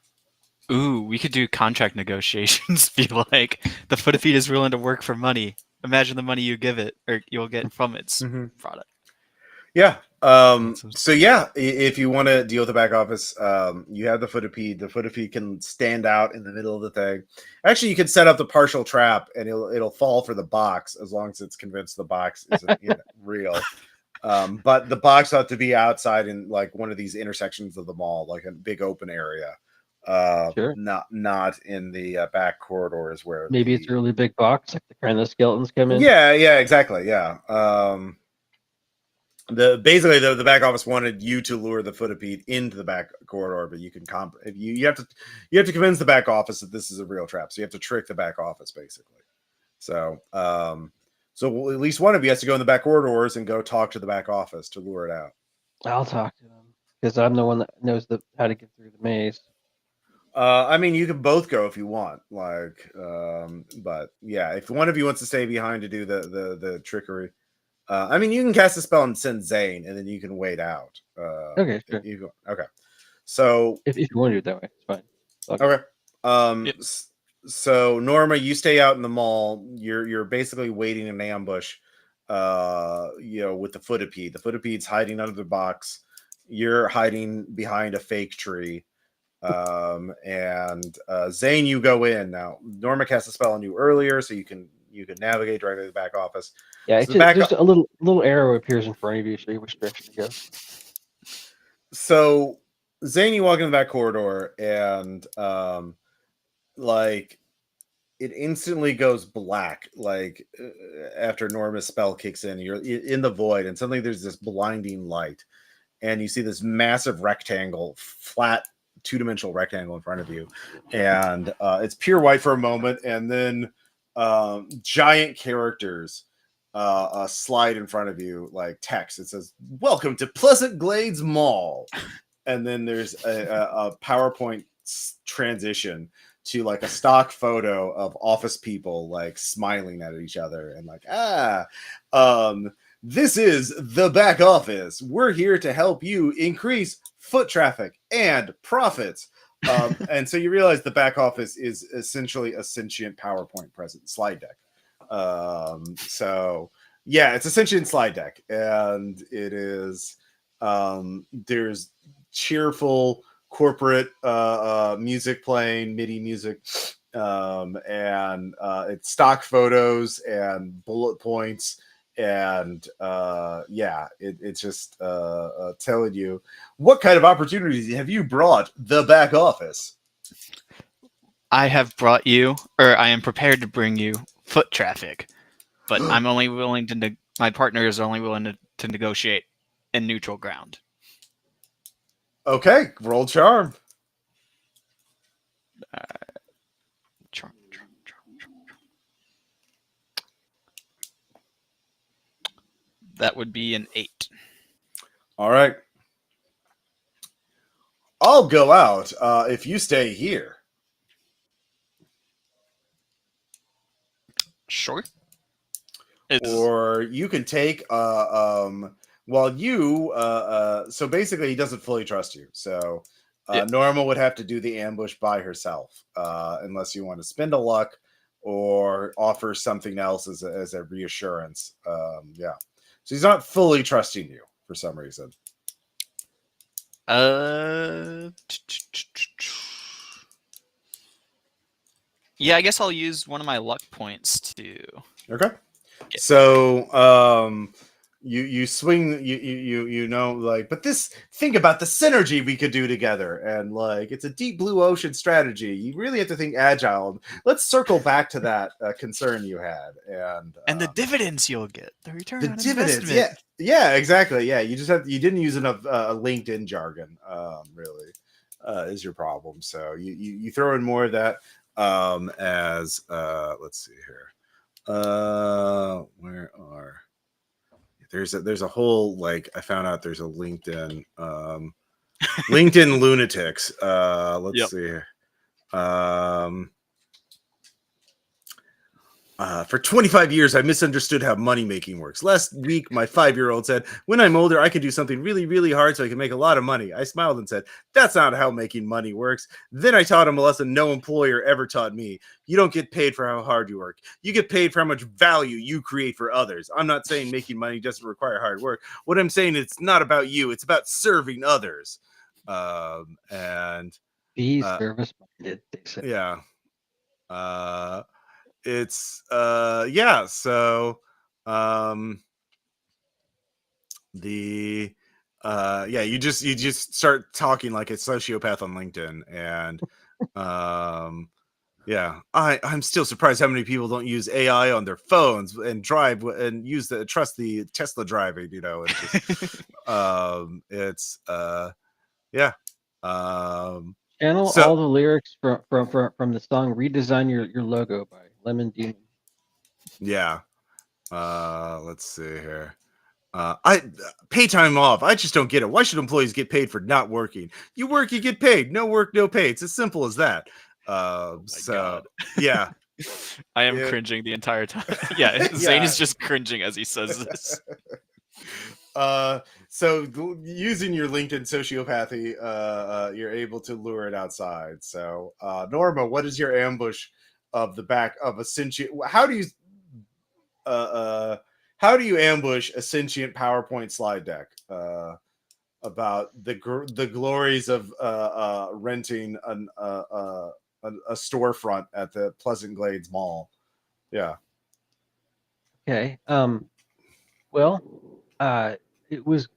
Ooh, we could do contract negotiations. Be like, the Footipede is willing to work for money. Imagine the money you give it, or you'll get from its product. Yeah. So yeah, if you want to deal with the back office, you have the Footipede. The Footipede can stand out in the middle of the thing. Actually, you can set up the partial trap, and it'll fall for the box as long as it's convinced the box isn't real. But the box ought to be outside in like one of these intersections of the mall, like a big open area. Sure. Not in the back corridors where maybe it's a really big box, like the kind of skeletons come in. Yeah, exactly. Yeah. The back office wanted you to lure the Footipede into the back corridor, but you can you have to convince the back office that this is a real trap. So you have to trick the back office basically. So so at least one of you has to go in the back corridors and go talk to the back office to lure it out. I'll talk to him because I'm the one that knows how to get through the maze. I mean, you can both go if you want, like, but yeah, if one of you wants to stay behind to do the trickery, I mean, you can cast a spell and send Zane, and then you can wait out. Okay, sure. Okay, so if you want to do it that way, it's fine. Okay. So Norma, you stay out in the mall. You're basically waiting in an ambush, with the Footipede. The Footipede's hiding under the box. You're hiding behind a fake tree. And Zane, you go in now. Norma cast a spell on you earlier, so you can navigate directly to the back office. Yeah, so just a little arrow appears in front of you, so you which direction to go. So Zane, you walk in the back corridor, and like it instantly goes black, like after Norma's spell kicks in. You're in the void, and suddenly there's this blinding light, and you see this massive rectangle, flat two-dimensional rectangle in front of you, and it's pure white for a moment, and then giant characters slide in front of you, like text. It says, "Welcome to Pleasant Glades Mall," and then there's a PowerPoint transition to like a stock photo of office people like smiling at each other and like, this is the back office. We're here to help you increase foot traffic and profits. And so you realize the back office is essentially a sentient PowerPoint present slide deck. So yeah, it's a sentient slide deck, and it is there's cheerful corporate music playing, MIDI music, and it's stock photos and bullet points, and it's just telling you what kind of opportunities have you brought the back office. I have brought you, or I am prepared to bring you, foot traffic, but I'm only willing to. My partner is only willing to negotiate in neutral ground. Okay, roll charm. Charm. That would be an 8. All right. I'll go out if you stay here. Sure. Or you can take well, you so basically he doesn't fully trust you. So Norma would have to do the ambush by herself, unless you want to spend a luck or offer something else as a reassurance. So he's not fully trusting you for some reason. Yeah, I guess I'll use one of my luck points to. Okay. So you swing, you know, like, but this, think about the synergy we could do together, and like it's a deep blue ocean strategy. You really have to think agile. Let's circle back to that concern you had, and the dividends you'll get, the return the on dividends. investment. Yeah, exactly. Yeah, you didn't use enough LinkedIn jargon. Really, is your problem. So you throw in more of that as let's see here. Where are there's a whole, like, I found out there's a LinkedIn LinkedIn lunatics. Let's see here. For 25 years, I misunderstood how money making works. Last week, my 5-year-old said, "When I'm older, I can do something really, really hard so I can make a lot of money." I smiled and said, "That's not how making money works." Then I taught him a lesson no employer ever taught me. You don't get paid for how hard you work. You get paid for how much value you create for others. I'm not saying making money doesn't require hard work. What I'm saying, it's not about you. It's about serving others. And be service minded, they say. Yeah. It's so the you just start talking like a sociopath on LinkedIn, and I'm still surprised how many people don't use AI on their phones and drive and trust the Tesla driving, you know. It's just, Channel all the lyrics from the song "Redesign Your Logo" by Lemon Demon. Yeah. Let's see here. I pay time off. I just don't get it. Why should employees get paid for not working? You work, you get paid. No work, no pay. It's as simple as that. God. Yeah. I am cringing the entire time. Yeah, Zane is just cringing as he says this. So using your LinkedIn sociopathy, you're able to lure it outside. So, Norma, what is your ambush of the back of a sentient? How do you ambush a sentient PowerPoint slide deck about the glories of renting a storefront at the Pleasant Glades Mall? Yeah. Okay. Well, it was.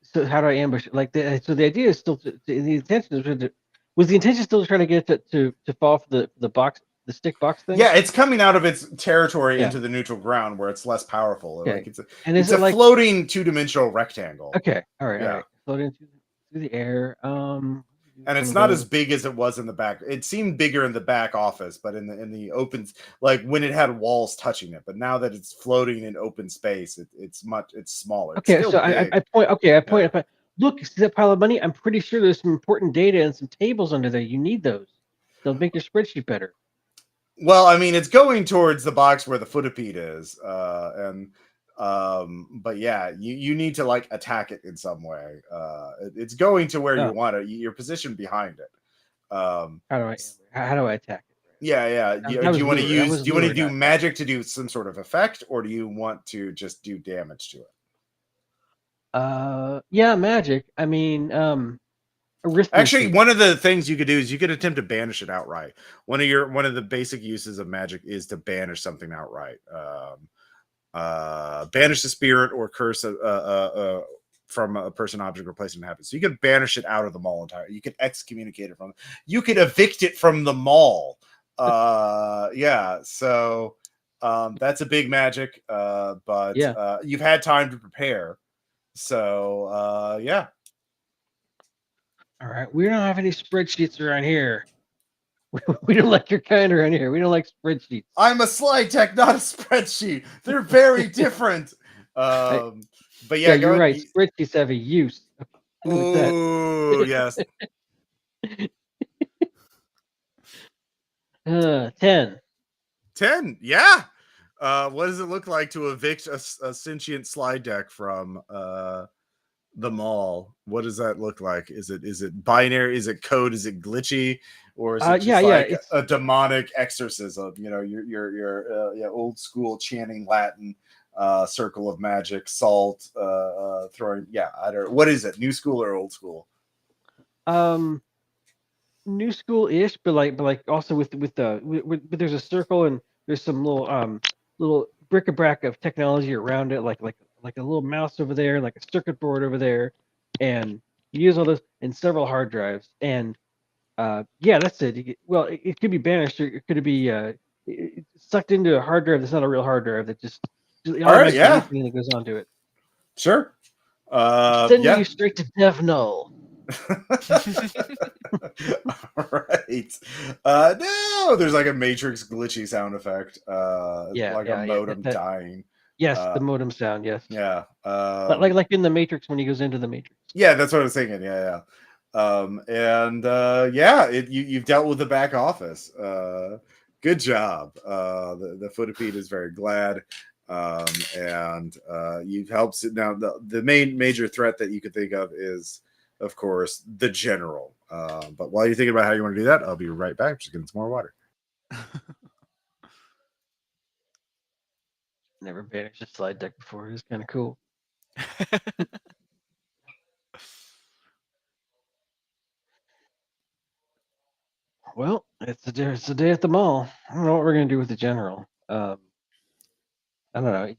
So how do I ambush it? Like so the idea is still the intention is was the intention still to try to get it to fall for the box the stick box thing? Yeah, it's coming out of its territory Yeah. into the neutral ground where it's less powerful. Okay. Like And it's is it a like floating 2-dimensional rectangle. okay? All right, Yeah. all right. Floating through the air. And it's not as big as it was in the back. It seemed bigger in the back office, but in the open, like when it had walls touching it. But now that it's floating in open space, it's smaller. It's Okay, still so big. I point. Okay, I point. Yeah. Look, see that pile of money? I'm pretty sure there's some important data and some tables under there. You need those. They'll make your spreadsheet better. Well, I mean, it's going towards the box where the footipede is, but yeah, you need to like attack it in some way. It's going to where you want it. You're positioned behind it. How do I attack it? Yeah. Do you want to do magic to do some sort of effect, or do you want to just do damage to it? Yeah, magic. I mean, actually, one of the things you could do is you could attempt to banish it outright. One of the basic uses of magic is to banish something outright. Banish the spirit or curse from a person, object, or place in habit. So you could banish it out of the mall entirely. You could excommunicate it from. You could evict it from the mall. Yeah. So that's a big magic. But you've had time to prepare. So yeah. All right. We don't have any spreadsheets around here. We don't like your kind around here. We don't like spreadsheets. I'm a slide tech, not a spreadsheet. They're very different. But yeah, you're right. Spreadsheets have a use. Oh yes. 10. 10. Yeah. What does it look like to evict a sentient slide deck from the mall? What does that look like? Is it binary? Is it code? Is it glitchy? Or is it just a demonic exorcism? You know, your old school chanting Latin, circle of magic, salt, throwing. Yeah, I don't. What is it? New school or old school? New school-ish, but like also with there's a circle and there's some little bric-a-brac of technology around it, like a little mouse over there, like a circuit board over there, and you use all those and several hard drives, and that's it. It could be banished, or it could be sucked into a hard drive that's not a real hard drive that just automatically anything that goes onto it. Sure. Sending you straight to Dev Null. Right. No, there's like a Matrix glitchy sound effect. Like a modem dying. Yes, the modem sound. Yes. Yeah. But like in the Matrix when he goes into the Matrix. Yeah, that's what I was thinking. Yeah. You've dealt with the back office. Good job. The footipede is very glad. You've helped. Now the main major threat that you could think of is, of course, the general. But while you're thinking about how you want to do that, I'll be right back. I'm just getting some more water. Never banished a slide deck before. It was kind of cool. Well, it's a day at the mall. I don't know what we're gonna do with the general. I don't know.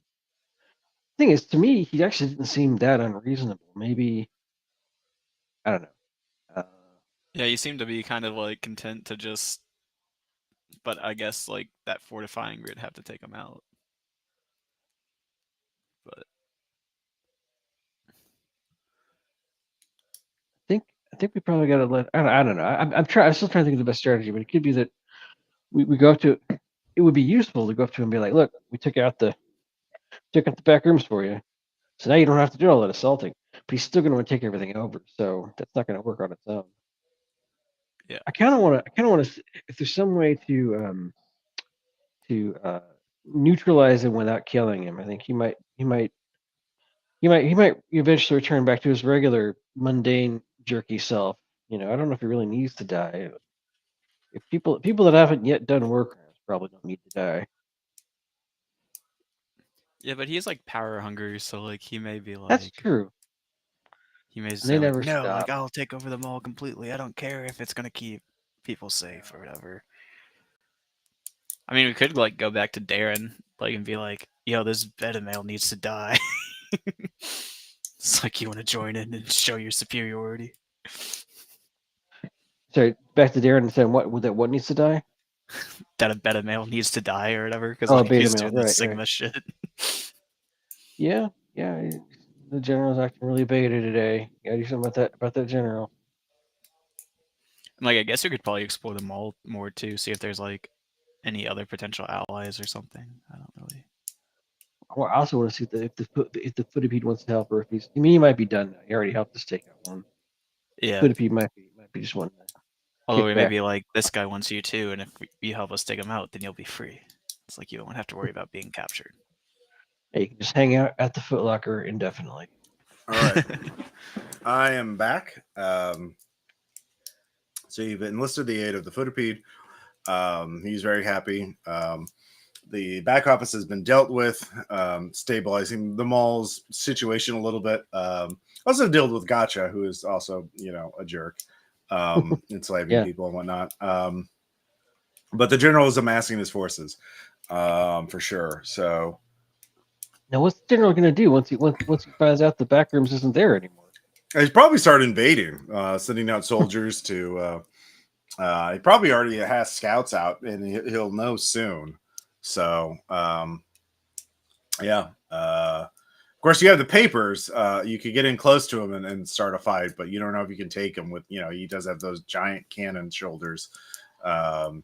Thing is, to me, he actually didn't seem that unreasonable. Maybe I don't know. Yeah, you seem to be kind of like content to just, but I guess like that fortifying grid have to take him out. But I think we probably got to let. I don't know. I'm still trying to think of the best strategy, but it could be that we go up to. It would be useful to go up to him and be like, "Look, we took out the back rooms for you, so now you don't have to do all that assaulting." But he's still going to want to take everything over, so that's not going to work on its own. Yeah, I kind of want to. If there's some way to neutralize him without killing him, I think he might eventually return back to his regular mundane jerky self. You know, I don't know if he really needs to die. If people that haven't yet done work probably don't need to die. Yeah, but he's like power hungry, so like he may be like. That's true. He may say like, no, like I'll take over the mall completely. I don't care if it's gonna keep people safe or whatever. I mean, we could like go back to Darren, like, and be like, "Yo, this beta male needs to die." It's like you want to join in and show your superiority. Sorry, back to Darren and saying what needs to die? that a beta male needs to die or whatever because Oh, like beta he's male, doing the right. Sigma shit. Yeah. The general's acting really beta today. Gotta do something about that general. Like I guess we could probably explore the mall more too, see if there's like any other potential allies or something. I don't really. Well, I also want to see if the Footipede wants to help, or if he's. I mean, he might be done now. He already helped us take out one. Yeah. Footipede might be just one. Although kick maybe back. like this guy wants you too, and if you help us take him out, then you'll be free. It's like you don't have to worry about being captured. Hey, you can just hang out at the Foot Locker indefinitely. All right. I am back. So you've enlisted the aid of the Footipede. He's very happy. The back office has been dealt with, stabilizing the mall's situation a little bit. Also dealt with Gotcha, who is also, a jerk, enslaving people and whatnot. But the general is amassing his forces, for sure. So now, what's the general going to do once he finds out the back rooms isn't there anymore? he's probably started invading, sending out soldiers to. He probably already has scouts out, and he'll know soon. So, yeah. Of course, you have the papers. You could get in close to him and start a fight, but you don't know if you can take him with. He does have those giant cannon shoulders, and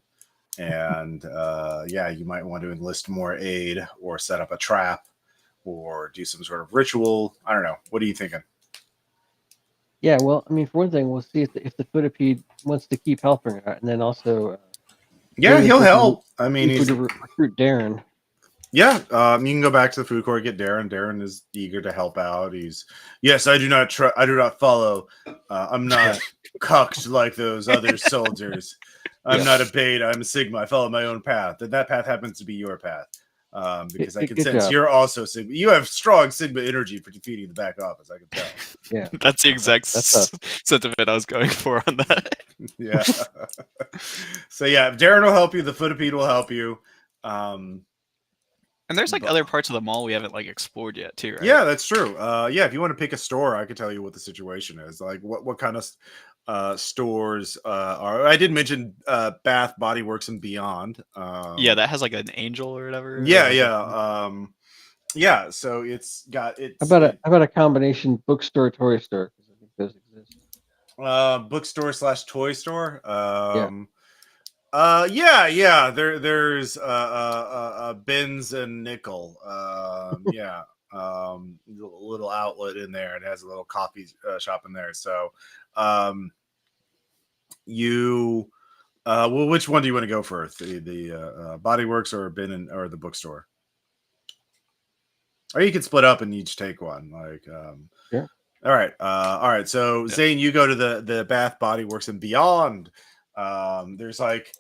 yeah, you might want to enlist more aid or set up a trap or do some sort of ritual. I don't know. What are you thinking? Yeah, well, I mean, for one thing, we'll see if the Footipede wants to keep helping her, and then also, Yeah, he'll help. I mean, he's to recruit Darren. Yeah, you can go back to the food court, get Darren. Darren is eager to help out. Yes, I do not follow. I'm not cucked like those other soldiers. I'm not a beta. I'm a Sigma. I follow my own path, and that path happens to be your path. Because I can sense you're also Sigma. You have strong Sigma energy for defeating the back office. I can tell. Yeah, that's the exact sentiment I was going for on that. Yeah. So yeah, Darren will help you. The Footipede will help you. And there's like other parts of the mall we haven't like explored yet too, right? Yeah, that's true. Yeah, if you want to pick a store, I can tell you what the situation is. Like what kind of stores are. I did mention Bath Body Works and Beyond. Yeah, that has like an angel or whatever. Yeah, yeah. Yeah, so it's got How about a combination bookstore toy store? Because I think those exist. Bookstore / toy store. Yeah. Yeah. There's Ben's and Nickel. Yeah. Little outlet in there. It has a little coffee shop in there. So, you, well, which one do you want to go first? The Body Works or Ben or the bookstore? Or you could split up and each take one. Like, yeah. All right. So Zane, you go to the Bath Body Works and Beyond. There's like.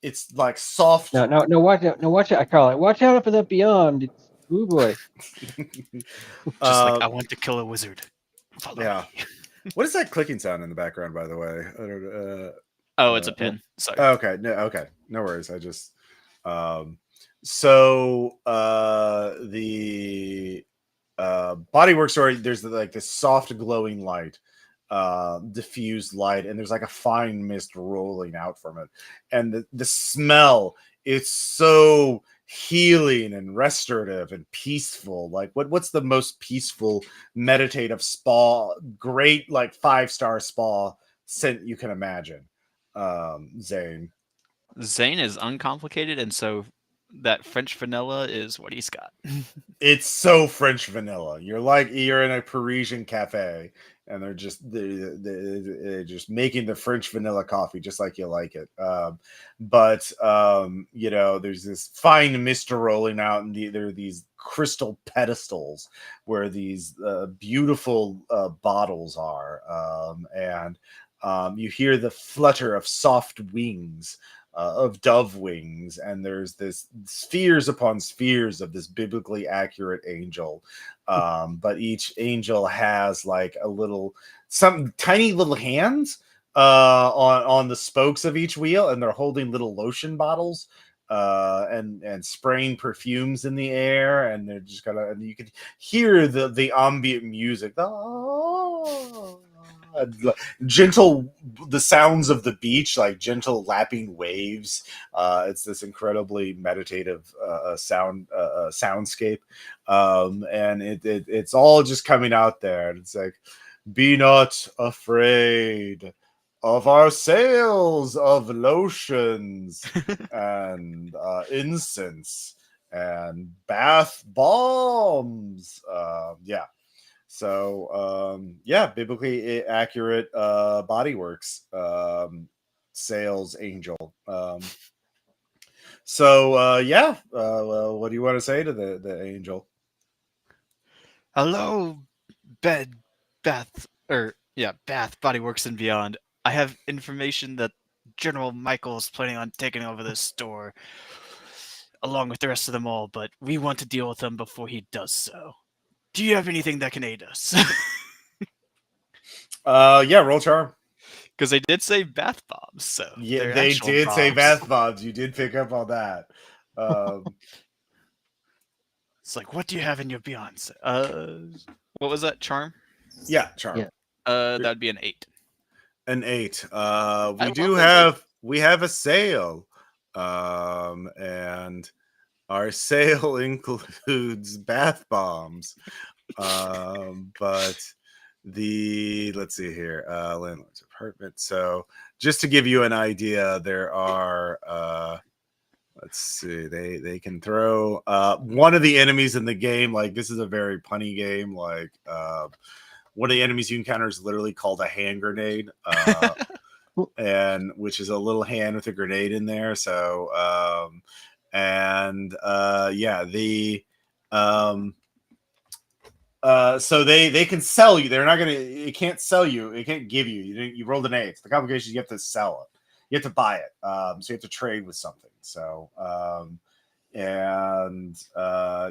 It's like soft. No, watch out. No, watch out. I call it. Watch out for that Beyond. It's, ooh boy. Just like, I want to kill a wizard. Follow me. What is that clicking sound in the background, by the way? I don't, it's a pin. Sorry. Okay. No worries. I just, so the Bodyworks story, there's like this soft glowing light, diffused light, and there's like a fine mist rolling out from it, and the smell, it's so healing and restorative and peaceful. Like what's the most peaceful meditative spa, great like 5-star spa scent you can imagine? Zane is uncomplicated, and so that French vanilla is what he's got. It's so French vanilla. You're in a Parisian cafe, and they're just making the French vanilla coffee just like you like it. But there's this fine mist rolling out, and there are these crystal pedestals where these beautiful bottles are, and you hear the flutter of soft wings. Of dove wings, and there's this spheres upon spheres of this biblically accurate angel, but each angel has like some tiny little hands on the spokes of each wheel, and they're holding little lotion bottles and spraying perfumes in the air, and they're just and you could hear the ambient music gentle, the sounds of the beach, like gentle lapping waves. It's this incredibly meditative soundscape, and it's all just coming out there. And it's like, be not afraid of our sales of lotions and incense and bath bombs. Yeah. So biblically accurate bodyworks sales angel. Well, what do you want to say to the angel? Hello, Bath Body Works and Beyond. I have information that General Michael is planning on taking over this store along with the rest of them all, but we want to deal with him before he does so. Do you have anything that can aid us? Roll charm. Because they did say bath bombs, so Yeah, they're they actual did say bombs. bath bombs. You did pick up on that. It's like, what do you have in your Beyonce? What was that? Charm? Yeah, charm. Yeah. That'd be an 8. An 8. I We have a sale. And our sale includes bath bombs. But let's see here, landlord's apartment. So just to give you an idea, there are let's see, they can throw one of the enemies in the game, like this is a very punny game, like one of the enemies you encounter is literally called a hand grenade, and which is a little hand with a grenade in there. So so they can sell you. They're not gonna. It can't sell you. It can't give you. You rolled an 8. The complication is you have to sell it. You have to buy it. So you have to trade with something. So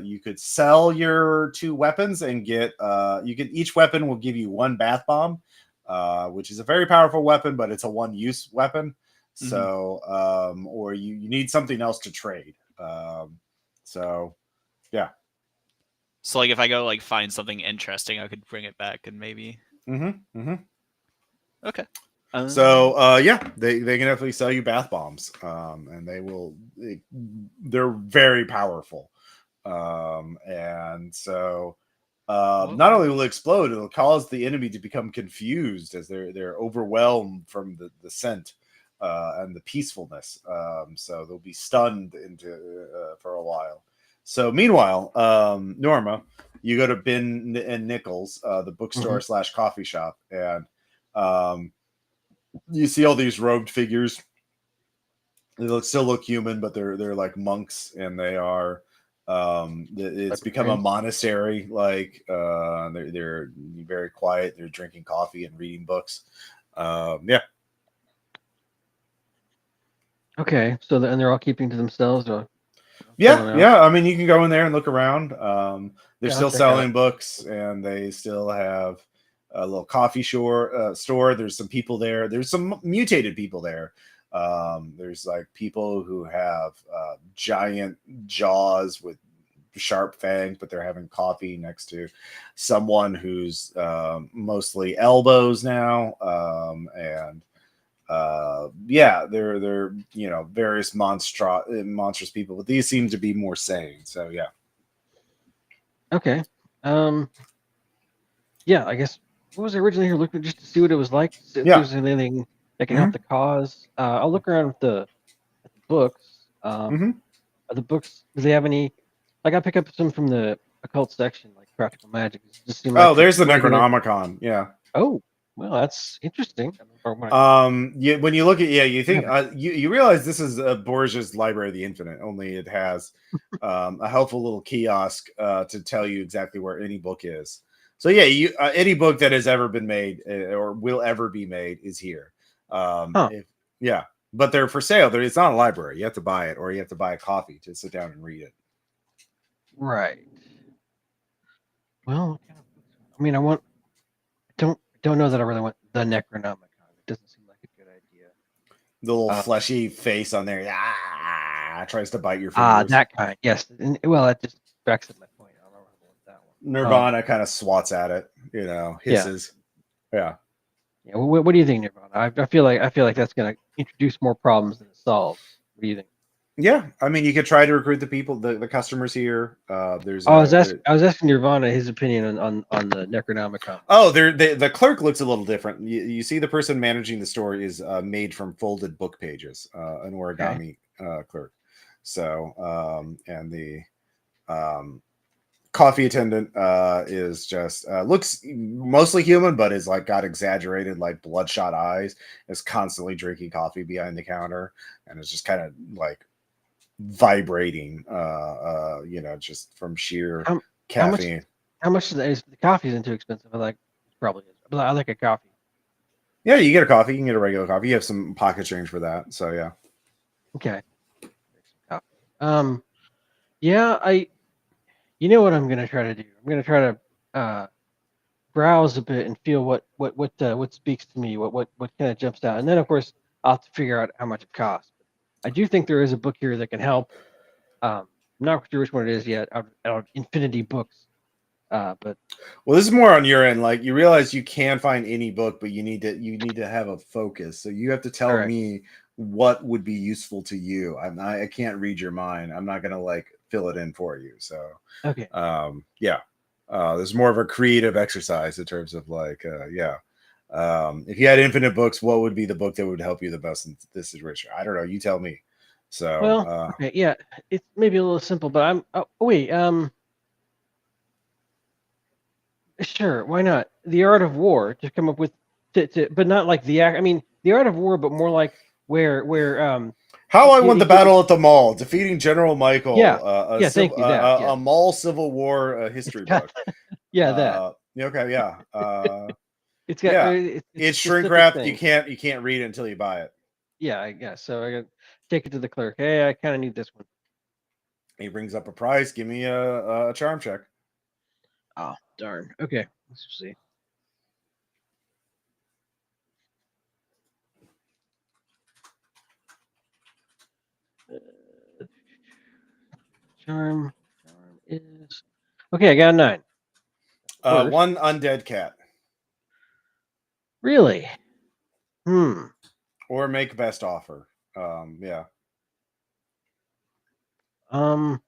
you could sell your 2 weapons and get. Each weapon will give you 1 bath bomb, which is a very powerful weapon, but it's a 1-use weapon. So or you need something else to trade. So yeah. So, like, if I go, like, find something interesting, I could bring it back and maybe... Okay. So, they can definitely sell you bath bombs, and they're very powerful. And so, not only will it explode, it'll cause the enemy to become confused as they're overwhelmed from the scent and the peacefulness. So they'll be stunned for a while. So meanwhile, Norma, you go to Ben and Nichols, the bookstore / coffee shop, and you see all these robed figures. They still look human, but they're like monks, and they are. It's become a monastery. Like they're very quiet. They're drinking coffee and reading books. Yeah. Okay, so and they're all keeping to themselves, or yeah. I mean, you can go in there and look around. They're still selling books, and they still have a little coffee store. There's some people there. There's some mutated people there. There's like people who have giant jaws with sharp fangs, but they're having coffee next to someone who's mostly elbows now. And they're various monstrous people, but these seem to be more sane. So yeah. Okay. Yeah, I guess what was I originally here looking just to see what it was like, see if there's anything that can help the cause. I'll look around at the books. The books, do they have any? Like I pick up some from the occult section, like practical magic. There's the Necronomicon. Yeah. Oh, well, that's interesting. When you look at you think you realize this is Borges' Library of the Infinite. Only it has a helpful little kiosk to tell you exactly where any book is. So yeah, any book that has ever been made or will ever be made is here. But they're for sale. It's not a library. You have to buy it, or you have to buy a coffee to sit down and read it. Right. Well, I mean, don't know that I really want the Necronomicon. It doesn't seem like a good idea. The little fleshy face on there, tries to bite your fingers. That kind. Yes. And, well, that just backs up my point. I don't know about that one. Nirvana kind of swats at it, hisses. Yeah. Yeah. What do you think, Nirvana? I feel like that's going to introduce more problems than it solves. What do you think? Yeah, I mean, you could try to recruit the people, the customers here. There's Oh, there. I was asking Nirvana his opinion on the Necronomicon. Oh, the clerk looks a little different. You see, the person managing the store is made from folded book pages, an Okay. origami clerk. So, and the coffee attendant is just looks mostly human, but is like got exaggerated like bloodshot eyes. Is constantly drinking coffee behind the counter, and is just kind of like vibrating, just from sheer How how much caffeine. how much is the coffee isn't too expensive? I like probably is. But I like a coffee. Yeah, you get a coffee. You can get a regular coffee. You have some pocket change for that. So yeah. Okay. Coffee. Yeah, you know what I'm gonna try to do? I'm gonna try to browse a bit and feel what speaks to me, what kind of jumps out, and then of course I'll have to figure out how much it costs. I do think there is a book here that can help. I'm not sure which one it is yet. Out of Infinity Books, but Well, this is more on your end. Like you realize you can find any book, but you need to have a focus. So you have to tell correct. me what would be useful to you. I can't read your mind. I'm not gonna like fill it in for you. So Okay. yeah. There's more of a creative exercise in terms of like yeah. If you had infinite books, what would be the book that would help you the best in this situation? I don't know. You tell me. So Well, okay, yeah, it's maybe a little simple, but I'm. Oh, wait. Sure, why not? The Art of War to come up with, but not like the act. I mean, the Art of War, but more like where how I won the it battle at the mall, defeating General yeah, Michael, yeah. Thank you. That, a yeah. mall civil war history book. Yeah, that. Okay, yeah, It's got yeah. it's a It's shrink specific wrapped. You thing. can't read it until you buy it. Yeah, I guess. So I got take it to the clerk. Hey, I kind of need this one. He brings up a price. Give me a charm check. Oh, darn. Okay, let's see. Charm is okay. I got a 9. Of course. One undead cat, Really? Hmm. or make best offer. Yeah. Um.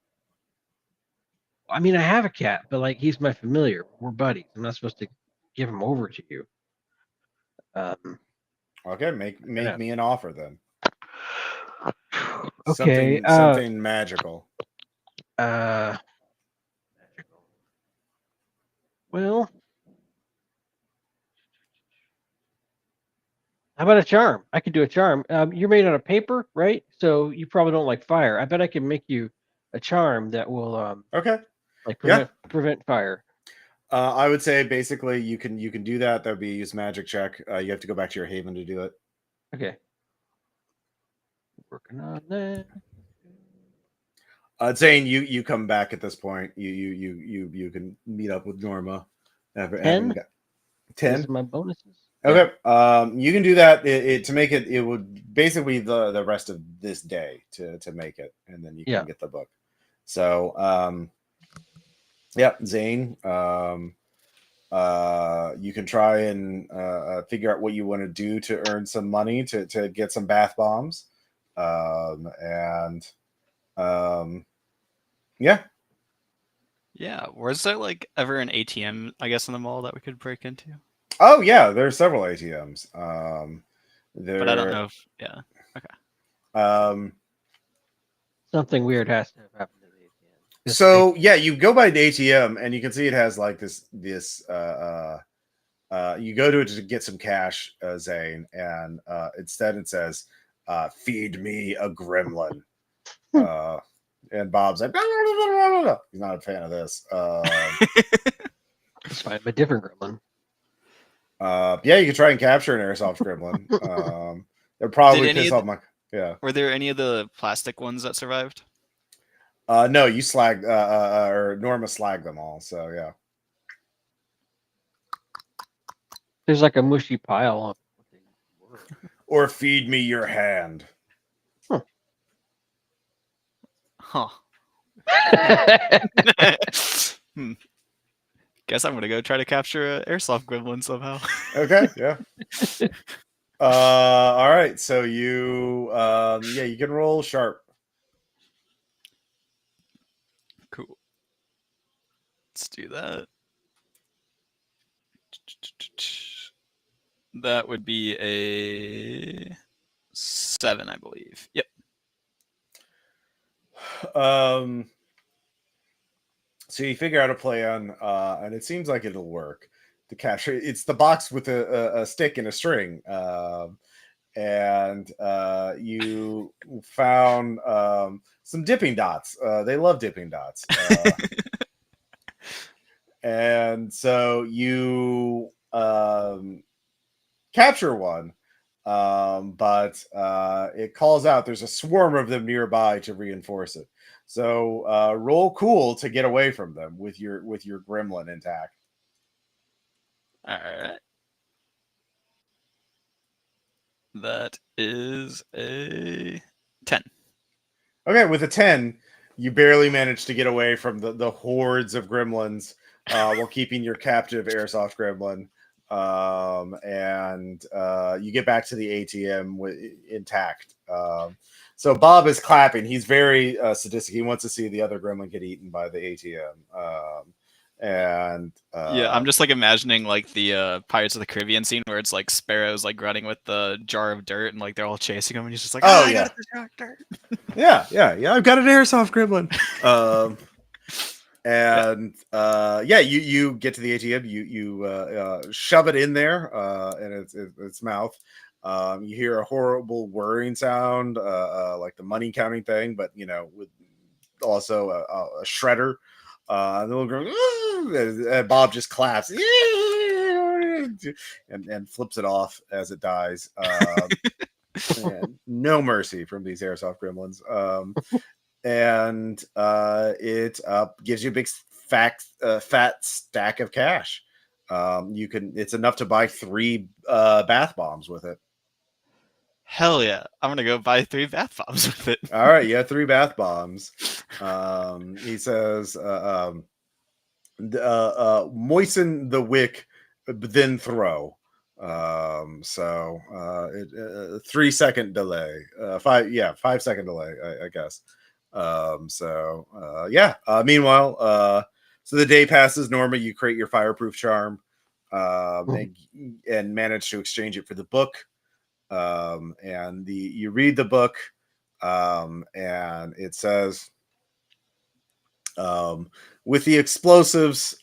I mean, I have a cat, but like he's my familiar. We're buddies. I'm not supposed to give him over to you. Okay, make I me an offer then. Okay. Something magical. Uh. Well, how about a charm? I could do a charm. You're made out of paper, right? So you probably don't like fire. I bet I can make you a charm that will Okay. like Yeah. prevent fire. I would say basically you can do that. That would be use magic check. You have to go back to your haven to do it. Okay. Working on that. Saying you come back at this point. You can meet up with Norma. Having 10. got This 10. is my bonuses. Yeah. Okay. You can do that. To make it. It would basically the rest of this day to make it, and then you Yeah. can get the book. So yeah, Zane. You can try and figure out what you want to do to earn some money to get some bath bombs, and yeah. Yeah. Was there like ever an ATM, I guess, in the mall that we could break into? Oh yeah, there's several ATMs. But I don't There. know if yeah. Okay. Um, Something weird has to have happened to the ATM. so yeah, you go by the ATM and you can see it has like this. You go to it to get some cash, Zane, and instead it says, "Feed me a gremlin." And Bob's like, he's not a fan of this. It's fine. A different gremlin. Yeah, you can try and capture an airsoft gremlin. They'll probably Did any piss of off my. Yeah. Were there any of the plastic ones that survived? No, you slagged, or Norma slagged them all. So yeah. There's like a mushy pile of what they were. Or feed me your hand. Huh. Hmm. Guess I'm gonna go try to capture a airsoft gremlin somehow. Okay, yeah. All right, so you you can roll sharp. Cool. Let's do that. That would be a 7, I believe. Yep. So you figure out a plan, and it seems like it'll work to capture. It's the box with a stick and a string, and you found some dipping dots. They love dipping dots, and so you capture one. But it calls out. There's a swarm of them nearby to reinforce it. So roll cool to get away from them with your gremlin intact. All right. That is a 10. Okay, with a 10, you barely manage to get away from the hordes of gremlins while keeping your captive airsoft gremlin. And you get back to the ATM intact. So Bob is clapping. He's very sadistic. He wants to see the other gremlin get eaten by the ATM. And Yeah, I'm just like imagining like the Pirates of the Caribbean scene where it's like Sparrow's like running with the jar of dirt and like they're all chasing him and he's just like, Oh, I yeah. got the jar of dirt. yeah. I've got an airsoft gremlin. And you get to the ATM. You shove it in there in its mouth. You hear a horrible whirring sound, like the money counting thing, but with also a shredder. And the little girl, and Bob just claps and flips it off as it dies. And no mercy from these airsoft gremlins. And it gives you a big fat stack of cash. It's enough to buy 3 bath bombs with it. Hell yeah. I'm gonna go buy 3 bath bombs with it. All right, yeah, 3 bath bombs. He says, moisten the wick, then throw. 3-second delay. 5-second delay, I guess. Meanwhile, so the day passes. Norma, you create your fireproof charm, and manage to exchange it for the book. You read the book, and it says, with the explosives,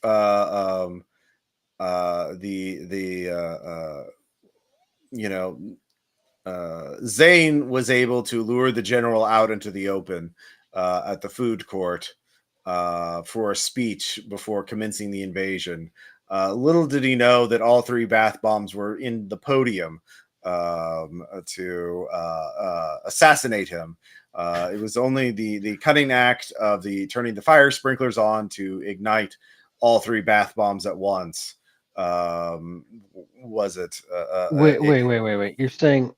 Zane was able to lure the general out into the open at the food court for a speech before commencing the invasion. Little did he know that all 3 bath bombs were in the podium to assassinate him. It was only the cunning act of turning the fire sprinklers on to ignite all 3 bath bombs at once. Was it? Wait. You're saying,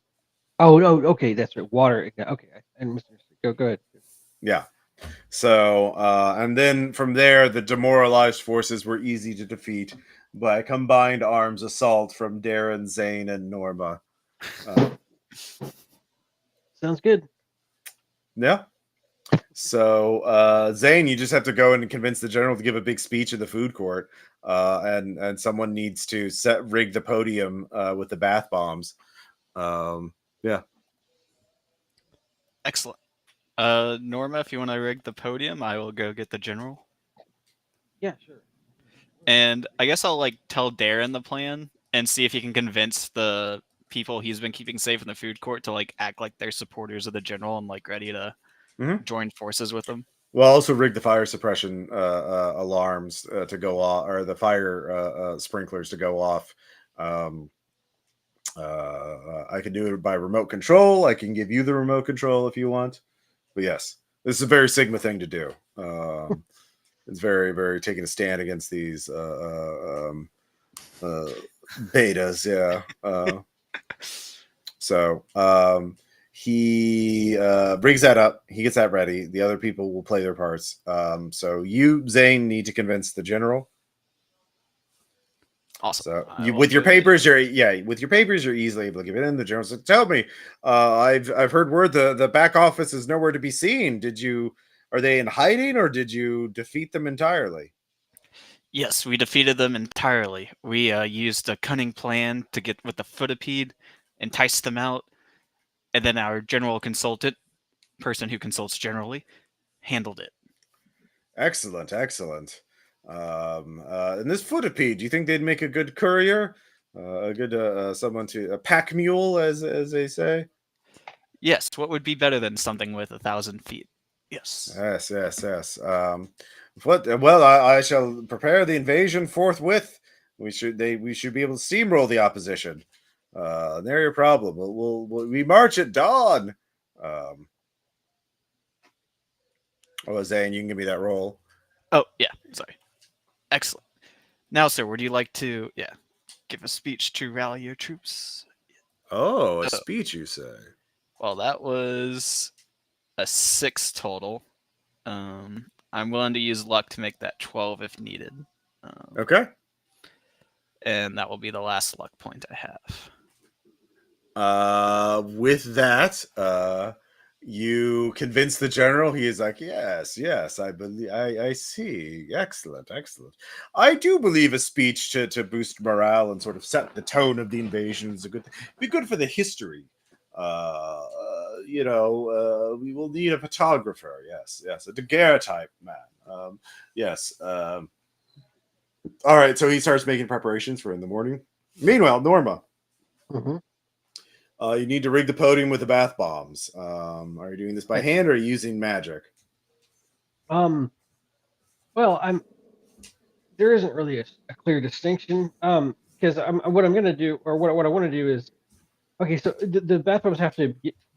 oh, no, okay, that's right. Water. Okay, and Mr. Go ahead. Yeah. So, and then from there, the demoralized forces were easy to defeat by a combined arms assault from Darren, Zane, and Norma. Sounds good. Yeah. So, Zane, you just have to go in and convince the general to give a big speech in the food court, and someone needs to rig the podium with the bath bombs. Yeah. Excellent. Norma, if you want to rig the podium, I will go get the general. Yeah, sure. And I guess I'll like tell Darren the plan and see if he can convince the people he's been keeping safe in the food court to like act like they're supporters of the general and like ready to join forces with them. Well, also rig the fire suppression alarms to go off, or the fire sprinklers to go off. I can do it by remote control. I can give you the remote control if you want. But yes, this is a very Sigma thing to do. It's very, very taking a stand against these betas. Yeah. He brings that up. He gets that ready. The other people will play their parts. So you, Zane, need to convince the general. Awesome. So I will with your put it in. papers, you're easily able to give it in. The general's like, tell me, I've heard word the back office is nowhere to be seen. Are they in hiding, or did you defeat them entirely? Yes, we defeated them entirely. We used a cunning plan to get with the footipede, entice them out, and then our general consultant, person who consults generally, handled it. Excellent, excellent. And this footipede, do you think they'd make a good courier? A good someone to a pack mule, as they say. Yes, what would be better than something with 1,000 feet? Yes. Yes, yes, yes. Well, I shall prepare the invasion forthwith. We should be able to steamroll the opposition. They're your problem. We march at dawn. Um, Zane, you can give me that roll. Oh, yeah, sorry. Excellent. Now, sir, would you like to, give a speech to rally your troops? Oh, a Oh, speech, you say? well, that was a 6 total. I'm willing to use luck to make that 12 if needed. Okay. And that will be the last luck point I have. With that, you convince the general. He is like, yes, yes, I believe, I see. Excellent, excellent. I do believe a speech to boost morale and sort of set the tone of the invasion is a good thing. Be good for the history. We will need a photographer. Yes, yes, a daguerreotype man. Yes. All right, so he starts making preparations for in the morning. Meanwhile, Norma. Mm-hmm. You need to rig the podium with the bath bombs. Are you doing this by Right. hand or are you using magic? Well, there isn't really a clear distinction. Because what I'm gonna do, or what I want to do is, okay. So the bath bombs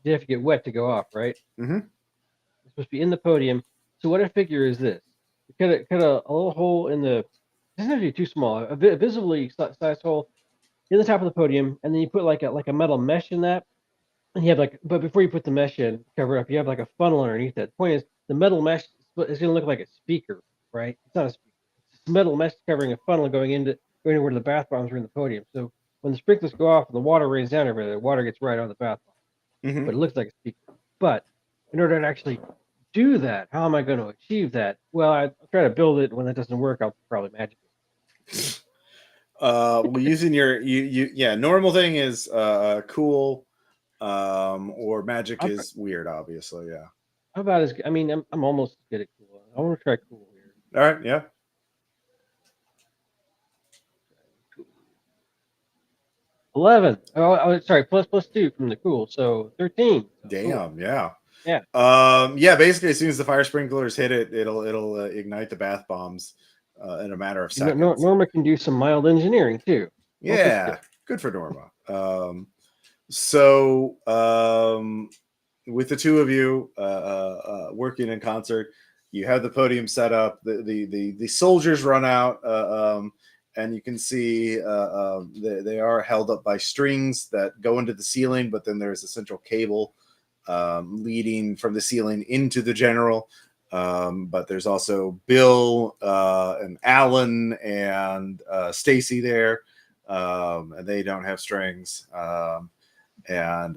they have to get wet to go off, right? Mm-hmm. It's supposed to be in the podium. So what I figure is this: you cut a little hole in the. It doesn't have to be too small. A visibly sized hole in the top of the podium, and then you put like a metal mesh in that. And you have but before you put the mesh in, cover it up, you have like a funnel underneath it. The point is, the metal mesh is going to look like a speaker, right? It's not a speaker. It's metal mesh covering a funnel going to where the bath bombs are in the podium. So when the sprinklers go off and the water rains down over there, the water gets right on the bath bomb. Mm-hmm. But it looks like a speaker. But in order to actually do that, how am I going to achieve that? Well, I try to build it. When that doesn't work, I'll probably magic it. Using normal thing is cool, or magic I'm, is weird, obviously. Yeah. how about as I mean, I'm almost as good at cool. I want to try cool here. All right. Yeah. 11. Sorry, plus 2 from the cool, so 13. So Damn. cool. Yeah. Yeah. Yeah. Basically, as soon as the fire sprinklers hit it, it'll ignite the bath bombs in a matter of seconds. Norma can do some mild engineering too. Yeah. Good for Norma. So with the two of you working in concert, you have the podium set up. The soldiers run out, and you can see they are held up by strings that go into the ceiling. But then there's a central cable leading from the ceiling into the general. But there's also Bill and Alan and Stacy there, and they don't have strings. And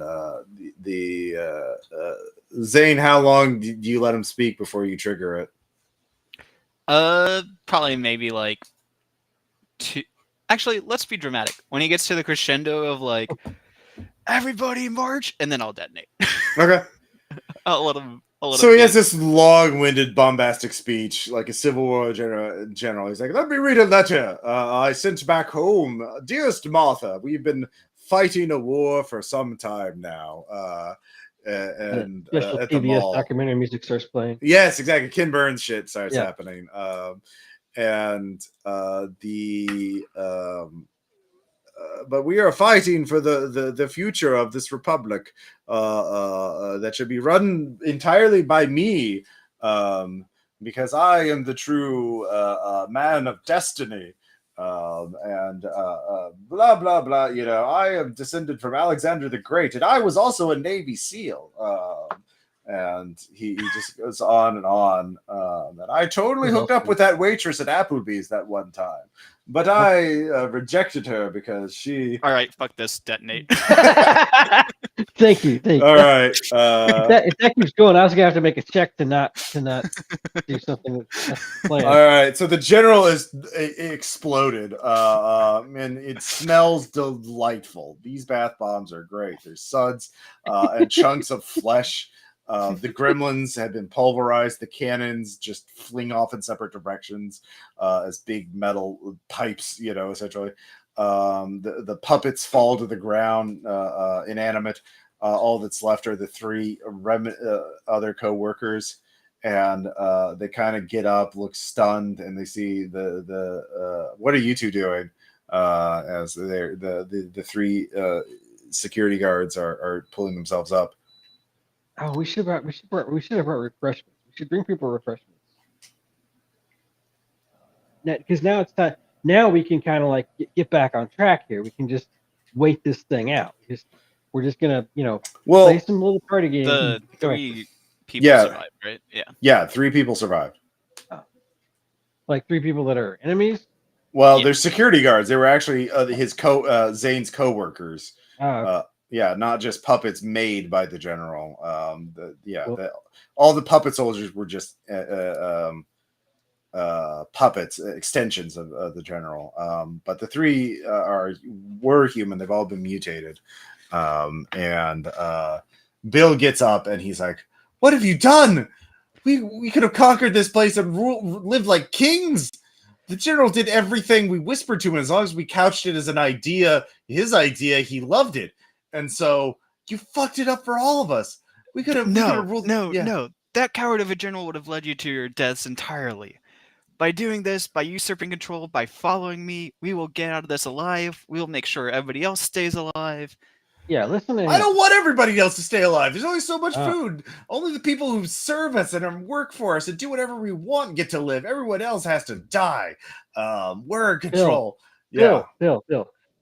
Zane, how long do you let him speak before you trigger it? Probably maybe like 2. Actually, let's be dramatic. When he gets to the crescendo of like, everybody march, and then I'll detonate. Okay. I'll let him. So he has this long-winded, bombastic speech, like a Civil War general. He's like, "Let me read a letter I sent back home, dearest Martha. We've been fighting a war for some time now, and Special at the PBS mall. documentary music starts playing. Yes, exactly. Ken Burns shit starts Yeah. happening, and but we are fighting for the future of this republic that should be run entirely by me, because I am the true man of destiny, and blah blah blah. I am descended from Alexander the Great, and I was also a Navy SEAL. And he just goes on and on. And I totally hooked up with that waitress at Applebee's that one time, but I rejected her because she. All right, fuck this. Detonate. Thank you. All right. If that keeps going, I was gonna have to make a check to not do something that's planned. All right. So the general is exploded, and it smells delightful. These bath bombs are great. There's suds and chunks of flesh. The gremlins have been pulverized. The cannons just fling off in separate directions as big metal pipes, essentially. The puppets fall to the ground, inanimate. All that's left are the three other co-workers, and they kind of get up, look stunned, and they see the what are you two doing? As they're the three security guards are pulling themselves up. Oh, we should have brought refreshments. We should bring people refreshments. Because now it's time. Now we can kind of like get back on track here. We can just wait this thing out. We're just gonna play some little party games. The three people survived, right? Yeah, 3 people survived. Like 3 people that are enemies. Well, they're security guards. They were actually Zane's co-workers. Yeah, not just puppets made by the general. All the puppet soldiers were just puppets, extensions of the general. But the 3 were human. They've all been mutated. And Bill gets up and he's like, "What have you done? We could have conquered this place and lived like kings. The general did everything we whispered to him. As long as we couched it as an idea, his idea, he loved it. And so you fucked it up for all of us. We could have ruled." No. That coward of a general would have led you to your deaths entirely. By doing this, by usurping control, by following me, we will get out of this alive. We will make sure everybody else stays alive. Yeah, listen to him. I don't want everybody else to stay alive. There's only so much food. Only the people who serve us and work for us and do whatever we want get to live. Everyone else has to die. We're in control. Bill,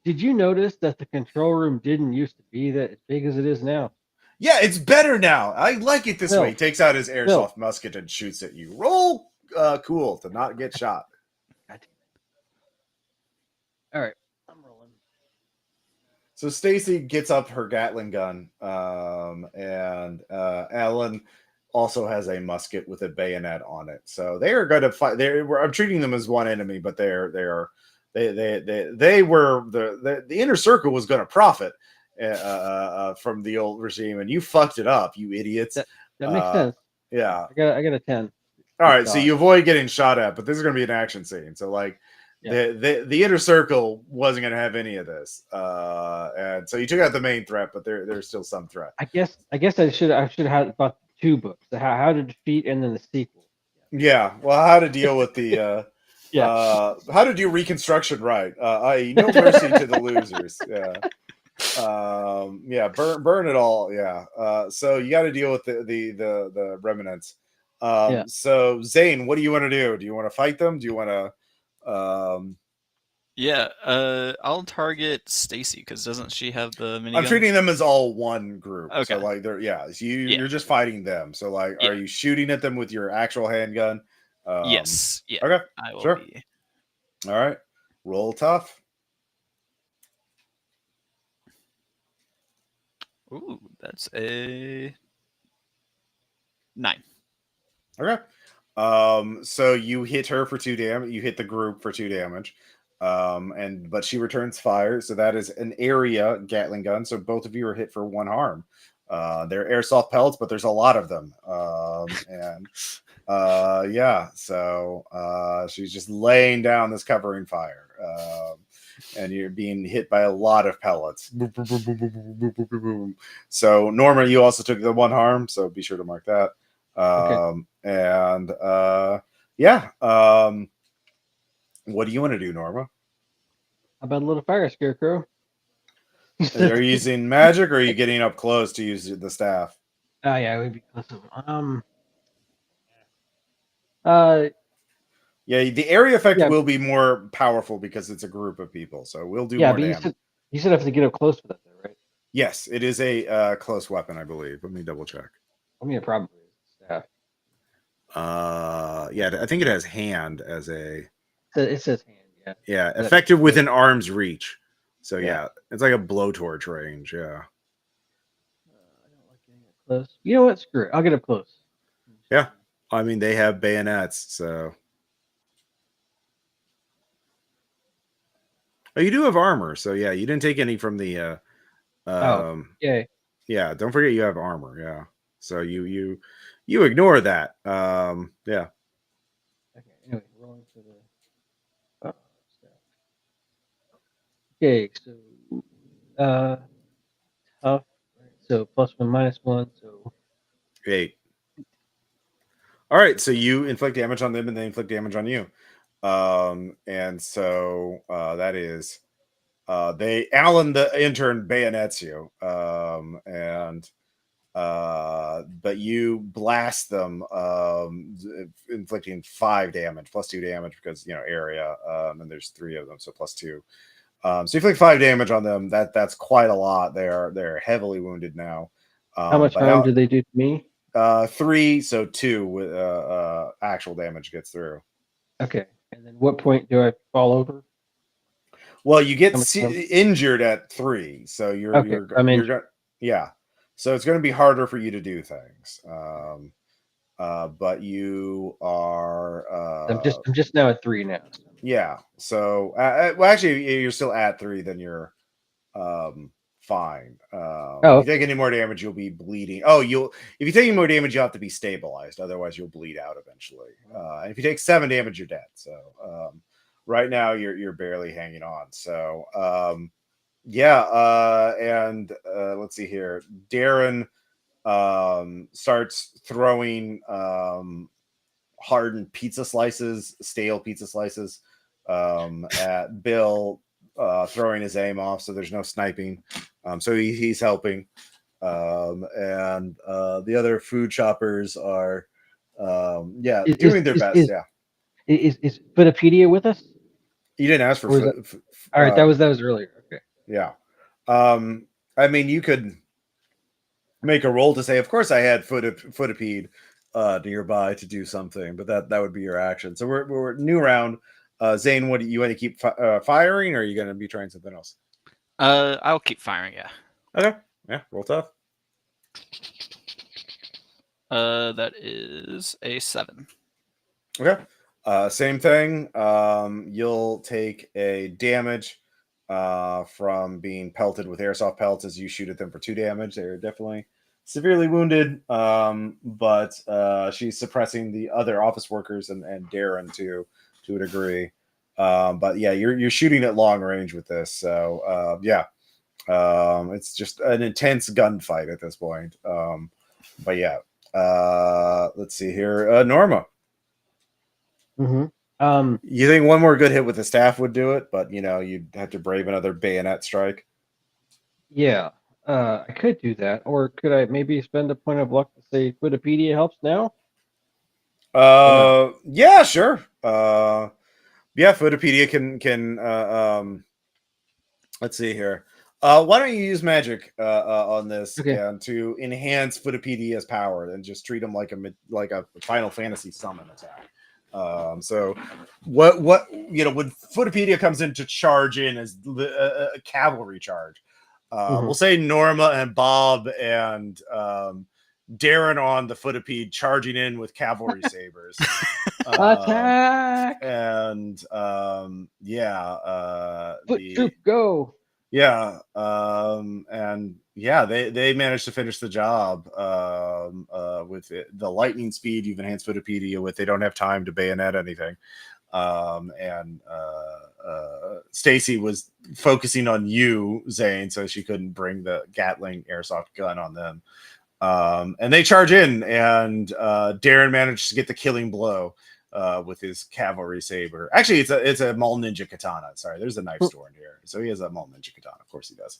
did you notice that the control room didn't used to be that as big as it is now? Yeah, it's better now. I like it this way. He takes out his airsoft musket and shoots at you. Roll cool to not get shot. All right, I'm rolling. So Stacy gets up her Gatling gun, and Alan also has a musket with a bayonet on it. So they are going to fight. I'm treating them as one enemy, but they were the inner circle was going to profit from the old regime, and you fucked it up, you idiots. That makes sense. Yeah, I got a 10. All right, so you avoid getting shot at, but this is going to be an action scene. So like. Yeah. The inner circle wasn't going to have any of this, and so you took out the main threat, but there's still some threat. I guess I should have bought 2 books: how to defeat, and then the sequel. Yeah, well, how to deal with the how to do reconstruction right, i.e., no mercy to the losers. Burn it all. So you got to deal with the remnants. So Zane, what do you want to do? Do you want to fight them? Do you want to I'll target Stacy because doesn't she have the minigun? I'm treating them as all one group. Okay. So like you're just fighting them. So like are you shooting at them with your actual handgun? Yes. Yeah. Okay. I will be. All right. Roll tough. Ooh, that's a 9. Okay. So you hit her for 2 damage. You hit the group for 2 damage. But she returns fire, so that is an area Gatling gun. So both of you are hit for 1 harm. They're airsoft pellets, but there's a lot of them. So she's just laying down this covering fire. And you're being hit by a lot of pellets. So Norma, you also took the 1 harm, so be sure to mark that. Okay. What do you want to do, Norma? How about a little fire scarecrow? Are you using magic, or are you getting up close to use the staff? Oh yeah, it would be close. The area effect will be more powerful because it's a group of people, so we'll do more damage. You said have to get up close for that, though, right? Yes, it is a close weapon, I believe. Let me double check. I mean, it probably is staff. Yeah, I think it has hand as a It says hand, yeah. yeah, That effective makes within arm's reach. So Yeah. yeah, it's like a blowtorch range. Yeah, I don't like getting up close. You know what? Screw it. I'll get up close. yeah. I mean, they have bayonets, so. Oh, you do have armor, so yeah, you didn't take any from the. Yay. Yeah, don't forget you have armor. Yeah, so you ignore that. Yeah. Okay. Anyway, rolling for the staff. Okay, so tough. Right. So +1, -1. So 8. All right, so you inflict damage on them, and they inflict damage on you. And so that is they Alan the intern bayonets you, and but you blast them, inflicting 5 damage +2 damage because area, and there's 3 of them, so +2. So you inflict 5 damage on them. That's quite a lot. They're heavily wounded now. how much But harm do they do to me? 3, so 2 with actual damage gets through. Okay. And then what point do I fall over? Well, you get How much harm? injured at 3, so Okay, I'm you're injured. going yeah. So it's going to be harder for you to do things. But you are I'm just now at 3 now. So. yeah. So well, actually, you're still at 3. Then you're fine. If you take any more damage, you'll be bleeding. Oh, if you take any more damage, you'll have to be stabilized. Otherwise, you'll bleed out eventually. And if you take 7 damage, you're dead. So right now, you're barely hanging on. So yeah. And let's see here. Darren starts throwing hardened pizza slices, stale pizza slices, at Bill, throwing his aim off, so there's no sniping. So he's helping. And the other food choppers are, doing their best. Yeah. Is Wikipedia with us? You didn't ask for. All right, that was earlier. Okay. Yeah. I mean, you could make a roll to say, of course, I had Footipede nearby to do something, but that would be your action. So we're new round. Zane, what do you want to keep firing, or are you going to be trying something else? I'll keep firing. Yeah. Okay. Yeah. Roll tough. That is a 7. Okay. Same thing. You'll take a damage from being pelted with airsoft pelts as you shoot at them for 2 damage. They're definitely severely wounded, but she's suppressing the other office workers and Darren to a degree. But yeah, you're shooting at long range with this. So yeah, it's just an intense gunfight at this point. But yeah, let's see here. Norma. Mm-hmm. You think one more good hit with the staff would do it, but you'd have to brave another bayonet strike. Yeah, I could do that, or could I maybe spend a point of luck to say Wikipedia helps now? Yeah, sure. Yeah, Wikipedia can. Let's see here. Why don't you use magic on this and to enhance Footypedia's power and just treat them like a Final Fantasy summon attack. So what when Footypedia comes in to charge in as a cavalry charge, we'll say Norma and Bob and Darren on the Footipede charging in with cavalry sabers. Attack! And Troop go. Yeah, and yeah, they managed to finish the job with the lightning speed you've enhanced Wikipedia with. They don't have time to bayonet anything, and Stacy was focusing on you, Zane, so she couldn't bring the Gatling airsoft gun on them. And they charge in, and Darren managed to get the killing blow with his cavalry saber. Actually, it's a Mall Ninja katana. Sorry, there's a knife store in here, so he has a Mall Ninja katana. Of course, he does.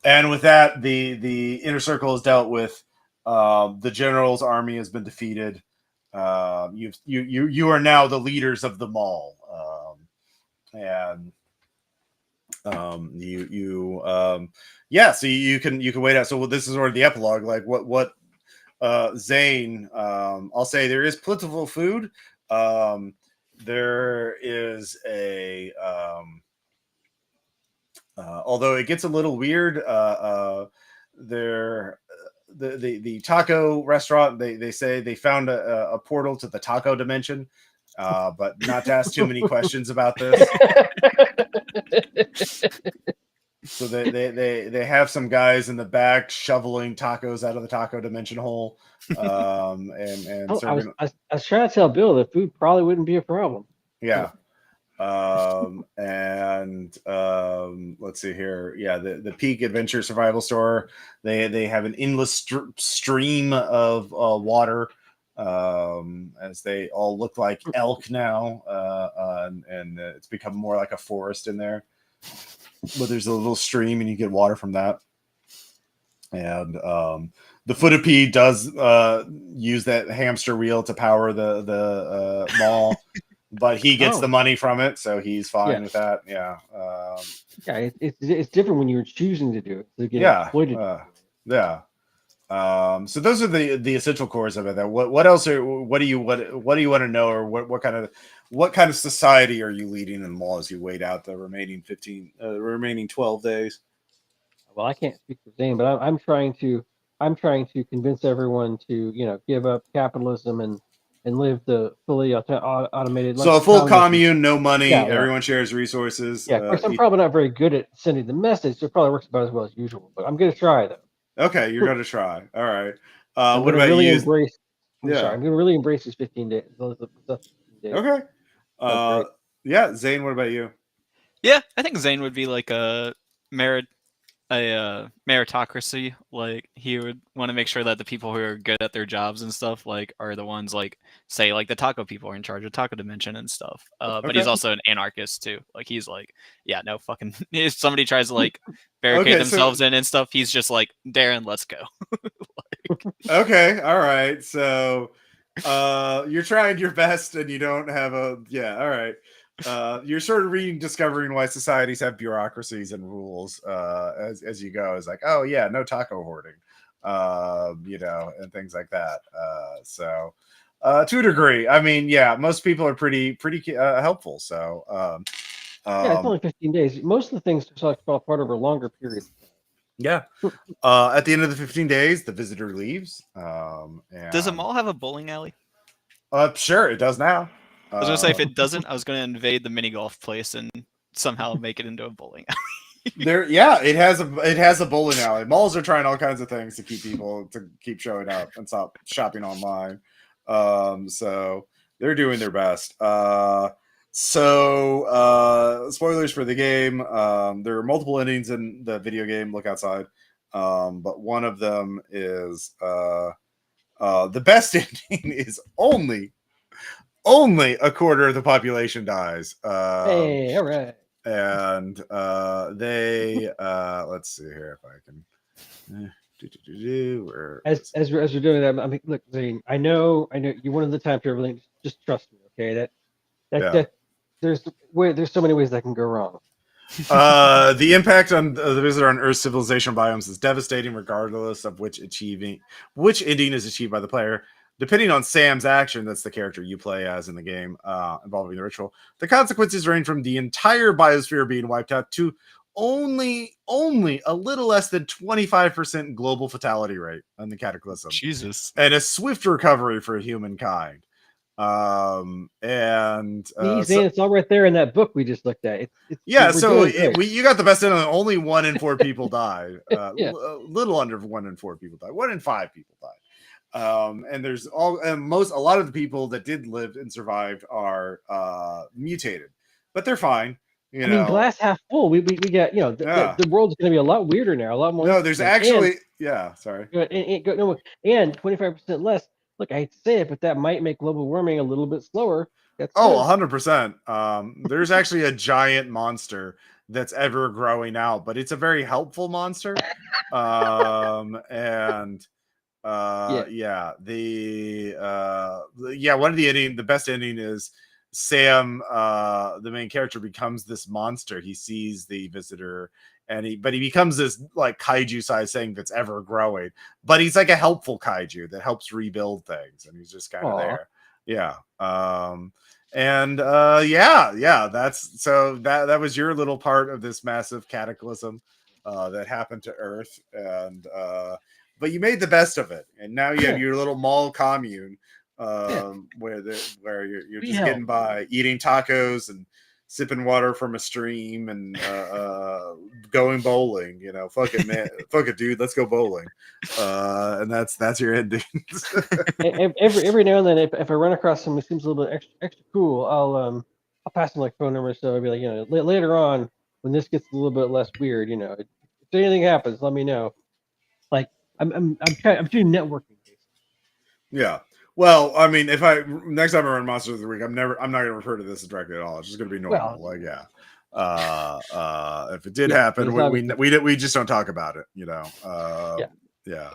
And with that, the inner circle is dealt with. The general's army has been defeated. You are now the leaders of the mall, and yeah. So you can wait out. So this is sort of the epilogue. Like what Zane, I'll say there is plentiful food. There is a although it gets a little weird. There, the taco restaurant, they say they found a portal to the taco dimension, but not to ask too many questions about this. So they have some guys in the back shoveling tacos out of the taco dimension hole, and I serving. was trying to tell Bill that food probably wouldn't be a problem. Yeah. And let's see here. Yeah, the Peak Adventure Survival Store. They have an endless stream of water, as they all look like elk now, and it's become more like a forest in there. But there's a little stream, and you get water from that. And the Footapede does use that hamster wheel to power the mall. But he gets the money from it, so he's fine with that. Yeah. Yeah, it's different when you're choosing to do it. To get exploited. Yeah. So those are the essential cores of it. Then what else what do you want to know, or what kind of society are you leading in the mall as you wait out the remaining 12 days? Well, I can't speak for Zane, but I'm trying to convince everyone to give up capitalism and live the fully automated. So a full commune, no money, everyone shares resources. Yeah, of course, I'm probably not very good at sending the message. So it probably works about as well as usual, but I'm going to try though. Okay, you're going to try. All right. What about you? I'm going to really embrace these 15 days. Okay. Yeah, Zane, what about you? Yeah, I think Zane would be like a meritocracy. Like, he would want to make sure that the people who are good at their jobs and stuff are the ones, like, say, like the taco people are in charge of taco dimension and stuff. But he's also an anarchist too. Like, he's like, yeah, no fucking, if somebody tries to like barricade themselves in and stuff, he's just like, Darren, let's go. Okay, all right. So you're trying your best and you don't have all right. You're sort of rediscovering why societies have bureaucracies and rules as you go. It's like, oh yeah, no taco hoarding, and things like that. So to a degree, I mean, yeah, most people are pretty helpful. So it's only 15 days. Most of the things fall apart over longer periods. Yeah. At the end of the 15 days, the visitor leaves. Does a mall have a bowling alley? Sure, it does now. I was gonna say, if it doesn't, I was gonna invade the mini golf place and somehow make it into a bowling alley. It has a bowling alley. Malls are trying all kinds of things to keep people to keep showing up and stop shopping online. So they're doing their best. Spoilers for the game. There are multiple endings in the video game. Look outside. But one of them is the best ending is only a quarter of the population dies. Hey, all right. And they let's see here if I can. As we're doing that, I mean, look, Zane, I know you're one of the time traveling. Just trust me, okay? That there's so many ways that can go wrong. The impact on the visitor on Earth's civilization biomes is devastating, regardless of which ending is achieved by the player. Depending on Sam's action, that's the character you play as in the game, involving the ritual. The consequences range from the entire biosphere being wiped out to only a little less than 25% global fatality rate on the cataclysm. Jesus. And a swift recovery for humankind. It's all right there in that book we just looked at. You got the best end. Only 1 in 4 people died. A little under 1 in 4 people died. 1 in 5 people died. And there's a lot of the people that did live and survived are mutated, but they're fine. I mean, glass half full. We get the world's going to be a lot weirder now. A lot more. No, there's actually sorry. And 25% less. Look, I hate to say it, but that might make global warming a little bit slower. 100%. There's actually a giant monster that's ever growing out, but it's a very helpful monster. One of the ending, the best ending is Sam, the main character, becomes this monster. He sees the visitor and he becomes this like kaiju sized thing that's ever growing. But he's like a helpful kaiju that helps rebuild things, and he's just kind of there. Yeah. That's so that was your little part of this massive cataclysm that happened to Earth, and but you made the best of it, and now you have your little mall commune where you're just getting by, eating tacos and sipping water from a stream and going bowling. Fuck it, man, fuck it, dude, let's go bowling. And that's your ending. every now and then, if I run across someone who seems a little bit extra cool, I'll pass them like phone numbers. So I'll be like, later on when this gets a little bit less weird, if anything happens, let me know. Like I'm doing networking basically. Yeah. Well, I mean, if next time I run Monsters of the Week, I'm not going to refer to this directly at all. It's just going to be normal. If it did happen, we just don't talk about it. Yeah.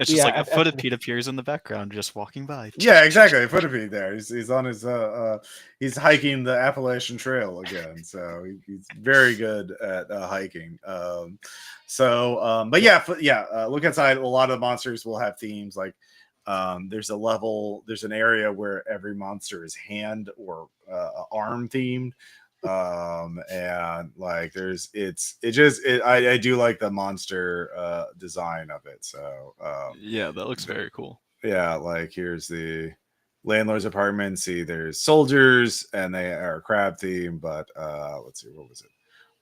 It's just like a Footipede appears in the background, just walking by. Yeah, exactly. Footipede there. He's on his he's hiking the Appalachian Trail again. So he's very good at hiking. But look outside. A lot of the monsters will have themes like. There's an area where every monster is hand or arm themed. And like I do like the monster design of it. So yeah, that looks very cool. Yeah, like here's the landlord's apartment. See, there's soldiers and they are crab themed, but let's see, what was it?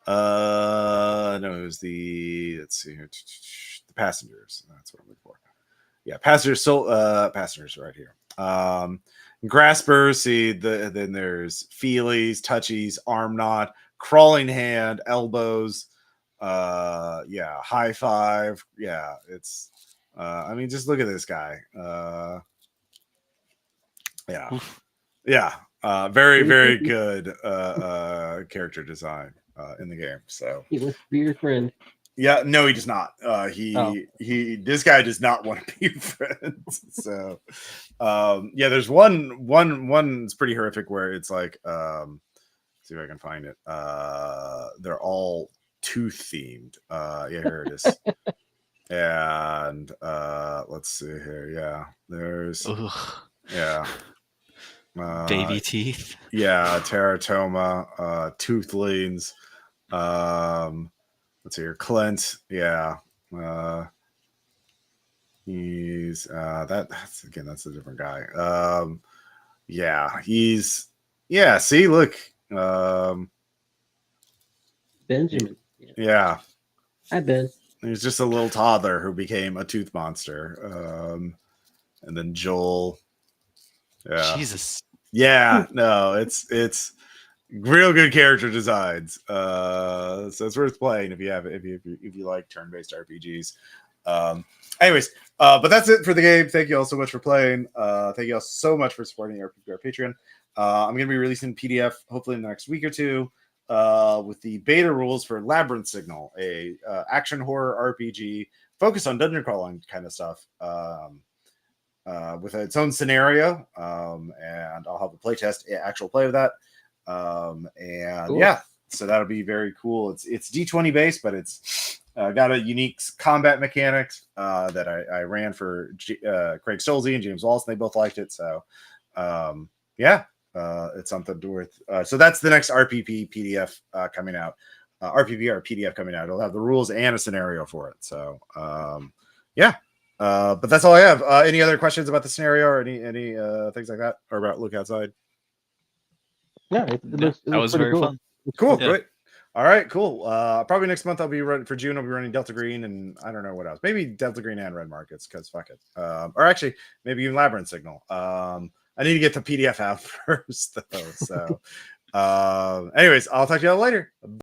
No, it was the passengers. That's what I'm looking for. Yeah, passengers right here. Graspers, see then there's feelies, touchies, arm knot, crawling hand, elbows, high five. Yeah, it's I mean, just look at this guy. Very, very good character design in the game. So he wants to be your friend. Yeah, no, he does not. This guy does not want to be friends. So, there's one that's pretty horrific where it's like, see if I can find it. They're all tooth themed. Here it is. And let's see here. Yeah, there's baby teeth. Yeah, teratoma, toothlings. Let's see here, Clint. Yeah, he's that's a different guy. See, look, Benjamin. Yeah, Hi, Ben. He's just a little toddler who became a tooth monster. And then Joel. Yeah, Jesus. Yeah, no, it's real good character designs. So it's worth playing if you like turn-based RPGs. Anyways, but that's it for the game. Thank you all so much for playing. Thank you all so much for supporting our Patreon. I'm going to be releasing PDF hopefully in the next week or two with the beta rules for Labyrinth Signal, a action horror RPG focused on dungeon crawling kind of stuff. With its own scenario, and I'll have a playtest, actual play of that. Cool. Yeah, so that'll be very cool. It's D20 based, but it's got a unique combat mechanics that I ran for Craig Stolze and James Wallace, and they both liked it. So it's something to worth. So that's the next RPP PDF coming out. RPPR PDF coming out. It'll have the rules and a scenario for it. So but that's all I have. Any other questions about the scenario or any things like that, or about Look Outside? Yeah, it was very cool. fun. Cool, yeah. Great. All right, cool. Probably next month I'll be running for June. I'll be running Delta Green, and I don't know what else. Maybe Delta Green and Red Markets, because fuck it. Or actually, maybe even Labyrinth Signal. I need to get the PDF out first, though. So, anyways, I'll talk to you all later.